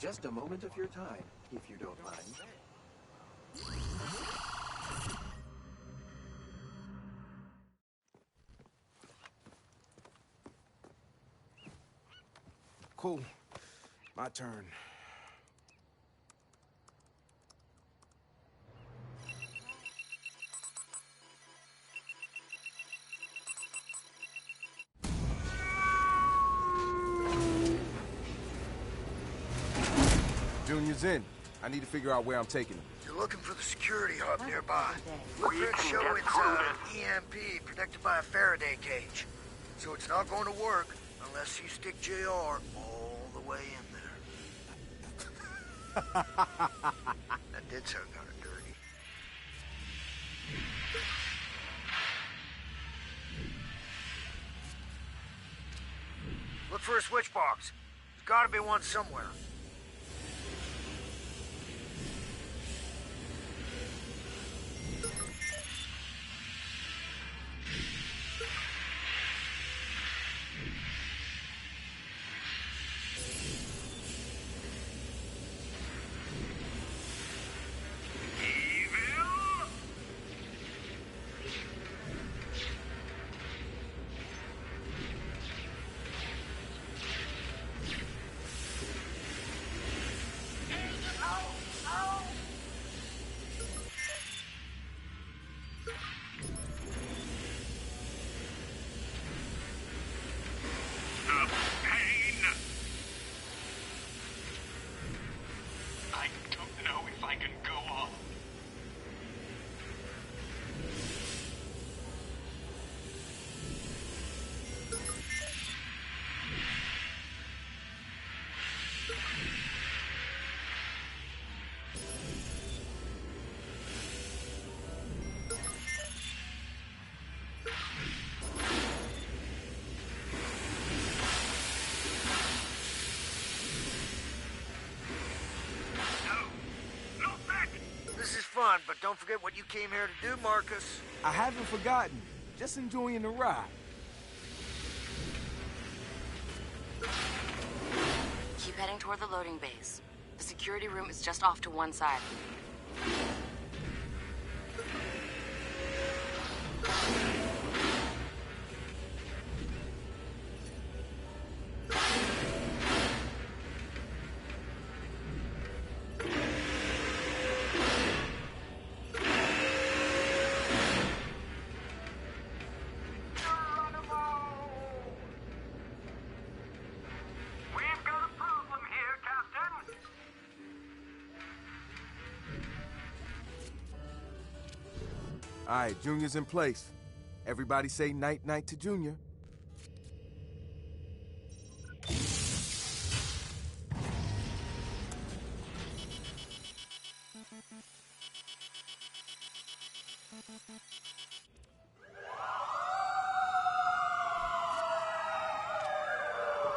Speaker 12: Just a moment of your time, if you don't mind.
Speaker 5: Cool. My turn. Junior's in. I need to figure out where I'm taking him.
Speaker 2: You're looking for the security hub nearby. Blueprints show it's EMP protected by a Faraday cage. So it's not going to work unless you stick JR all the way in there. That did sound kind of dirty. Look for a switch box. There's gotta be one somewhere. Fun, but don't forget what you came here to do, Marcus.
Speaker 5: I haven't forgotten. Just enjoying the ride.
Speaker 13: Keep heading toward the loading base. The security room is just off to one side.
Speaker 5: All right, Junior's in place. Everybody say night-night to Junior.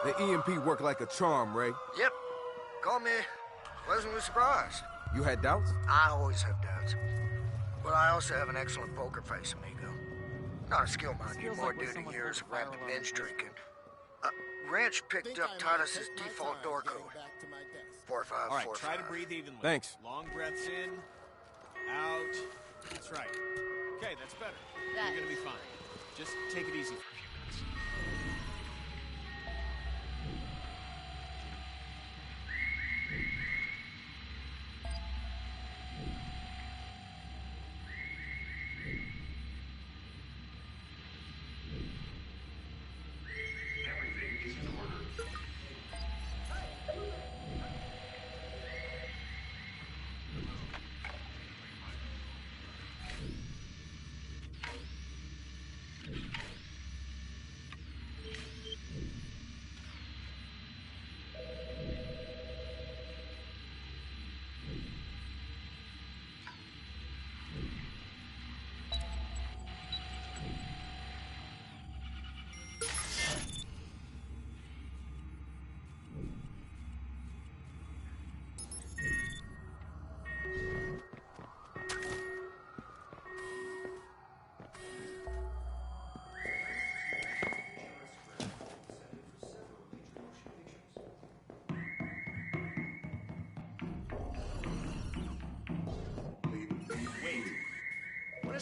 Speaker 5: The EMP worked like a charm, Ray.
Speaker 2: Yep. Call me pleasantly surprised.
Speaker 5: You had doubts?
Speaker 2: I always have doubts. But I also have an excellent poker face, amigo. Not a skill, mind you, more due to years of rapid binge drinking. Ranch picked up Titus's default door code. 4545.
Speaker 19: All right, try to breathe evenly.
Speaker 5: Thanks.
Speaker 19: Long breaths in, out. That's right. Okay, that's better. You're gonna be fine. Just take it easy for a few minutes.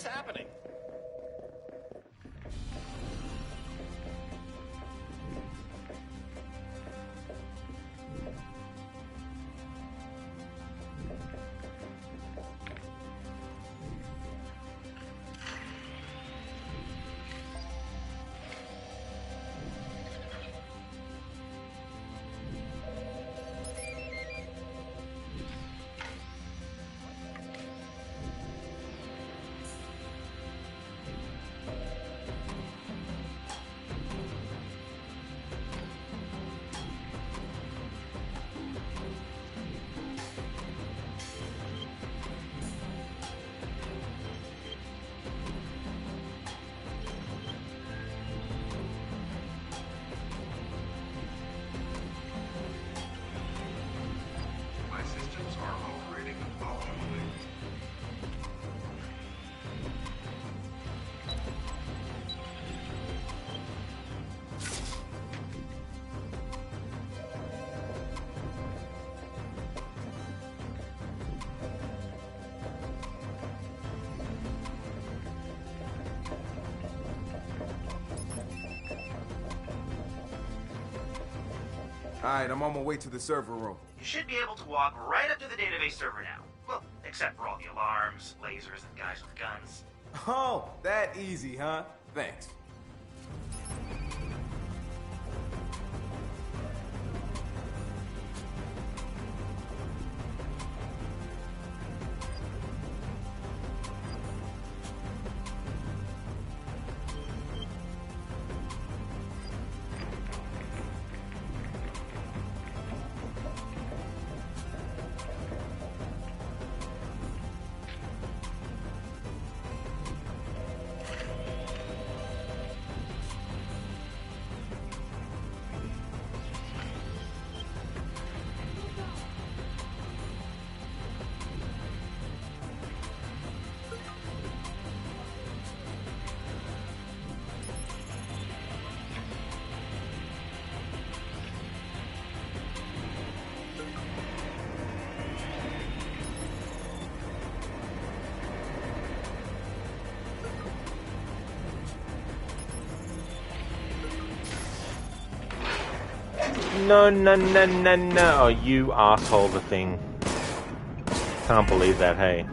Speaker 15: is happening?
Speaker 9: My systems are operating optimally.
Speaker 5: Alright, I'm on my way to the server room.
Speaker 20: You should be able to walk right up to the database server now. Well, except for all the alarms, lasers, and guys with guns.
Speaker 5: Oh, that easy, huh? Thanks.
Speaker 1: No, no, no, no, no. Oh, you asshole, the thing. Can't believe that, hey.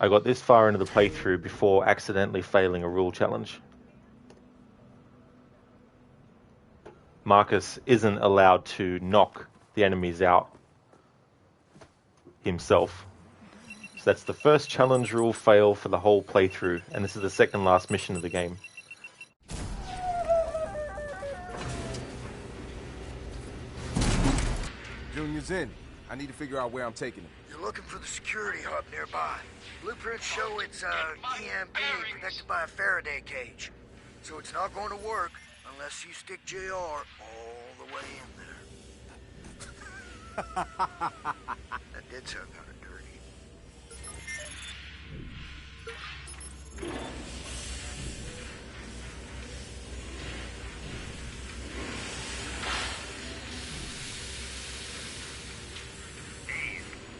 Speaker 1: I got this far into the playthrough before accidentally failing a rule challenge. Marcus isn't allowed to knock the enemies out himself. So that's the first challenge rule fail for the whole playthrough, and this is the second last mission of the game.
Speaker 5: Junior's in. I need to figure out where I'm taking him.
Speaker 2: You're looking for the security hub nearby. Blueprints show it's EMP protected by a Faraday cage. So it's not going to work unless you stick JR all the way in there. That did sound kind of dirty.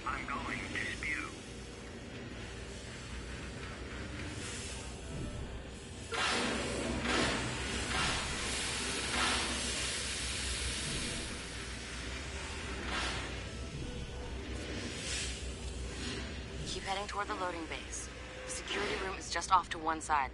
Speaker 14: I'm going to spew.
Speaker 13: Keep heading toward the loading base. The security room is just off to one side.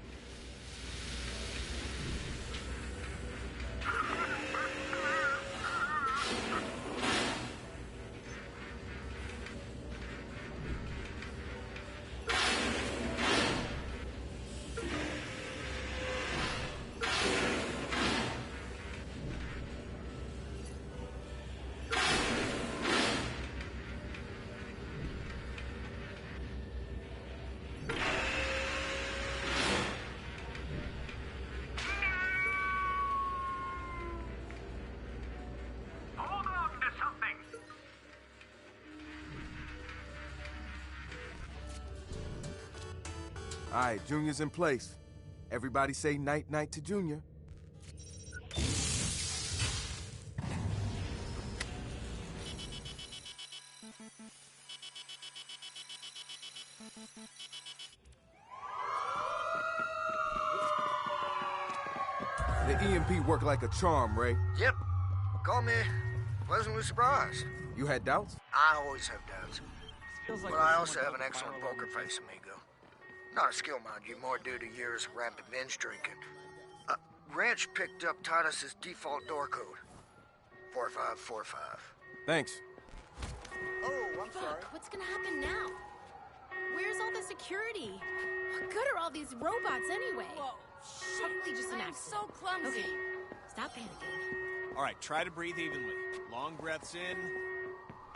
Speaker 5: Alright, Junior's in place. Everybody say night-night to Junior. The EMP worked like a charm, Ray.
Speaker 2: Yep. Call me pleasantly surprised.
Speaker 5: You had doubts?
Speaker 2: I always have doubts.
Speaker 7: Feels like
Speaker 2: But I
Speaker 7: there's
Speaker 2: also
Speaker 7: someone
Speaker 2: have an
Speaker 7: called
Speaker 2: excellent
Speaker 7: Fire
Speaker 2: poker
Speaker 7: Alarm.
Speaker 2: face, amigo. Not a skill, mind you, more due to years of rampant binge drinking. Ranch picked up Titus's default door code. 4545.
Speaker 5: Thanks.
Speaker 15: Oh, I'm sorry.
Speaker 22: What's gonna happen now? Where's all the security? What good are all these robots anyway?
Speaker 10: Whoa,
Speaker 22: Probably just an
Speaker 10: I'm
Speaker 22: accident.
Speaker 10: so clumsy.
Speaker 22: Okay, stop panicking.
Speaker 23: All right, try to breathe evenly. Long breaths in,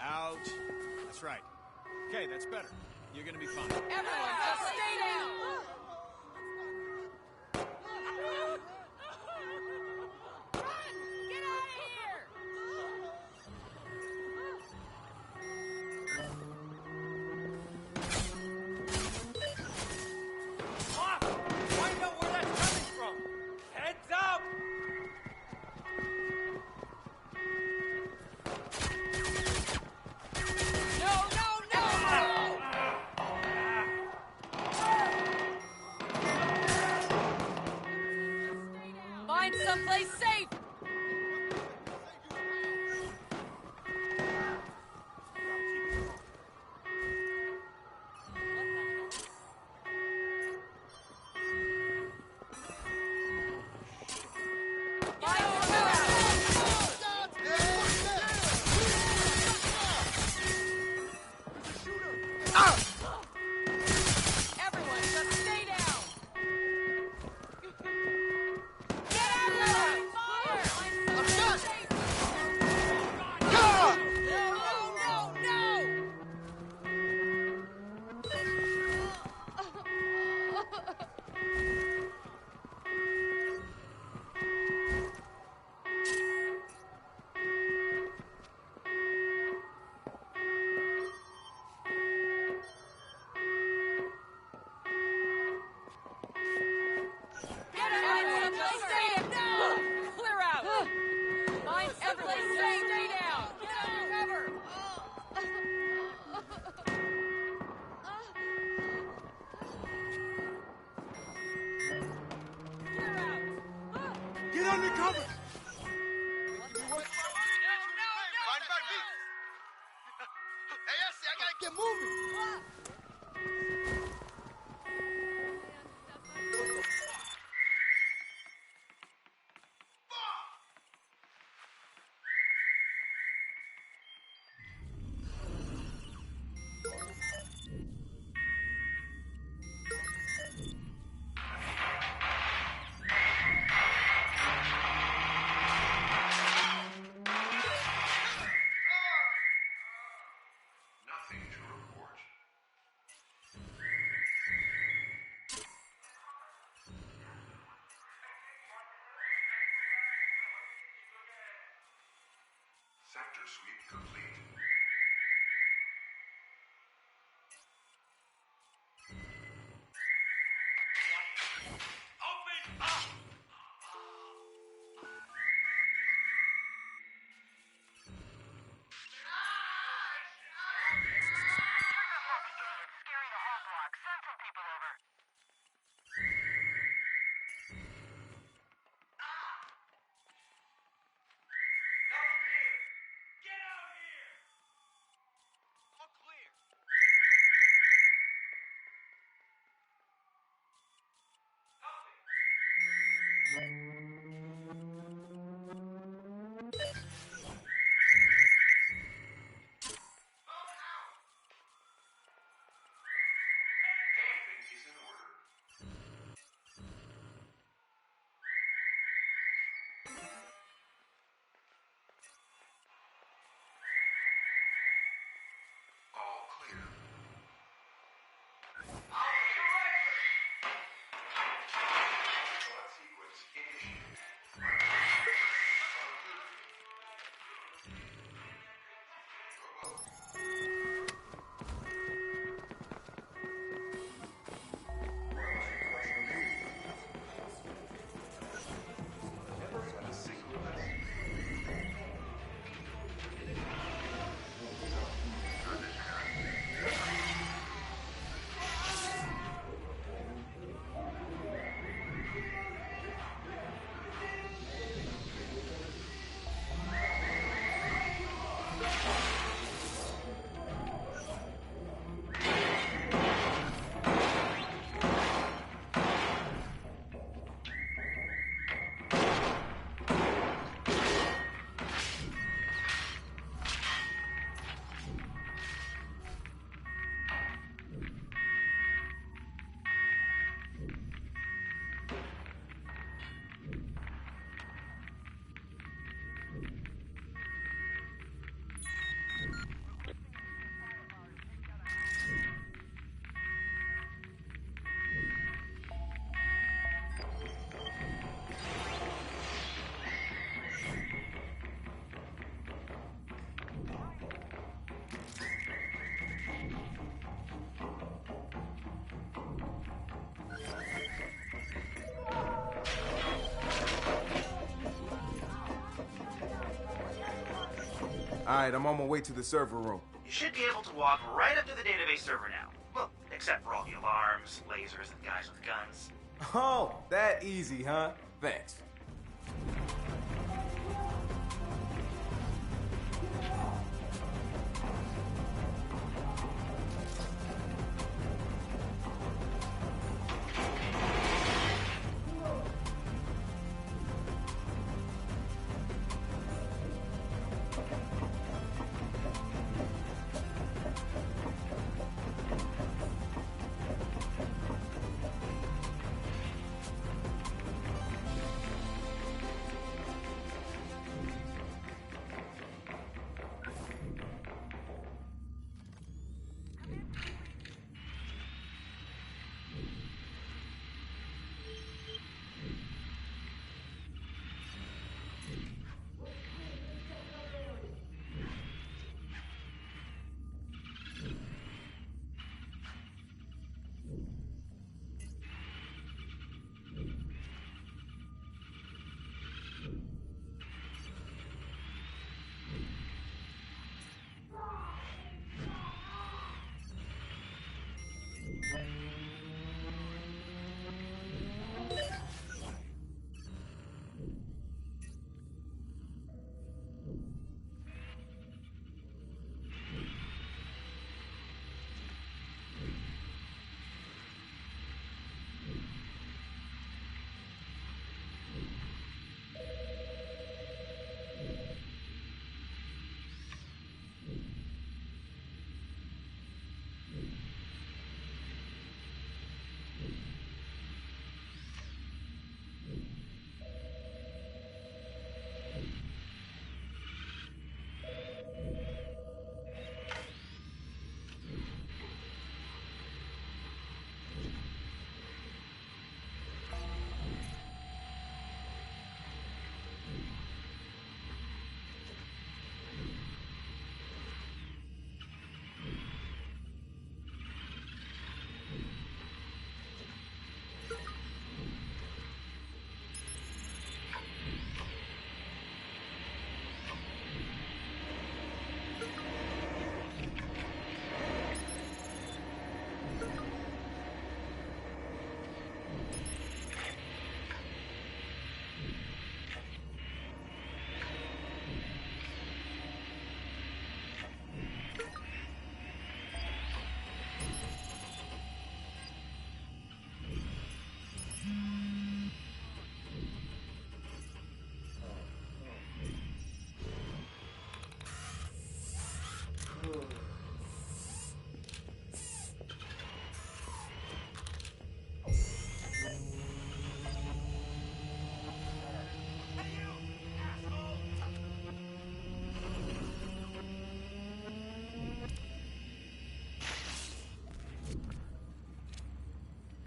Speaker 23: out. That's right. Okay, that's better. You're gonna be fine.
Speaker 10: Everyone, just stay down. Run! Get out of here!
Speaker 11: Fuck! Find out where that's coming from! Heads up!
Speaker 10: No, no, no! Find someplace safe! Everyone, just stay down! Get out of there! Fire! I'm shot! No, no, no, no! Get everyone, just stay down! Clear out! Find everyone, stay down! Get under cover! Clear out!
Speaker 5: Get under cover!
Speaker 2: Hey, Essie, I gotta get moving!
Speaker 9: Nothing to report. Sector sweep complete.
Speaker 11: Open up! Get out here!
Speaker 5: Alright, I'm on my way to the server room.
Speaker 20: You should be able to walk right up to the database server now. Well, except for all the alarms, lasers, and guys with guns.
Speaker 5: Oh, that easy, huh? Thanks.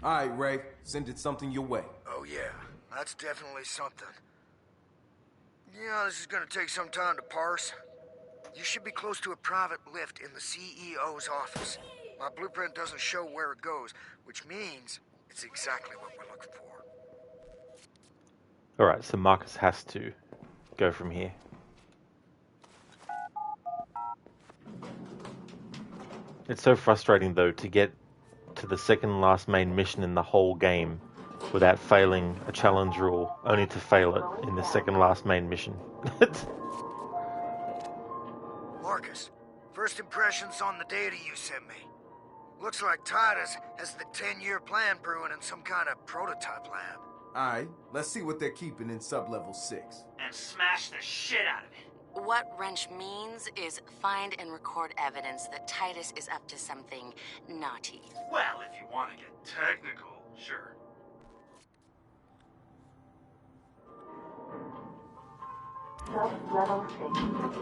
Speaker 5: Alright, Ray. Sending something your way.
Speaker 2: Oh yeah, that's definitely something. Yeah, this is gonna take some time to parse. You should be close to a private lift in the CEO's office. My blueprint doesn't show where it goes, which means it's exactly what we're looking for.
Speaker 1: Alright, so Marcus has to go from here. It's so frustrating, though, to get to the second last main mission in the whole game without failing a challenge rule, only to fail it in the second last main mission.
Speaker 2: Marcus, first impressions on the data you sent me. Looks like Titus has the 10-year plan brewing in some kind of prototype lab.
Speaker 5: Alright, let's see what they're keeping in sub-level 6.
Speaker 20: And smash the shit out of it.
Speaker 13: What wrench means is find and record evidence that Titus is up to something naughty.
Speaker 20: Well, if you want to get technical, sure.
Speaker 3: Sub-level 6.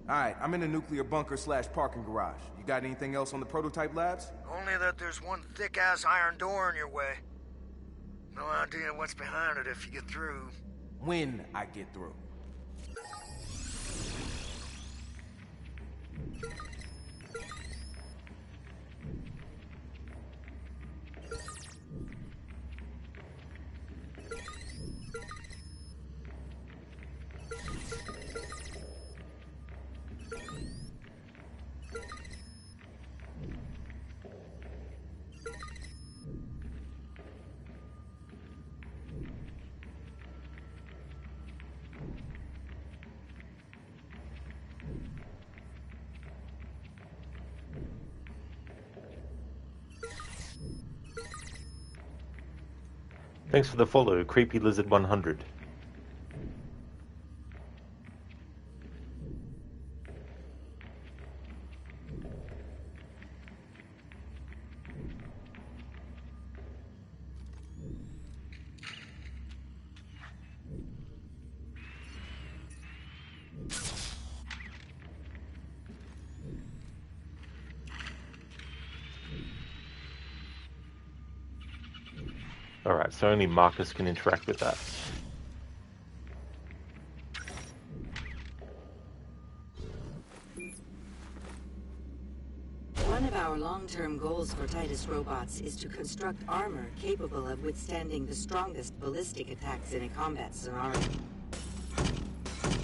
Speaker 5: Alright, I'm in the nuclear bunker / parking garage. You got anything else on the prototype labs?
Speaker 2: Only that there's one thick-ass iron door in your way. No idea what's behind it if you get through.
Speaker 5: When I get through.
Speaker 1: Thanks for the follow, Creepy Lizard 100. Alright, so only Marcus can interact with that.
Speaker 3: One of our long-term goals for Titus robots is to construct armor capable of withstanding the strongest ballistic attacks in a combat scenario.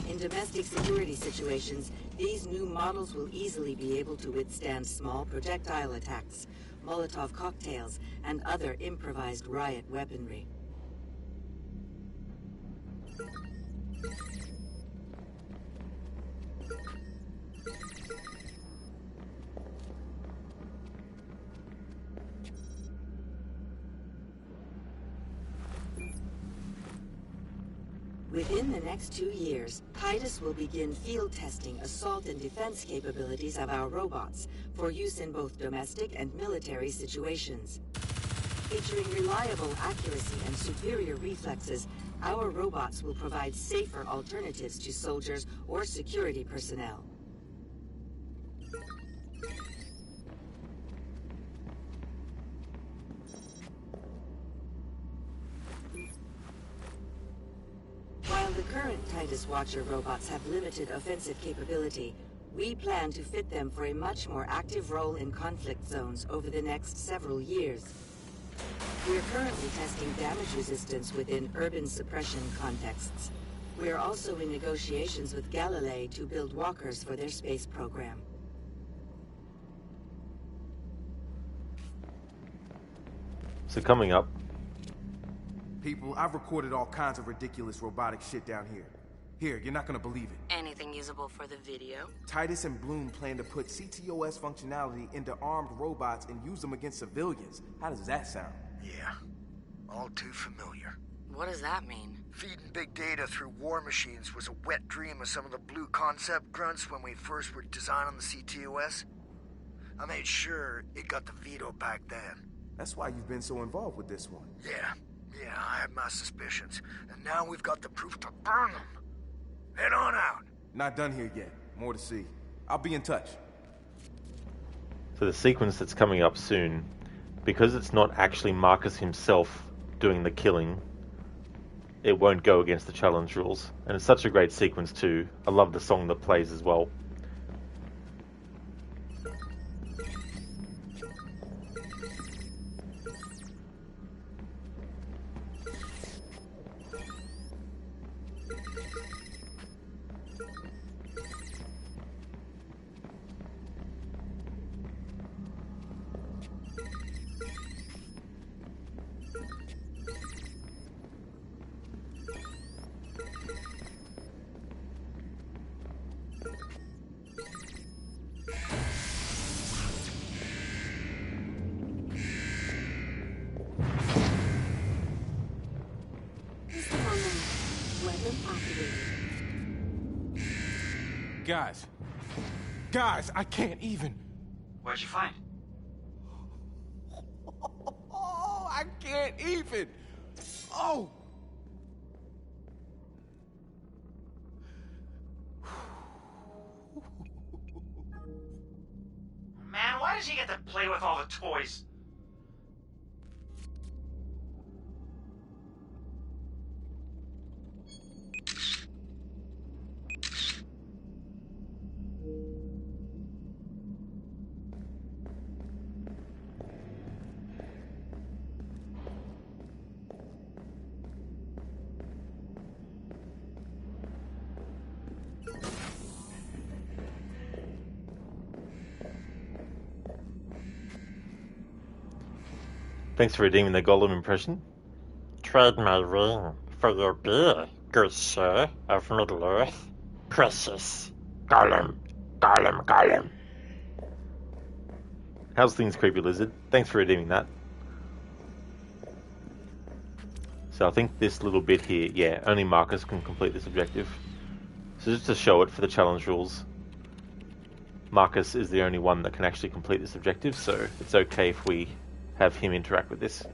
Speaker 3: In domestic security situations, these new models will easily be able to withstand small projectile attacks, Molotov cocktails, and other improvised riot weaponry. Within the next 2 years, Titus will begin field testing assault and defense capabilities of our robots for use in both domestic and military situations. Featuring reliable accuracy and superior reflexes, our robots will provide safer alternatives to soldiers or security personnel. While the current Titus Watcher robots have limited offensive capability, we plan to fit them for a much more active role in conflict zones over the next several years. We are currently testing damage resistance within urban suppression contexts. We are also in negotiations with Galilei to build walkers for their space program.
Speaker 1: So coming up,
Speaker 5: people, I've recorded all kinds of ridiculous robotic shit down here. Here, you're not gonna believe it.
Speaker 8: Anything usable for the video?
Speaker 5: Titus and Bloom plan to put CTOS functionality into armed robots and use them against civilians. How does that sound?
Speaker 2: Yeah, all too familiar.
Speaker 8: What does that mean?
Speaker 2: Feeding big data through war machines was a wet dream of some of the blue concept grunts when we first were designing the CTOS. I made sure it got the veto back then.
Speaker 5: That's why you've been so involved with this one.
Speaker 2: Yeah, I had my suspicions. And now we've got the proof to burn them. Head on out.
Speaker 5: Not done here yet. More to see. I'll be in touch.
Speaker 1: for the sequence that's coming up soon, because it's not actually Marcus himself doing the killing, it won't go against the challenge rules. And it's such a great sequence too. I love the song that plays as well.
Speaker 18: Guys, I can't even.
Speaker 20: What'd you find?
Speaker 18: Oh, I can't even. Oh.
Speaker 20: Man, why does he get to play with all the toys?
Speaker 1: Thanks for redeeming the Gollum impression.
Speaker 21: Trade my ring for your beer, good sir of Middle-earth. Precious. Gollum, Gollum, Gollum.
Speaker 1: How's things, Creepy Lizard? Thanks for redeeming that. So I think this little bit here, yeah, only Marcus can complete this objective. So just to show it for the challenge rules, Marcus is the only one that can actually complete this objective, so it's okay if we have him interact with this.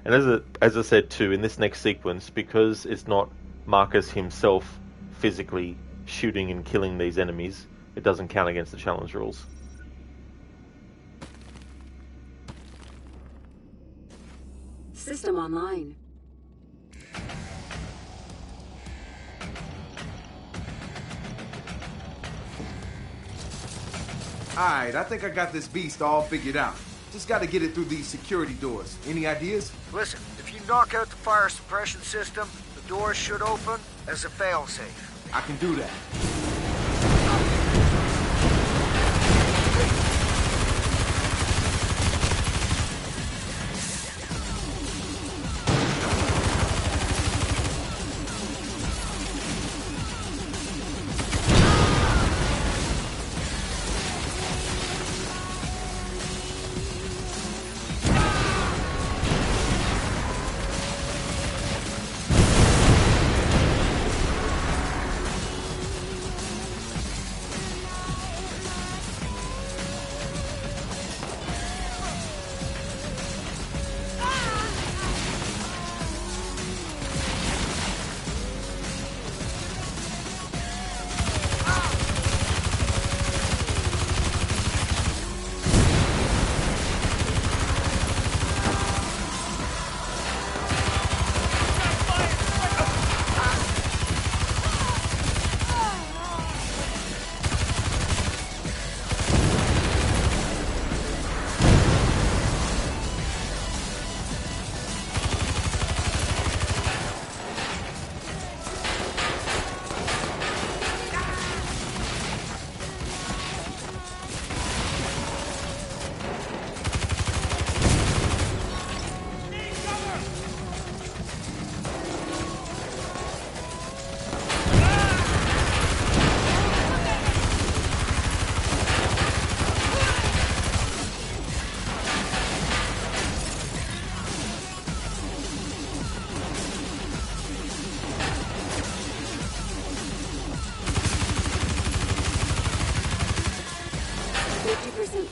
Speaker 1: And as I said too, in this next sequence, because it's not Marcus himself physically shooting and killing these enemies, it doesn't count against the challenge rules.
Speaker 3: System online.
Speaker 5: Alright, I think I got this beast all figured out. Just gotta get it through these security doors. Any ideas?
Speaker 2: Listen, if you knock out the fire suppression system, the doors should open as a failsafe.
Speaker 5: I can do that.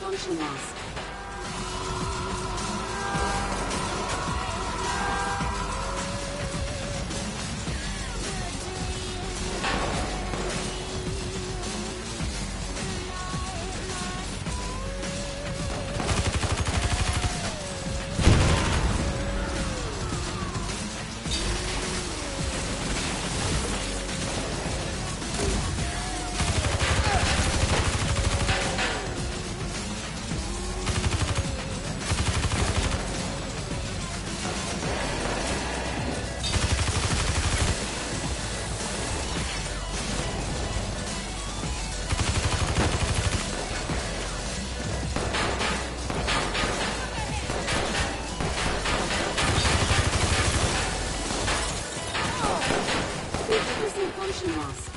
Speaker 3: Function loss. Function loss.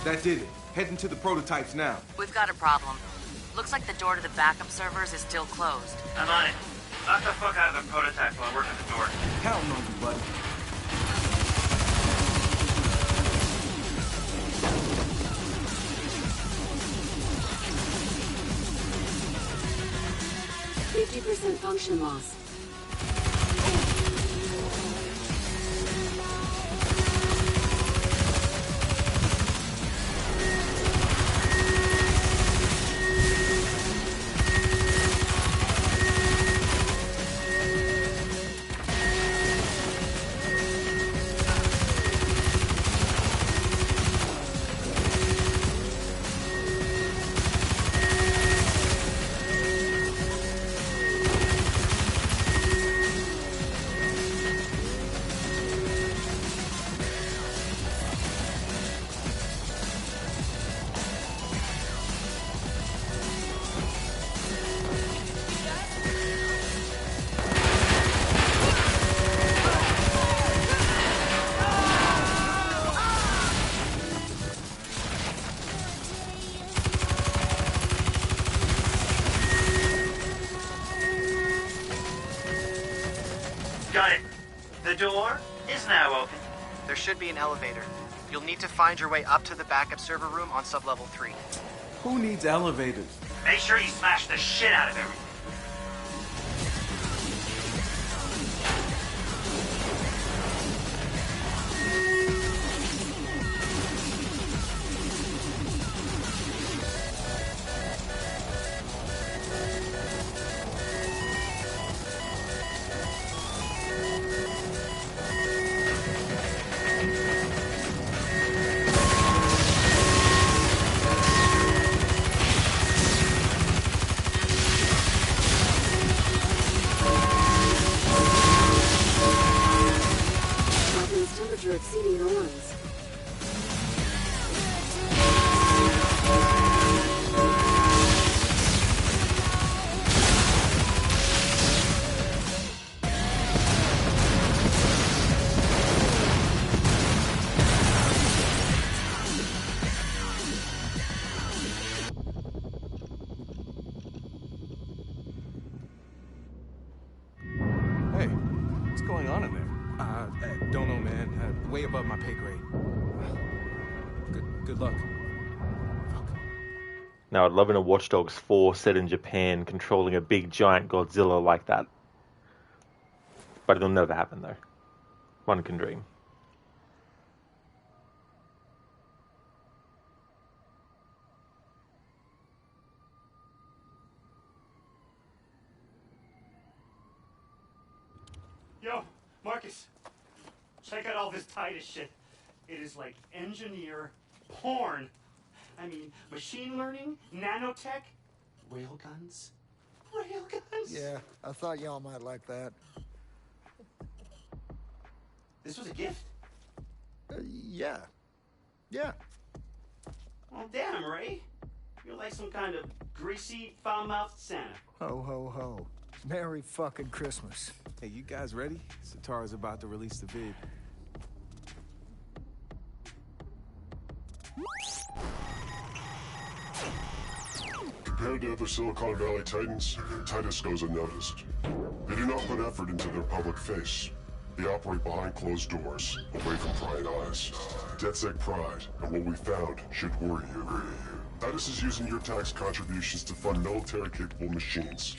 Speaker 5: That did it. Heading to the prototypes now.
Speaker 13: We've got a problem. Looks like the door to the backup servers is still closed.
Speaker 20: I'm on it. Knock the fuck out of the prototype while I work at the door.
Speaker 5: Counting on you, buddy.
Speaker 3: %50 function loss.
Speaker 20: Got it. The door is now open.
Speaker 4: There should be an elevator. You'll need to find your way up to the backup server room on sublevel 3.
Speaker 5: Who needs elevators?
Speaker 20: Make sure you smash the shit out of everything.
Speaker 3: Temperature exceeding norms.
Speaker 18: Hey, what's going on in there? Don't know, man. Way above my pay grade. Good luck.
Speaker 1: Now, I'd love in a Watch Dogs 4 set in Japan controlling a big giant Godzilla like that. But it'll never happen, though. One can dream.
Speaker 6: Yo, Marcus, check out all this Titus shit. It is like engineer porn. I mean, machine learning, nanotech, railguns. Railguns?
Speaker 2: Yeah, I thought y'all might like that.
Speaker 6: This was a gift?
Speaker 2: Yeah. Yeah.
Speaker 6: Well, damn, Ray. You're like some kind of greasy, foul-mouthed Santa.
Speaker 2: Ho, ho, ho. Merry fucking Christmas.
Speaker 5: Hey, you guys ready? Satara's about to release the vid.
Speaker 9: Compared to other Silicon Valley titans, Titus goes unnoticed. They do not put effort into their public face. They operate behind closed doors, away from prying eyes. DedSec pride, and what we found should worry you. Titus is using your tax contributions to fund military-capable machines.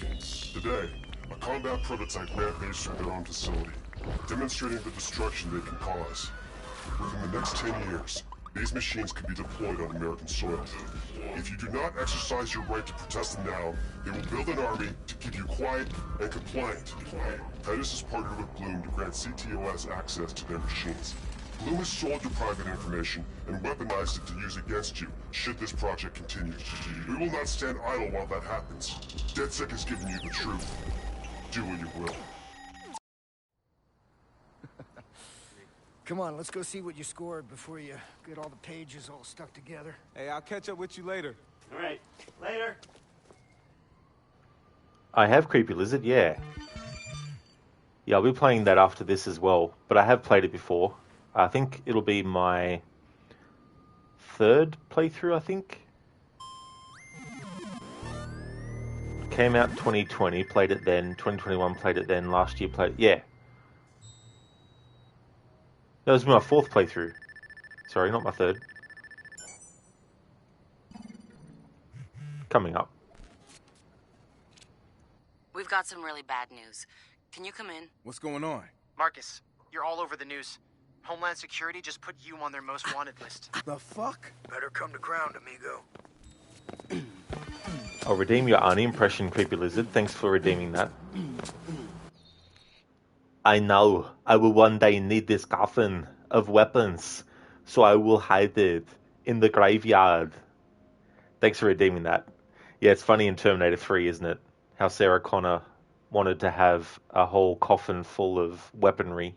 Speaker 9: Today, a combat prototype rampaged through their own facility, demonstrating the destruction they can cause. Within the next 10 years, these machines could be deployed on American soil. If you do not exercise your right to protest them now, they will build an army to keep you quiet and compliant. Titus has partnered with Bloom to grant CTOS access to their machines. Bloom has sold your private information and weaponized it to use against you, should this project continue. We will not stand idle while that happens. DedSec has given you the truth. Do what you will.
Speaker 2: Come on, let's go see what you scored before you get all the pages all stuck together.
Speaker 18: Hey, I'll catch up with you later.
Speaker 6: All right, later.
Speaker 1: I have Creepy Lizard, yeah. Yeah, I'll be playing that after this as well, but I have played it before. I think it'll be my third playthrough, I think. Came out 2020, played it then. 2021, played it then. Last year, played it. Yeah. That was my fourth playthrough. Sorry, not my third. Coming up.
Speaker 13: We've got some really bad news. Can you come in?
Speaker 18: What's going on?
Speaker 4: Marcus, you're all over the news. Homeland Security just put you on their most wanted list.
Speaker 2: The fuck? Better come to ground, amigo.
Speaker 1: I'll redeem your Arnie impression, Creepy Lizard. Thanks for redeeming that. I know I will one day need this coffin of weapons, so I will hide it in the graveyard. Thanks for redeeming that. Yeah, it's funny in Terminator 3, isn't it? How Sarah Connor wanted to have a whole coffin full of weaponry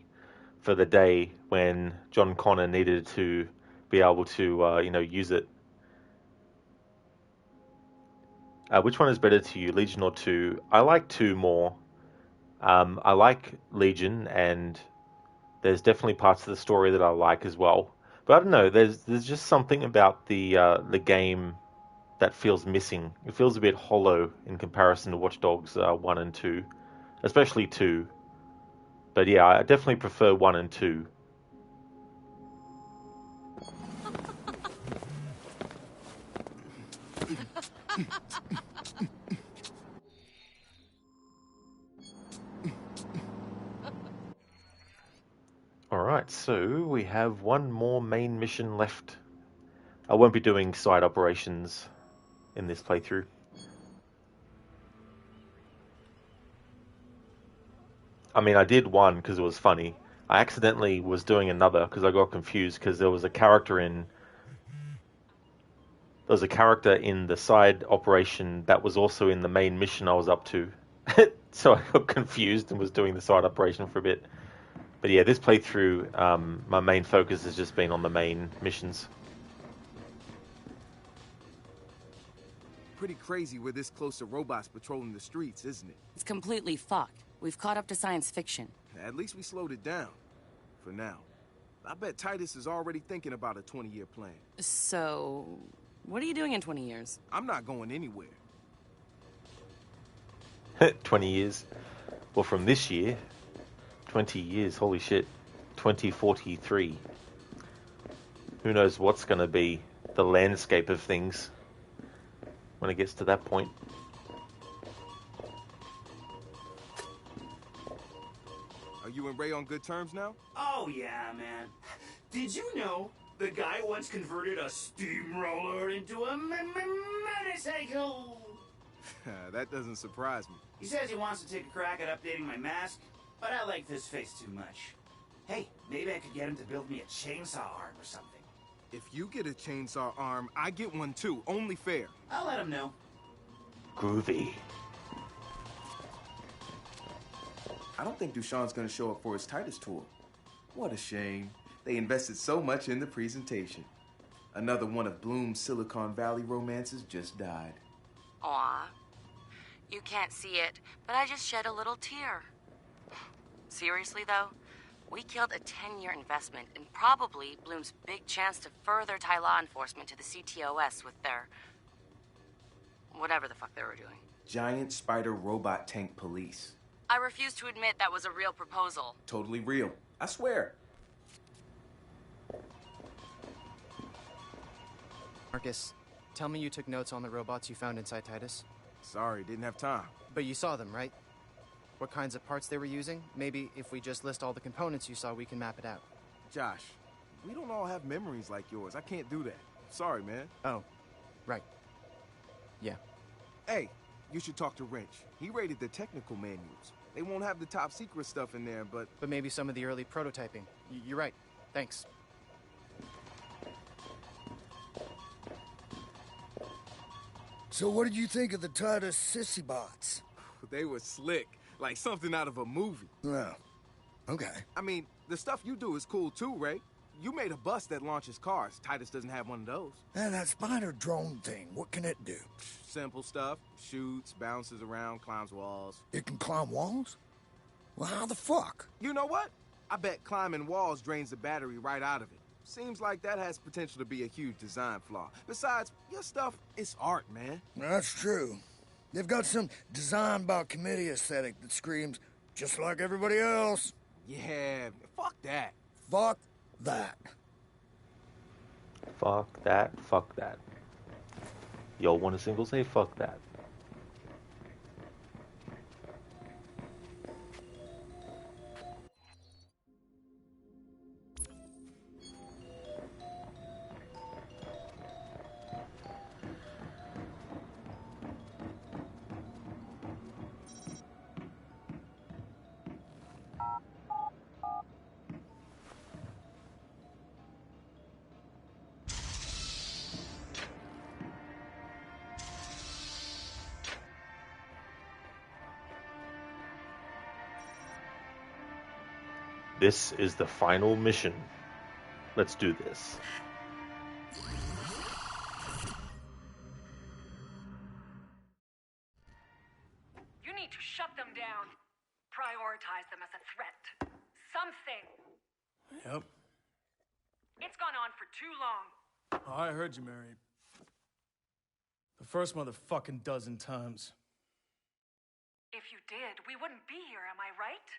Speaker 1: for the day when John Connor needed to be able to, use it. Which one is better to you, Legion or 2? I like 2 more. I like Legion, and there's definitely parts of the story that I like as well. But I don't know, there's just something about the game that feels missing. It feels a bit hollow in comparison to Watch Dogs 1 and 2, especially 2. But yeah, I definitely prefer 1 and 2. Alright, so we have one more main mission left. I won't be doing side operations in this playthrough. I mean, I did one because it was funny. I accidentally was doing another because I got confused because there was a character in the side operation that was also in the main mission I was up to. So I got confused and was doing the side operation for a bit. But yeah, this playthrough, my main focus has just been on the main missions.
Speaker 5: Pretty crazy we're this close to robots patrolling the streets, isn't it?
Speaker 13: It's completely fucked. We've caught up to science fiction.
Speaker 5: At least we slowed it down. For now. I bet Titus is already thinking about a 20-year plan.
Speaker 13: So, what are you doing in 20 years?
Speaker 5: I'm not going anywhere.
Speaker 1: 20 years. Well, from this year, 20 years, holy shit. 2043. Who knows what's going to be the landscape of things when it gets to that point.
Speaker 5: Are you and Ray on good terms now?
Speaker 6: Oh, yeah, man. Did you know the guy once converted a steamroller into a motorcycle?
Speaker 5: That doesn't surprise me.
Speaker 6: He says he wants to take a crack at updating my mask, but I like this face too much. Hey, maybe I could get him to build me a chainsaw arm or something.
Speaker 5: If you get a chainsaw arm, I get one too. Only fair.
Speaker 6: I'll let him know.
Speaker 1: Groovy.
Speaker 5: I don't think Dushan's gonna show up for his Titus tour. What a shame. They invested so much in the presentation. Another one of Bloom's Silicon Valley romances just died.
Speaker 13: Aw. You can't see it, but I just shed a little tear. Seriously, though, we killed a 10-year investment and probably Bloom's big chance to further tie law enforcement to the CTOS with their... whatever the fuck they were doing.
Speaker 5: Giant spider robot tank police.
Speaker 13: I refuse to admit that was a real proposal.
Speaker 5: Totally real. I swear.
Speaker 12: Marcus, tell me you took notes on the robots you found inside Titus.
Speaker 5: Sorry, didn't have time.
Speaker 12: But you saw them, right? What kinds of parts they were using? Maybe if we just list all the components you saw, we can map it out.
Speaker 5: Josh, we don't all have memories like yours. I can't do that. Sorry, man.
Speaker 12: Oh, right. Yeah.
Speaker 5: Hey, you should talk to Wrench. He rated the technical manuals. They won't have the top secret stuff in there, but...
Speaker 12: But maybe some of the early prototyping. You're right. Thanks.
Speaker 2: So what did you think of the Titus sissy bots?
Speaker 5: They were slick. Like something out of a movie.
Speaker 2: Well, okay.
Speaker 5: I mean, the stuff you do is cool too, Ray. You made a bus that launches cars. Titus doesn't have one of those.
Speaker 2: And that spider drone thing, what can it do?
Speaker 5: Simple stuff. Shoots, bounces around, climbs walls.
Speaker 2: It can climb walls? Well, how the fuck?
Speaker 5: You know what? I bet climbing walls drains the battery right out of it. Seems like that has potential to be a huge design flaw. Besides, your stuff is art, man.
Speaker 2: That's true. They've got some design by committee aesthetic that screams just like everybody else.
Speaker 5: Yeah, fuck that.
Speaker 2: Fuck that.
Speaker 1: Fuck that, fuck that. Y'all want a single say fuck that. This is the final mission. Let's do this.
Speaker 10: You need to shut them down. Prioritize them as a threat. Something.
Speaker 7: Yep.
Speaker 10: It's gone on for too long.
Speaker 7: Oh, I heard you, Mary. The first motherfucking dozen times.
Speaker 10: If you did, we wouldn't be here, am I right?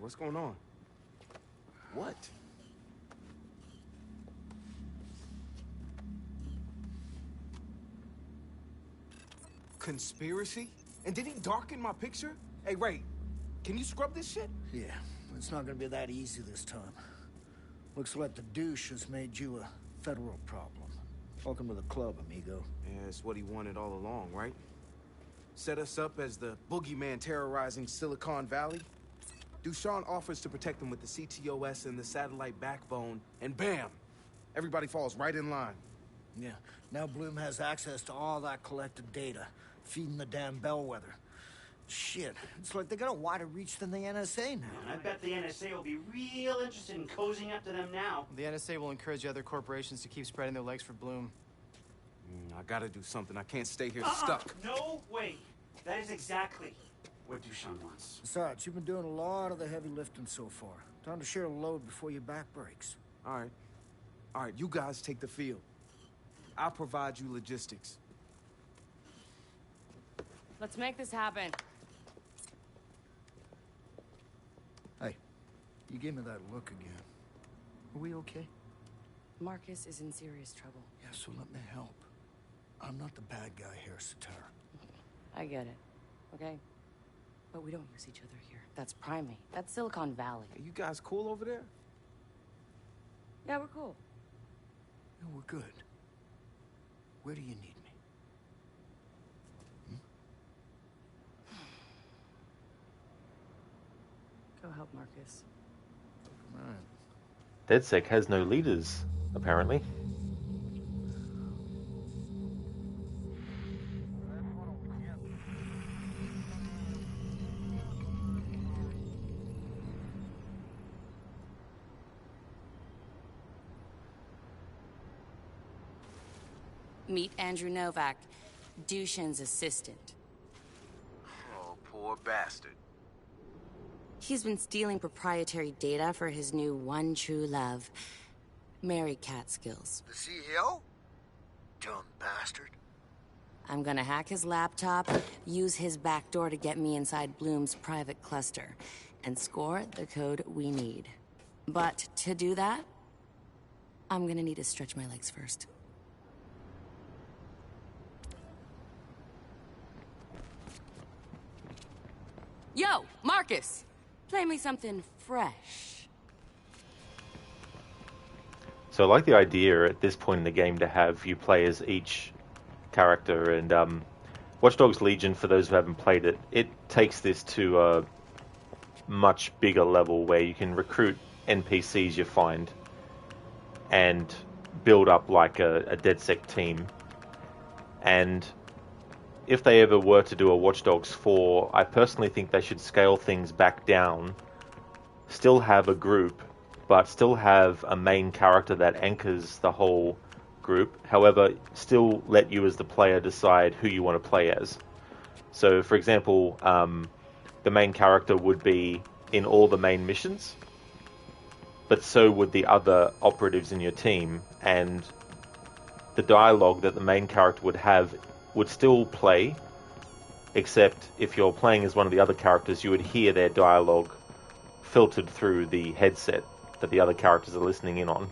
Speaker 18: what's going on? What? Conspiracy? And did he darken my picture? Hey, Ray, can you scrub this shit?
Speaker 16: Yeah, it's not gonna be that easy this time. Looks like the douche has made you a federal problem. Welcome to the club, amigo.
Speaker 18: Yeah, it's what he wanted all along, right? Set us up as the boogeyman terrorizing Silicon Valley. Dushan offers to protect them with the CTOS and the satellite backbone, and bam! Everybody falls right in line.
Speaker 16: Yeah, now Bloom has access to all that collected data, feeding the damn bellwether. Shit, it's like they got a wider reach than the NSA now.
Speaker 6: And I bet the NSA will be real interested in cozying up to them now.
Speaker 12: The NSA will encourage other corporations to keep spreading their legs for Bloom.
Speaker 18: I gotta do something. I can't stay here stuck.
Speaker 6: No way. That is exactly what Dushan wants.
Speaker 16: Besides, you've been doing a lot of the heavy lifting so far. Time to share a load before your back breaks.
Speaker 18: All right, you guys take the field. I'll provide you logistics.
Speaker 8: Let's make this happen.
Speaker 16: Hey, you gave me that look again. Are we okay?
Speaker 8: Marcus is in serious trouble.
Speaker 16: Yeah, so let me help. I'm not the bad guy here, Satara.
Speaker 8: I get it, okay? But we don't use each other here. That's Primate. That's Silicon Valley.
Speaker 18: Are you guys cool over there?
Speaker 8: Yeah, we're cool.
Speaker 16: Yeah, we're good. Where do you need me?
Speaker 8: Go help Marcus.
Speaker 16: All right.
Speaker 1: DedSec has no leaders, apparently.
Speaker 13: Meet Andrew Novak, Dushan's assistant.
Speaker 5: Oh, poor bastard.
Speaker 13: He's been stealing proprietary data for his new one true love, Mary Catskills.
Speaker 2: The CEO? Dumb bastard.
Speaker 13: I'm gonna hack his laptop, use his backdoor to get me inside Bloom's private cluster, and score the code we need. But to do that, I'm gonna need to stretch my legs first. Yo, Marcus! Play me something fresh.
Speaker 1: So I like the idea at this point in the game to have you play as each character, and Watch Dogs Legion, for those who haven't played it, it takes this to a much bigger level where you can recruit NPCs you find and build up like a DedSec team. And if they ever were to do a Watch Dogs 4, I personally think they should scale things back down, still have a group, but still have a main character that anchors the whole group. However, still let you as the player decide who you want to play as. So, for example, the main character would be in all the main missions, but so would the other operatives in your team, and the dialogue that the main character would have would still play, except if you're playing as one of the other characters, you would hear their dialogue filtered through the headset that the other characters are listening in on.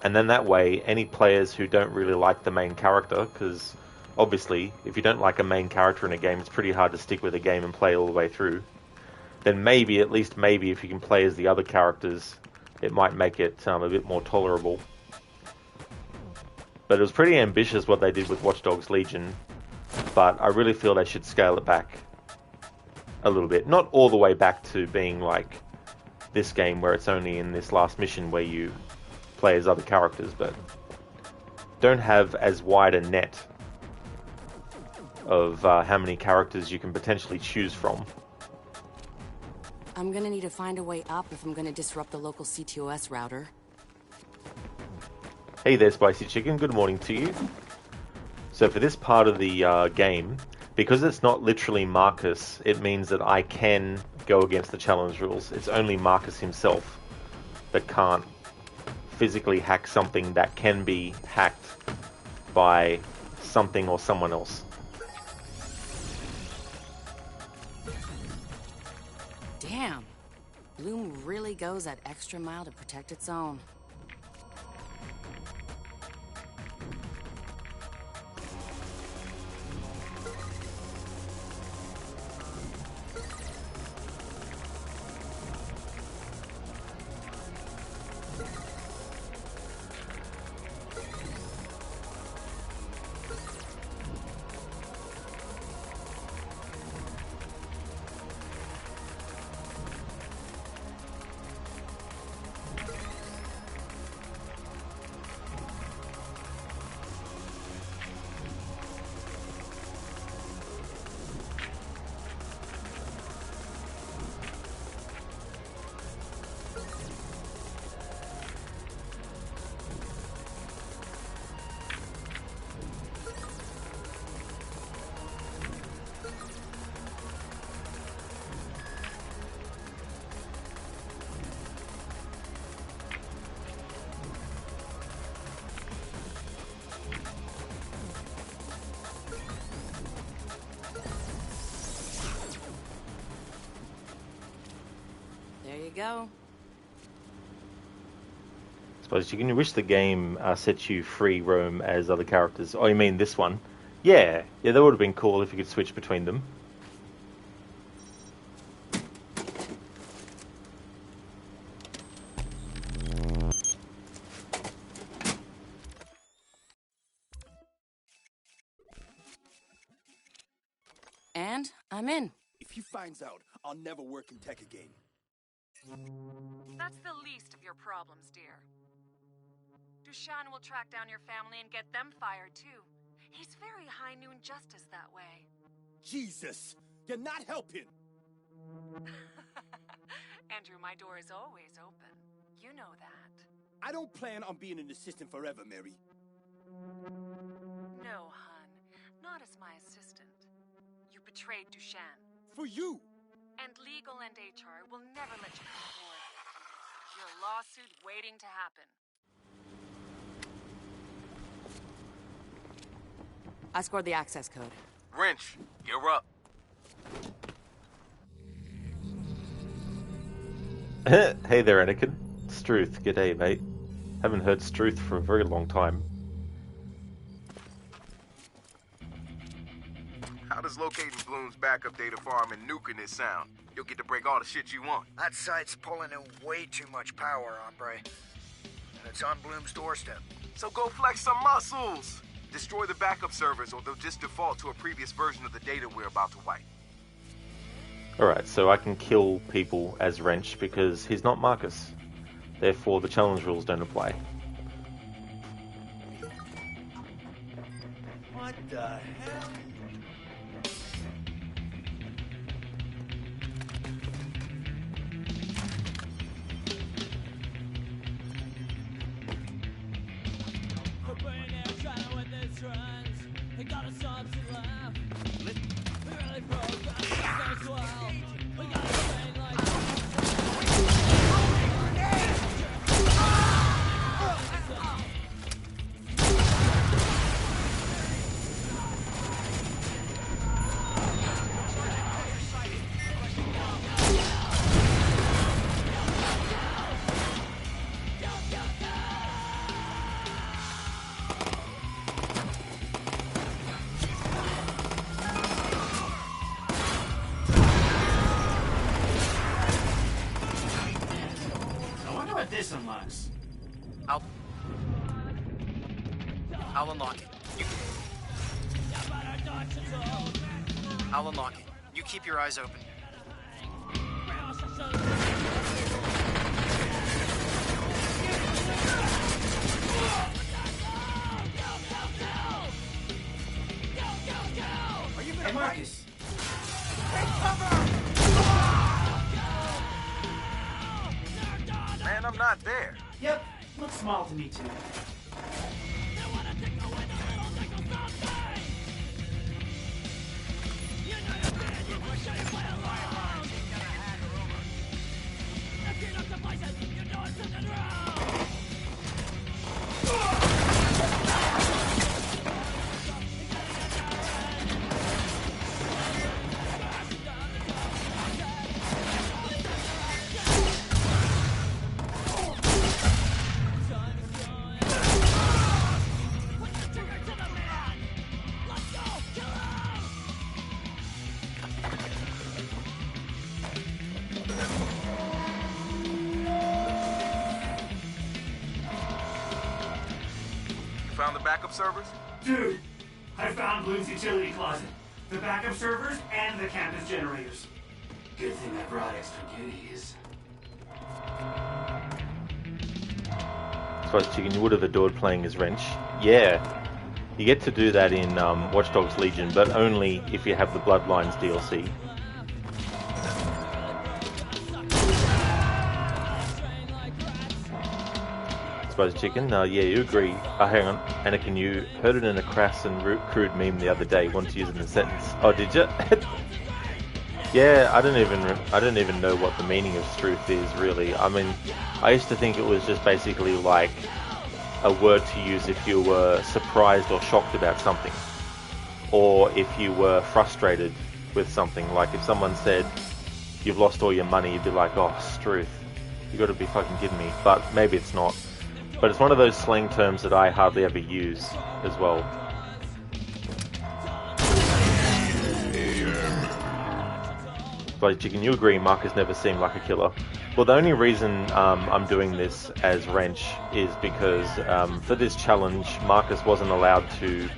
Speaker 1: And then that way, any players who don't really like the main character, because obviously, if you don't like a main character in a game, it's pretty hard to stick with a game and play all the way through, then maybe, at least maybe, if you can play as the other characters, it might make it a bit more tolerable. But it was pretty ambitious what they did with Watch Dogs Legion, but I really feel they should scale it back a little bit. Not all the way back to being like this game where it's only in this last mission where you play as other characters, but don't have as wide a net of how many characters you can potentially choose from.
Speaker 13: I'm gonna need to find a way up if I'm gonna disrupt the local CTOS router.
Speaker 1: Hey there, Spicy Chicken. Good morning to you. So for this part of the game, because it's not literally Marcus, it means that I can go against the challenge rules. It's only Marcus himself that can't physically hack something that can be hacked by something or someone else.
Speaker 13: Bloom really goes that extra mile to protect its own. There you go.
Speaker 1: Suppose you can wish the game sets you free roam as other characters. Oh, you mean this one? Yeah, that would have been cool if you could switch between them.
Speaker 13: And I'm in.
Speaker 14: If he finds out, I'll never work in tech again.
Speaker 10: That's the least of your problems, dear. Dushan will track down your family and get them fired, too. He's very high noon justice that way.
Speaker 14: Jesus! You're not helping!
Speaker 10: Andrew, my door is always open. You know that.
Speaker 14: I don't plan on being an assistant forever, Mary.
Speaker 10: No, hon. Not as my assistant. You betrayed Dushan.
Speaker 14: For you!
Speaker 10: And legal and HR will never let you come aboard. Your lawsuit waiting to happen.
Speaker 13: I scored the access code.
Speaker 17: Wrench, you're up.
Speaker 1: Hey there, Anakin. Struth, g'day, mate. Haven't heard Struth for a very long time.
Speaker 5: How does locating Bloom's backup data farm and nuking it sound? You'll get to break all the shit you want.
Speaker 2: That site's pulling in way too much power, hombre. And it's on Bloom's doorstep.
Speaker 5: So go flex some muscles! Destroy the backup servers or they'll just default to a previous version of the data we're about to wipe.
Speaker 1: Alright, so I can kill people as Wrench because he's not Marcus. Therefore, the challenge rules don't apply.
Speaker 14: What the hell?
Speaker 6: This unlocks.
Speaker 12: I'll unlock it. I'll unlock it. You keep your eyes open.
Speaker 6: Are you gonna Marcus?
Speaker 5: Man, I'm not there.
Speaker 6: Yep, looks small to me too.
Speaker 14: found the backup servers?
Speaker 6: Dude, I found Bloom's utility closet, the backup servers, and the campus generators. Good thing I brought extra goodies.
Speaker 1: Suppose Chicken, you would have adored playing as Wrench. Yeah, you get to do that in Watch Dogs Legion, but only if you have the Bloodlines DLC. Suppose Chicken, yeah, you agree. Hang on, Anakin, you heard it in a crass and crude meme the other day. Wanted to use it in a sentence. Oh, did you? Yeah, I don't even know what the meaning of struth is really. I mean, I used to think it was just basically like a word to use if you were surprised or shocked about something, or if you were frustrated with something. Like if someone said you've lost all your money, you'd be like, oh, struth. You got to be fucking kidding me. But maybe it's not. But it's one of those slang terms that I hardly ever use as well. But Chicken, you agree Marcus never seemed like a killer. Well, the only reason I'm doing this as Wrench is because for this challenge, Marcus wasn't allowed to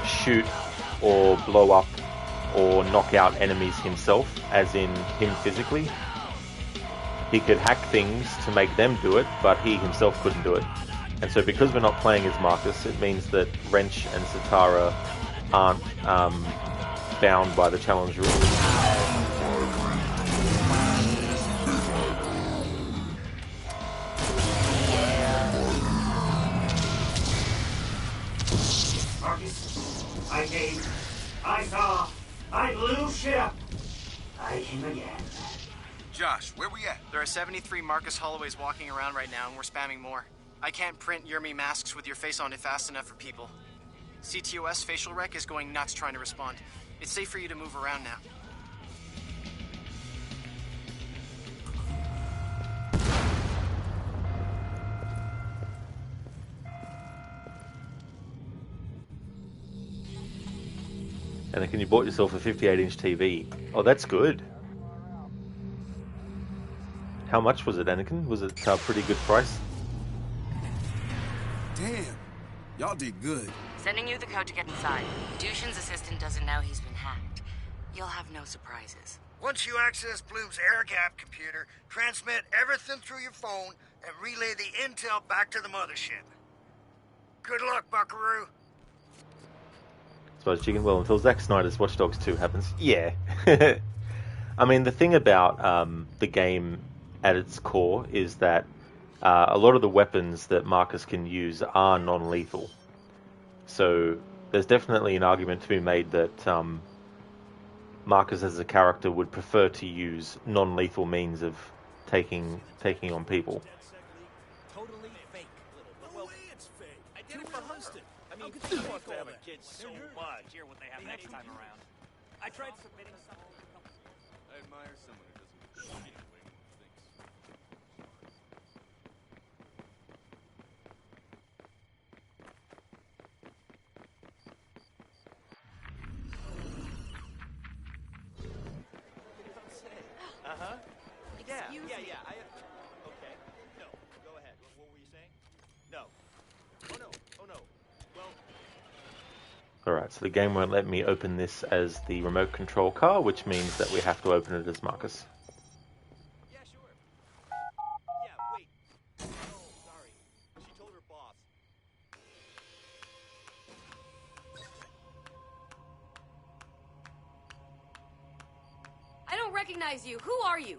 Speaker 1: shoot or blow up or knock out enemies himself, as in him physically. He could hack things to make them do it, but he himself couldn't do it. And so because we're not playing as Marcus, it means that Wrench and Sitara aren't bound by the challenge rules.
Speaker 6: Marcus, I came, I saw, I blew shit up. I came again.
Speaker 14: Josh, where we at?
Speaker 12: There are 73 Marcus Holloways walking around right now, and we're spamming more. I can't print Yermi masks with your face on it fast enough for people. CTOS facial rec is going nuts trying to respond. It's safe for you to move around now.
Speaker 1: And you bought yourself a 58-inch TV. Oh, that's good. How much was it, Anakin? Was it a pretty good price?
Speaker 14: Damn, y'all did good.
Speaker 13: Sending you the code to get inside. Dushin's assistant doesn't know he's been hacked. You'll have no surprises.
Speaker 2: Once you access Bloom's air-gapped computer, transmit everything through your phone and relay the intel back to the mothership. Good luck, buckaroo.
Speaker 1: Suppose Chicken, well, until Zack Snyder's Watch Dogs 2 happens. Yeah. I mean, the thing about the game at its core is that a lot of the weapons that Marcus can use are non-lethal. So there's definitely an argument to be made that Marcus as a character would prefer to use non-lethal means of taking on people.
Speaker 11: Totally fake. Well, it's fake. I did it for hosting. I mean, you want to have a kid so much. Hear what they have next time around. I tried submitting something.
Speaker 14: I admire someone who doesn't shit the way one thinks.
Speaker 11: Uh-huh. Yeah. Okay. No. Go ahead. What were you saying? No. Oh no. Well.
Speaker 1: Alright, so the game won't let me open this as the remote control car, which means that we have to open it as Marcus.
Speaker 11: Yeah, sure. Yeah, wait. Oh, sorry. She told her boss.
Speaker 15: I don't recognize you. Who are you?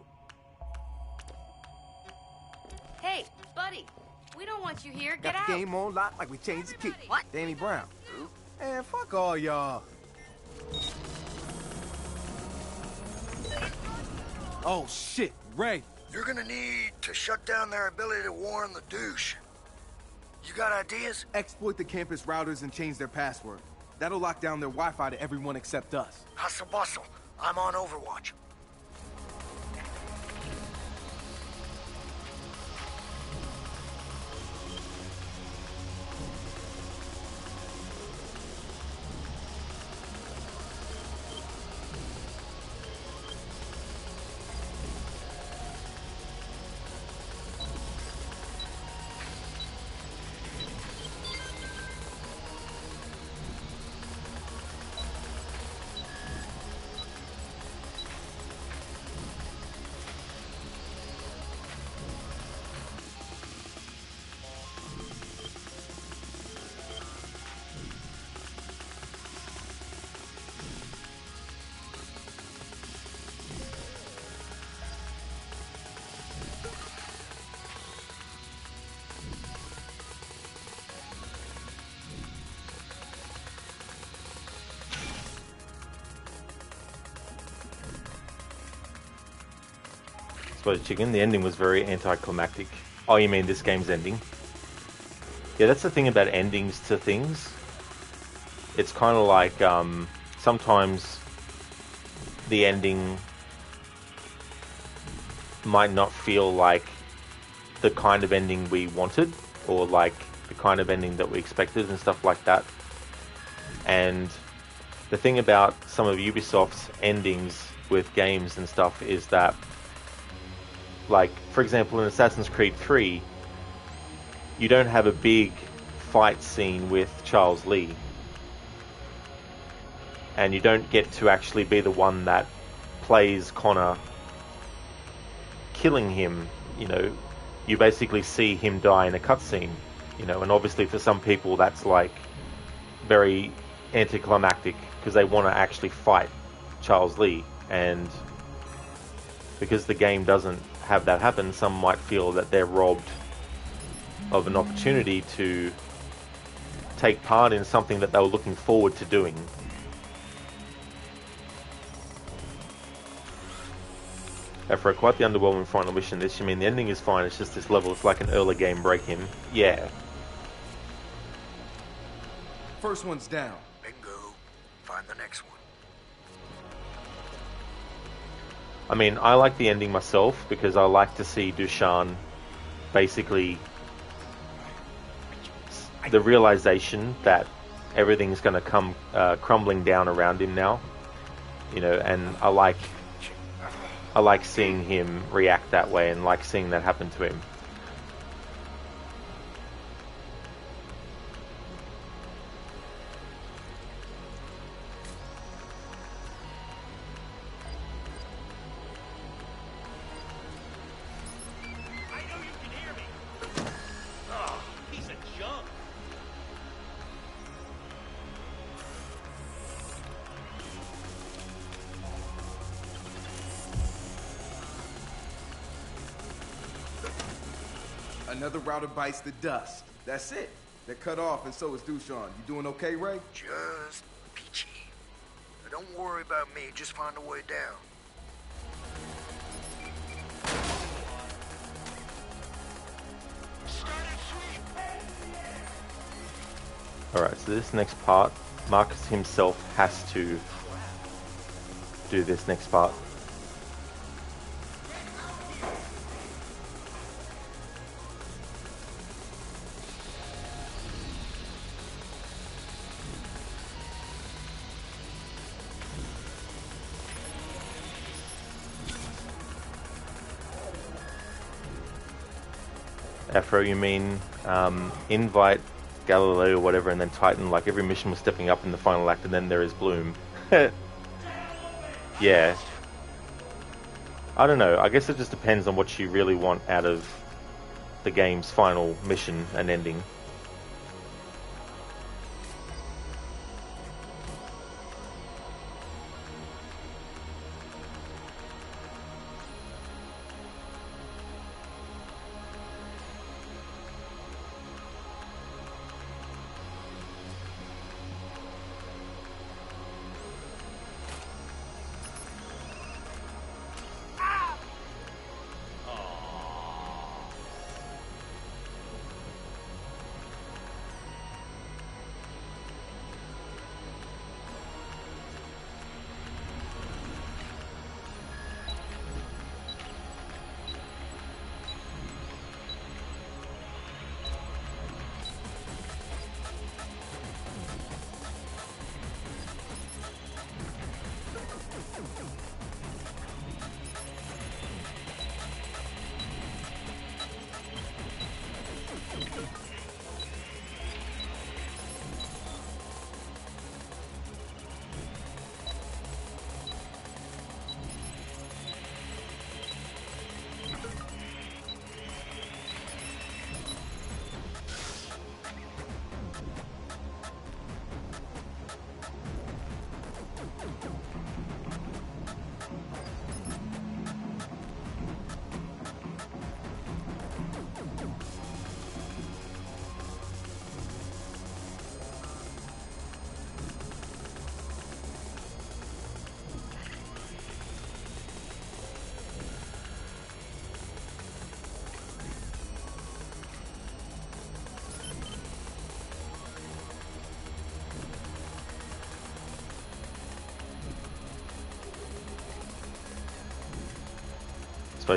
Speaker 15: Hey, buddy. We don't want you here. Get
Speaker 18: Got
Speaker 15: out.
Speaker 18: the game on lock like we changed the key.
Speaker 15: What?
Speaker 18: Danny Brown. Man, fuck all y'all. Oh shit, Ray.
Speaker 2: You're gonna need to shut down their ability to warn the douche. You got ideas?
Speaker 18: Exploit the campus routers and change their password. That'll lock down their Wi-Fi to everyone except us.
Speaker 2: Hustle bustle. I'm on Overwatch.
Speaker 1: suppose, Chicken. The ending was very anticlimactic. Oh, you mean this game's ending? Yeah, that's the thing about endings to things. It's kind of like sometimes the ending might not feel like the kind of ending we wanted, or like the kind of ending that we expected and stuff like that. And the thing about some of Ubisoft's endings with games and stuff is that, like, for example, in Assassin's Creed 3, you don't have a big fight scene with Charles Lee. And you don't get to actually be the one that plays Connor killing him. You know, you basically see him die in a cutscene. You know, and obviously for some people that's like very anticlimactic because they want to actually fight Charles Lee. And because the game doesn't have that happen, some might feel that they're robbed of an opportunity to take part in something that they were looking forward to doing. For quite the underwhelming final mission, this, you mean the ending is fine, it's just this level, it's like an early game break-in. Yeah.
Speaker 5: First one's down.
Speaker 2: Bingo. Find the next one.
Speaker 1: I mean, I like the ending myself because I like to see Dushan basically the realization that everything's going to come crumbling down around him now, you know, and I like seeing him react that way and like seeing that happen to him.
Speaker 5: Another router bites the dust. That's it. They're cut off, and so is Dushan. You doing okay, Ray?
Speaker 2: Just peachy. But don't worry about me. Just find a way down.
Speaker 1: Alright, so this next part, Marcus himself has to do this next part. Afro, you mean invite Galileo or whatever, and then Titan, like every mission was stepping up in the final act, and then there is Bloom. Yeah. I don't know, I guess it just depends on what you really want out of the game's final mission and ending.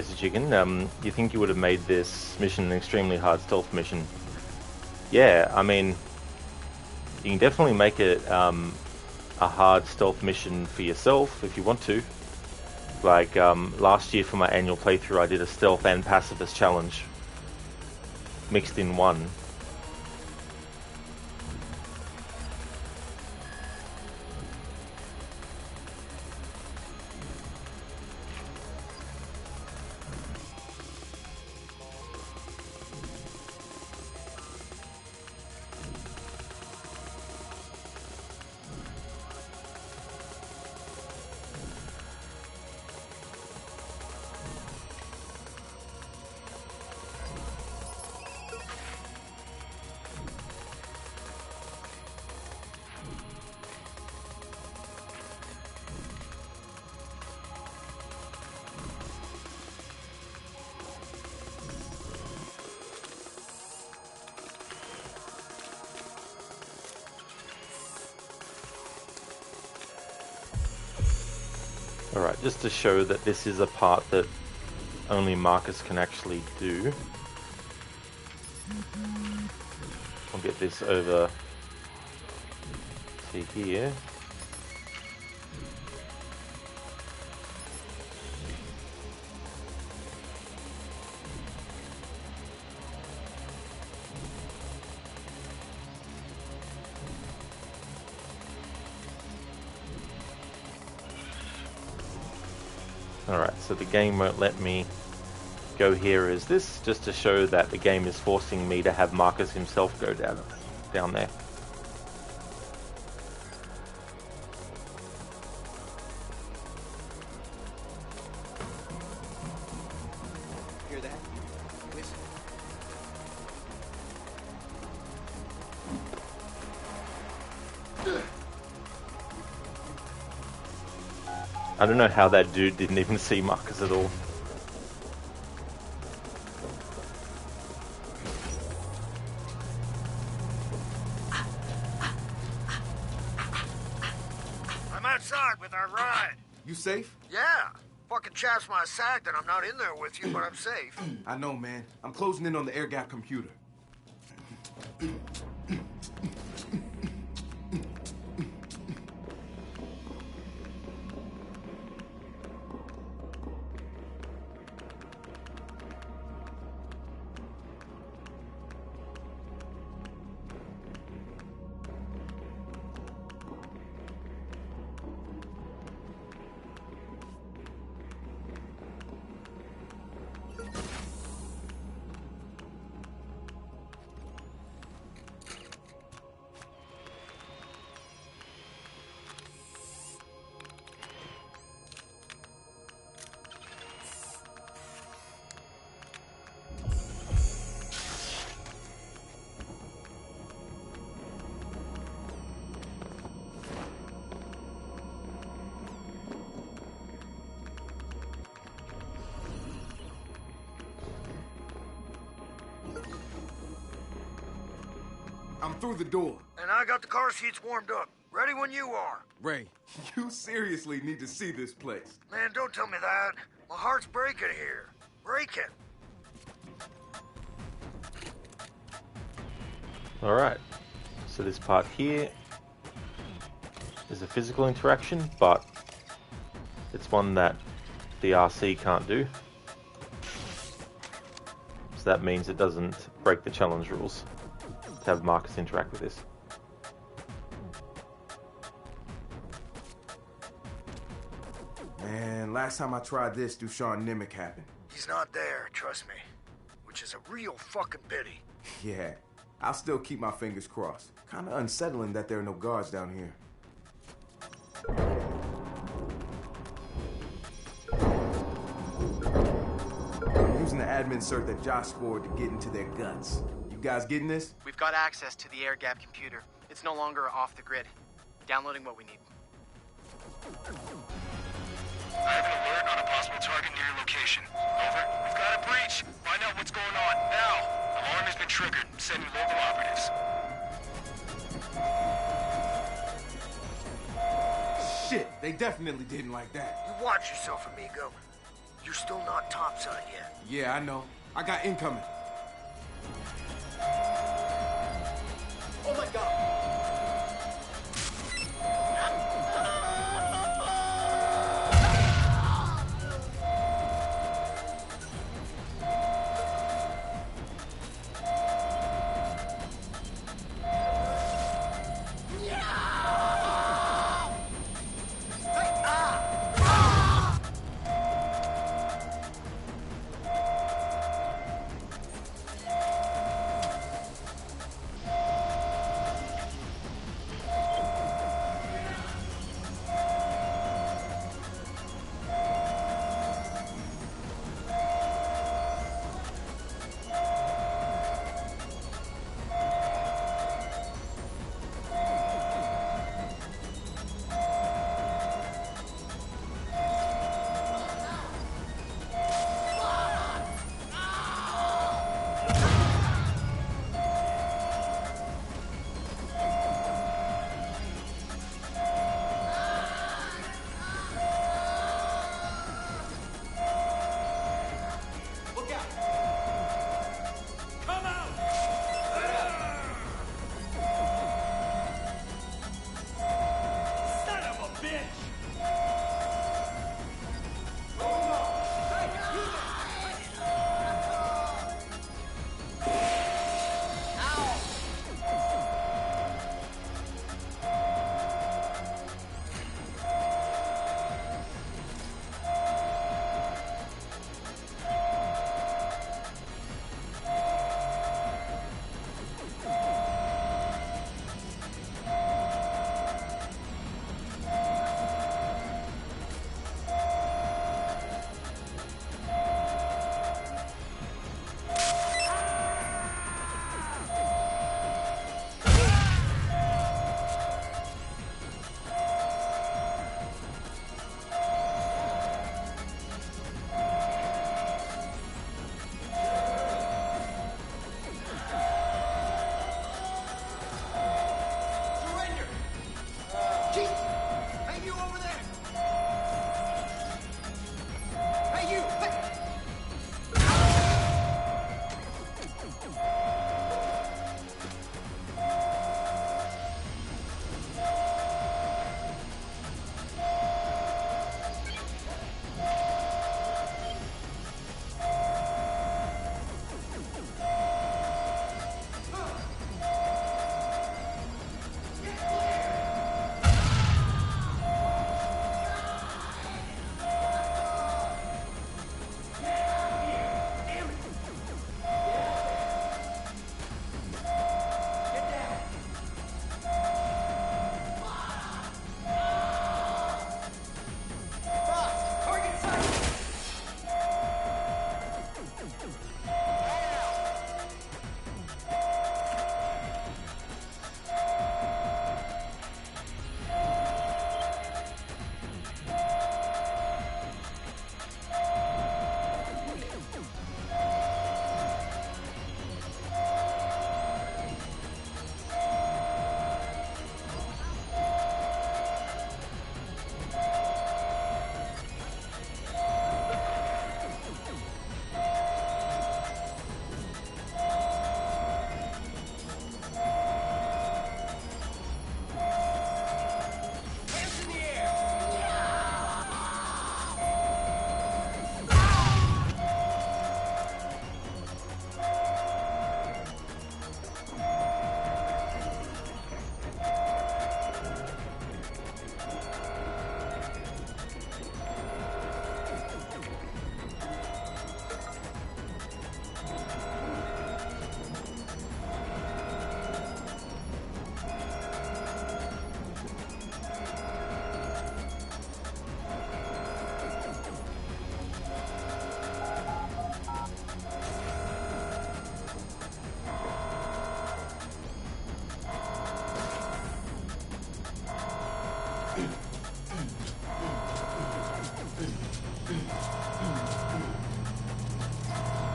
Speaker 1: Spicy Chicken. You think you would have made this mission an extremely hard stealth mission? Yeah, I mean, you can definitely make it a hard stealth mission for yourself if you want to. Like last year for my annual playthrough, I did a stealth and pacifist challenge mixed in one. Alright, just to show that this is a part that only Marcus can actually do, I'll get this over to here. Alright, so the game won't let me go here as this, just to show that the game is forcing me to have Marcus himself go down there.
Speaker 18: Hear that? Whistle.
Speaker 1: I don't know how that dude didn't even see Marcus at all.
Speaker 2: I'm outside with our ride.
Speaker 5: You safe?
Speaker 2: Yeah. Fucking chaps my sack that I'm not in there with you, but I'm safe.
Speaker 5: I know, man. I'm closing in on the air gap computer. I'm through the door.
Speaker 2: And I got the car seats warmed up. Ready when you are.
Speaker 5: Ray, you seriously need to see this place.
Speaker 2: Man, don't tell me that. My heart's breaking here. Breaking.
Speaker 1: Alright, so this part here is a physical interaction, but it's one that the RC can't do. So that means it doesn't break the challenge rules to have Marcus interact with this.
Speaker 5: Man, last time I tried this, Dushan Nimic happened.
Speaker 2: He's not there, trust me. Which is a real fucking pity.
Speaker 5: Yeah, I'll still keep my fingers crossed. Kinda unsettling that there are no guards down here. I'm using the admin cert that Josh scored to get into their guts. You guys getting this?
Speaker 12: We've got access to the air gap computer. It's no longer off the grid. Downloading what we need.
Speaker 19: I have an alert on a possible target near your location. Over. We've got a breach. Find out what's going on. Now! Alarm has been triggered. Sending local operatives.
Speaker 5: Shit, they definitely didn't like that.
Speaker 2: You watch yourself, amigo. You're still not topside yet.
Speaker 18: Yeah, I know. I got incoming.
Speaker 11: Oh my god!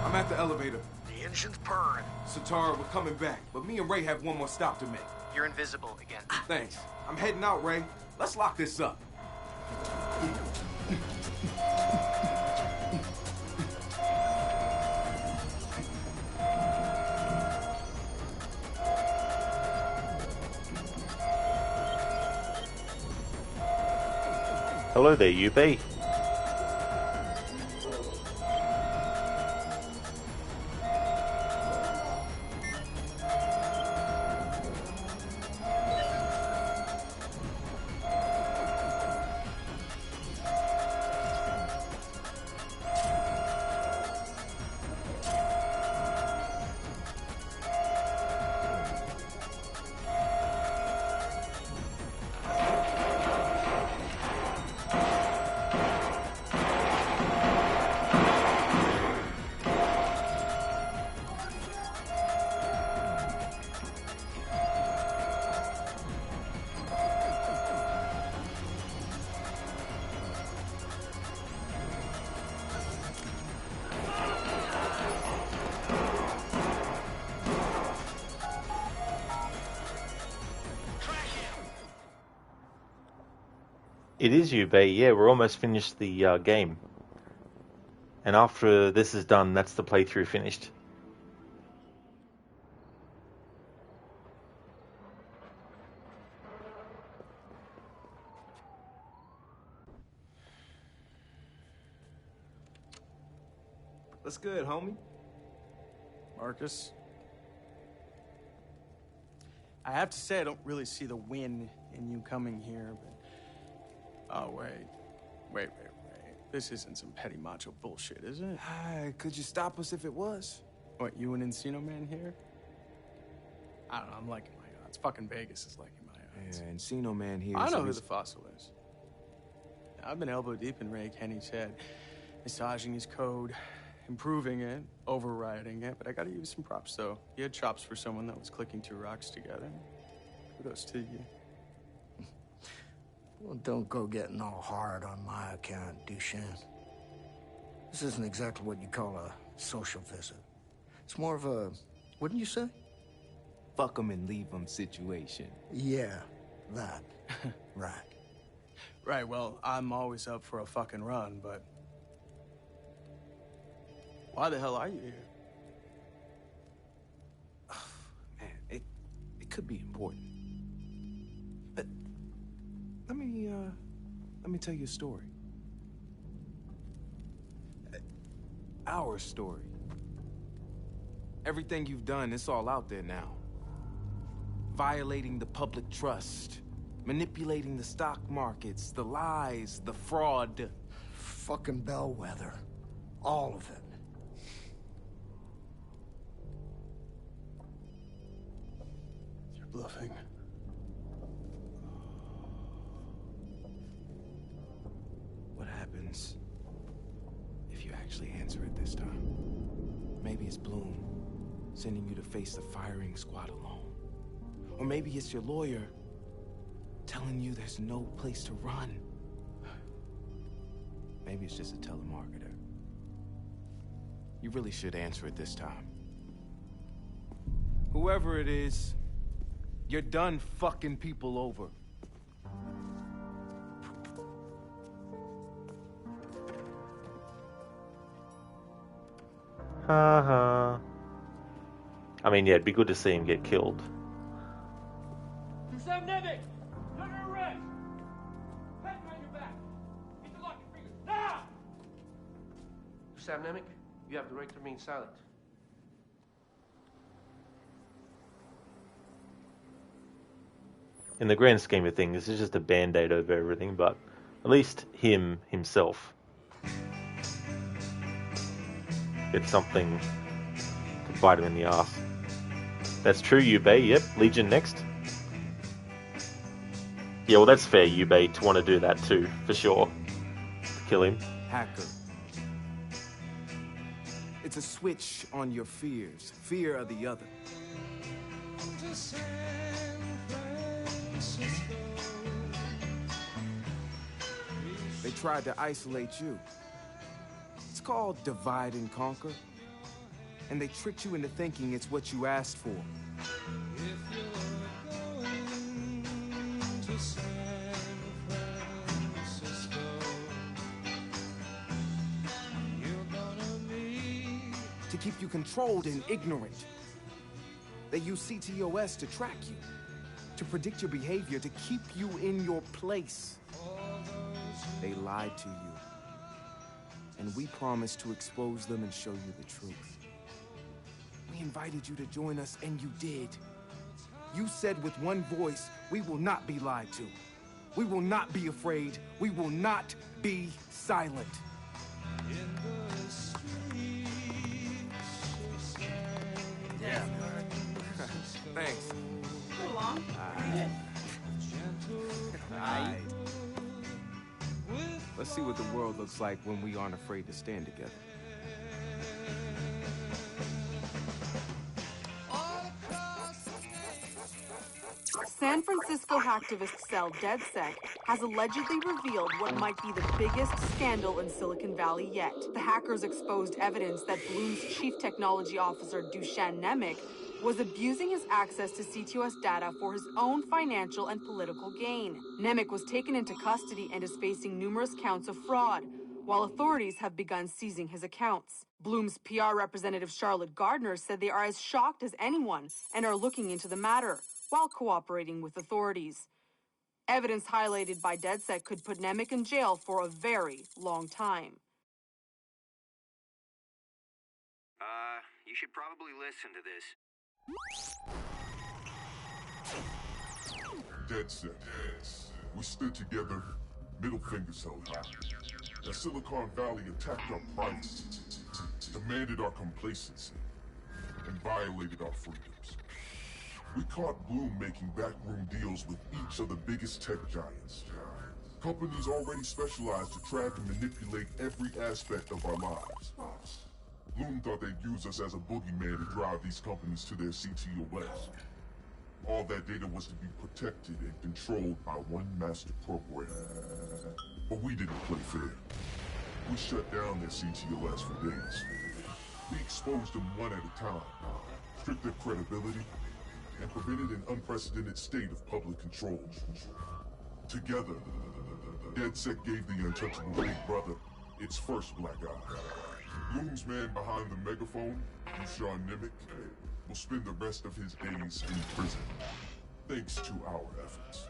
Speaker 18: I'm at the elevator.
Speaker 2: The engine's purring.
Speaker 18: Satara, we're coming back, but me and Ray have one more stop to make.
Speaker 12: You're invisible again.
Speaker 18: Thanks. I'm heading out, Ray. Let's lock this up.
Speaker 1: Hello there, UB. It is Yubei, yeah, we're almost finished the game. And after this is done, that's the playthrough finished.
Speaker 18: What's good, homie?
Speaker 7: Marcus? I have to say I don't really see the win in you coming here, but... Oh, wait. This isn't some petty macho bullshit, is it?
Speaker 18: Could you stop us if it was?
Speaker 7: What, you and Encino Man here? I don't know, I'm liking my odds. Fucking Vegas is liking my odds.
Speaker 18: Yeah, Encino Man here.
Speaker 7: I know who the fossil is. I've been elbow deep in Ray Kenny's head, massaging his code, improving it, overriding it, but I gotta give you some props, though. You had chops for someone that was clicking two rocks together. Kudos to you.
Speaker 16: Well, don't go getting all hard on my account, Duchenne. This isn't exactly what you call a social visit. It's more of a, wouldn't you say?
Speaker 18: Fuck 'em and leave 'em situation.
Speaker 16: Yeah, that. Right.
Speaker 7: Right, well, I'm always up for a fucking run, but... Why the hell are you here?
Speaker 18: Man, it could be important. But let me tell you a story. Our story. Everything you've done, it's all out there now. Violating the public trust, manipulating the stock markets, the lies, the fraud.
Speaker 16: Fucking bellwether. All of it.
Speaker 7: You're bluffing.
Speaker 18: What happens if you actually answer it this time? Maybe it's Bloom sending you to face the firing squad alone. Or maybe it's your lawyer telling you there's no place to run. Maybe it's just a telemarketer. You really should answer it this time. Whoever it is, you're done fucking people over.
Speaker 1: I mean, yeah, it'd be good to see him get killed.
Speaker 11: Sam Nemec! Under arrest! Pat behind your back! Get the lock your fingers, now!
Speaker 21: Sam Nemec, you have the right to remain silent.
Speaker 1: In the grand scheme of things, this is just a band-aid over everything, but at least himself gets something to bite him in the ass. That's true, Yubei. Yep, Legion next. Yeah, well, that's fair, Yubei, to want to do that too, for sure. To kill him.
Speaker 18: Hacker. It's a switch on your fears. Fear of the other. They tried to isolate you. It's called divide and conquer. And they tricked you into thinking it's what you asked for. To keep you controlled and ignorant. They use CTOS to track you, to predict your behavior, to keep you in your place.
Speaker 5: They lied to you. And we promised to expose them and show you the truth. We invited you to join us, and you did. You said with one voice, we will not be lied to. We will not be afraid. We will not be silent.
Speaker 18: Yeah. Thanks.
Speaker 20: So long.
Speaker 5: Aight. Let's see what the world looks like when we aren't afraid to stand together.
Speaker 22: San Francisco hacktivist cell DeadSec has allegedly revealed what might be the biggest scandal in Silicon Valley yet. The hackers exposed evidence that Bloom's chief technology officer, Dusan Nemec, was abusing his access to CTOS data for his own financial and political gain. Nemec was taken into custody and is facing numerous counts of fraud, while authorities have begun seizing his accounts. Bloom's PR representative Charlotte Gardner said they are as shocked as anyone and are looking into the matter, while cooperating with authorities. Evidence highlighted by DeadSec could put Nemec in jail for a very long time.
Speaker 23: You should probably listen to this.
Speaker 9: DeadSec. We stood together, middle fingers held high. The Silicon Valley attacked our privacy, demanded our complacency, and violated our freedoms. We caught Bloom making backroom deals with each of the biggest tech giants. Companies already specialized to track and manipulate every aspect of our lives. Bloom thought they'd use us as a boogeyman to drive these companies to their CTOS. All that data was to be protected and controlled by one master program. But we didn't play fair. We shut down their CTOS for days. We exposed them one at a time, stripped their credibility, and prevented an unprecedented state of public control. Together, DeadSec gave the untouchable Big Brother its first black eye. Bloom's man behind the megaphone, Dusan Nemec, will spend the rest of his days in prison, thanks to our efforts.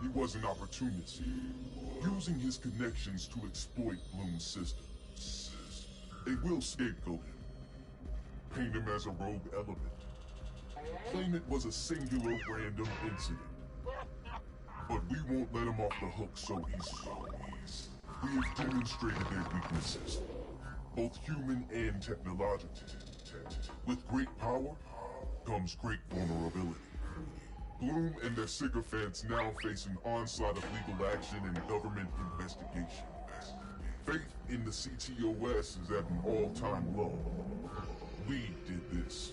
Speaker 9: He was an opportunist, using his connections to exploit Bloom's system. They will scapegoat him, paint him as a rogue element, claim it was a singular random incident. But we won't let him off the hook so easily. We have demonstrated their weaknesses, both human and technological. With great power comes great vulnerability. Bloom and their sycophants now face an onslaught of legal action and government investigation. Faith in the CTOS is at an all-time low. We did this.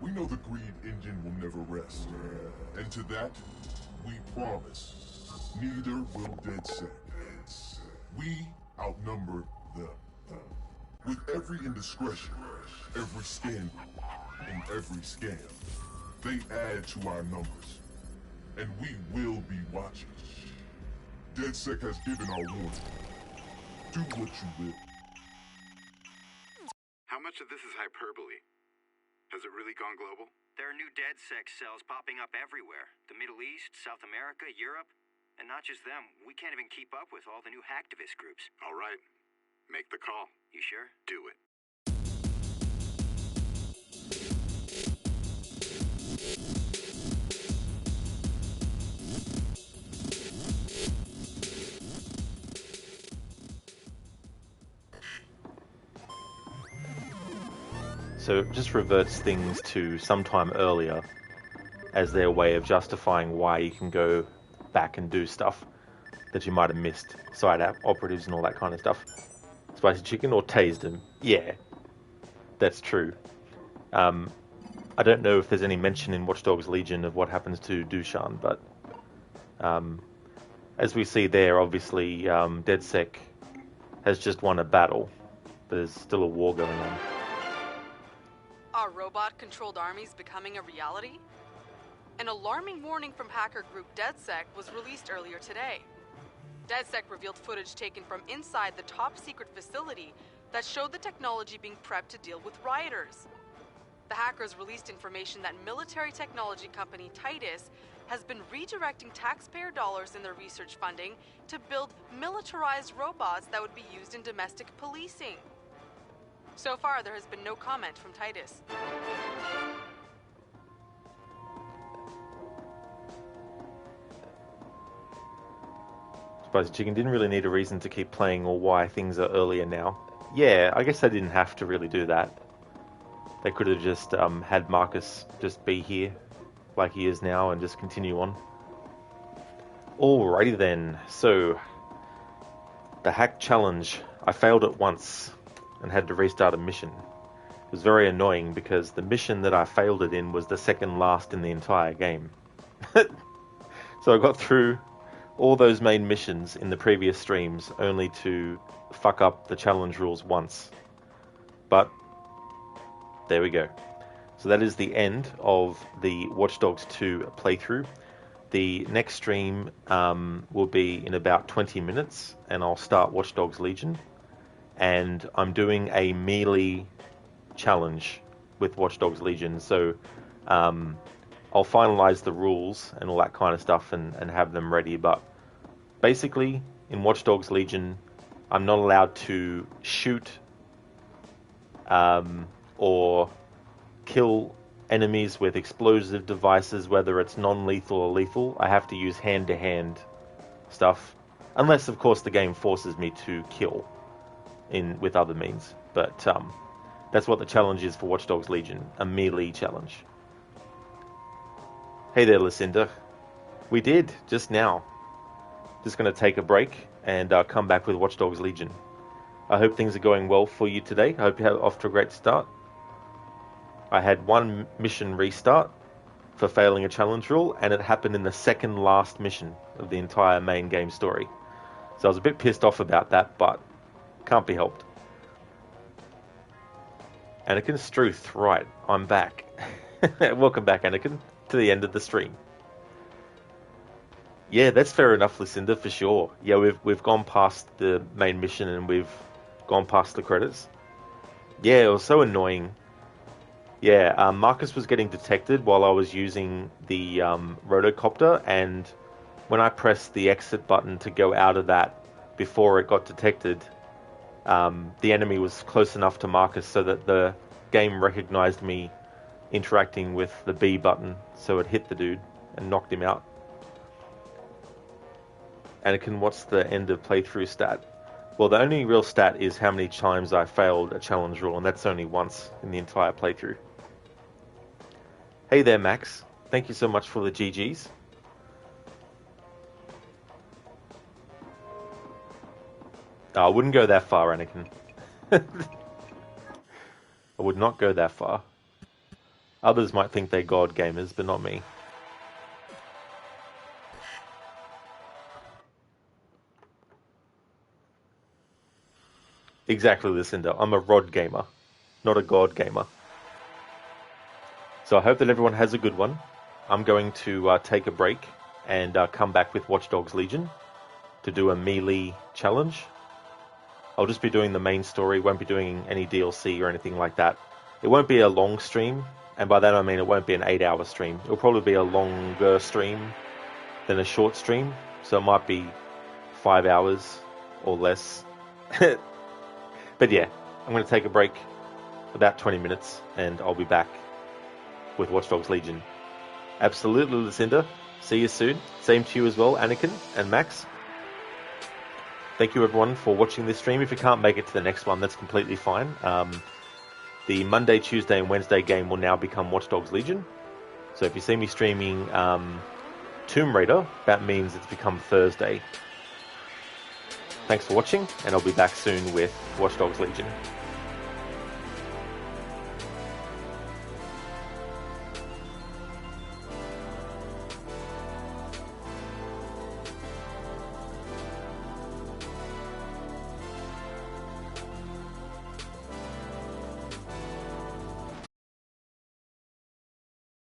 Speaker 9: We know the greed engine will never rest. And to that, we promise, neither will DeadSec. We outnumber them. With every indiscretion, every scandal, and every scam, they add to our numbers. And we will be watching. DeadSec has given our warning. Do what you will.
Speaker 24: How much of this is hyperbole? Has it really gone global?
Speaker 23: There are new DeadSec cells popping up everywhere. The Middle East, South America, Europe. And not just them, we can't even keep up with all the new hacktivist groups.
Speaker 24: All right. Make the call.
Speaker 23: You sure?
Speaker 24: Do it.
Speaker 1: So it just reverts things to sometime earlier as their way of justifying why you can go back and do stuff that you might have missed, side app operatives and all that kind of stuff. Spicy chicken or tased him? Yeah, that's true. I don't know if there's any mention in Watch Dogs Legion of what happens to Dusan, but as we see there, obviously DeadSec has just won a battle. There's still a war going on.
Speaker 22: Are robot-controlled armies becoming a reality? An alarming warning from hacker group DeadSec was released earlier today. DeadSec revealed footage taken from inside the top-secret facility that showed the technology being prepped to deal with rioters. The hackers released information that military technology company Titus has been redirecting taxpayer dollars in their research funding to build militarized robots that would be used in domestic policing. So far, there has been no comment from Titus.
Speaker 1: Spicy Chicken didn't really need a reason to keep playing or why things are earlier now. Yeah, I guess they didn't have to really do that. They could have just had Marcus just be here like he is now and just continue on. Alrighty then, so the hack challenge. I failed it once and had to restart a mission. It was very annoying because the mission that I failed it in was the second last in the entire game. So I got through all those main missions in the previous streams only to fuck up the challenge rules once. But there we go. So that is the end of the Watch Dogs 2 playthrough. The next stream will be in about 20 minutes and I'll start Watch Dogs Legion. And I'm doing a melee challenge with Watch Dogs Legion. So I'll finalize the rules and all that kind of stuff and have them ready. But basically, in Watch Dogs Legion, I'm not allowed to shoot or kill enemies with explosive devices, whether it's non-lethal or lethal. I have to use hand-to-hand stuff, unless, of course, the game forces me to kill with other means. But that's what the challenge is for Watch Dogs Legion, a melee challenge. Hey there, Lucinda. We did, just now. Just going to take a break and come back with Watch Dogs Legion. I hope things are going well for you today. I hope you're off to a great start. I had one mission restart for failing a challenge rule, and it happened in the second last mission of the entire main game story. So I was a bit pissed off about that, but can't be helped. Anakin Struth, right, I'm back. Welcome back, Anakin, to the end of the stream. Yeah, that's fair enough, Lucinda, for sure. Yeah, we've gone past the main mission and we've gone past the credits. Yeah, it was so annoying. Yeah, Marcus was getting detected while I was using the rotocopter, and when I pressed the exit button to go out of that before it got detected, the enemy was close enough to Marcus so that the game recognized me interacting with the B button, so it hit the dude and knocked him out. Anakin, what's the end of playthrough stat? Well, the only real stat is how many times I failed a challenge rule, and that's only once in the entire playthrough. Hey there, Max. Thank you so much for the GGs. I wouldn't go that far, Anakin. I would not go that far. Others might think they're god gamers, but not me. Exactly, Lucinda. I'm a rod gamer, not a god gamer. So I hope that everyone has a good one. I'm going to take a break and come back with Watch Dogs Legion to do a melee challenge. I'll just be doing the main story, won't be doing any DLC or anything like that. It won't be a long stream, and by that I mean it won't be an 8-hour stream. It'll probably be a longer stream than a short stream, so it might be 5 hours or less. But yeah, I'm going to take a break, about 20 minutes, and I'll be back with Watch Dogs Legion. Absolutely, Lucinda. See you soon. Same to you as well, Anakin and Max. Thank you everyone for watching this stream. If you can't make it to the next one, that's completely fine. The Monday, Tuesday and Wednesday game will now become Watch Dogs Legion. So if you see me streaming Tomb Raider, that means it's become Thursday. Thanks for watching, and I'll be back soon with Watch Dogs Legion.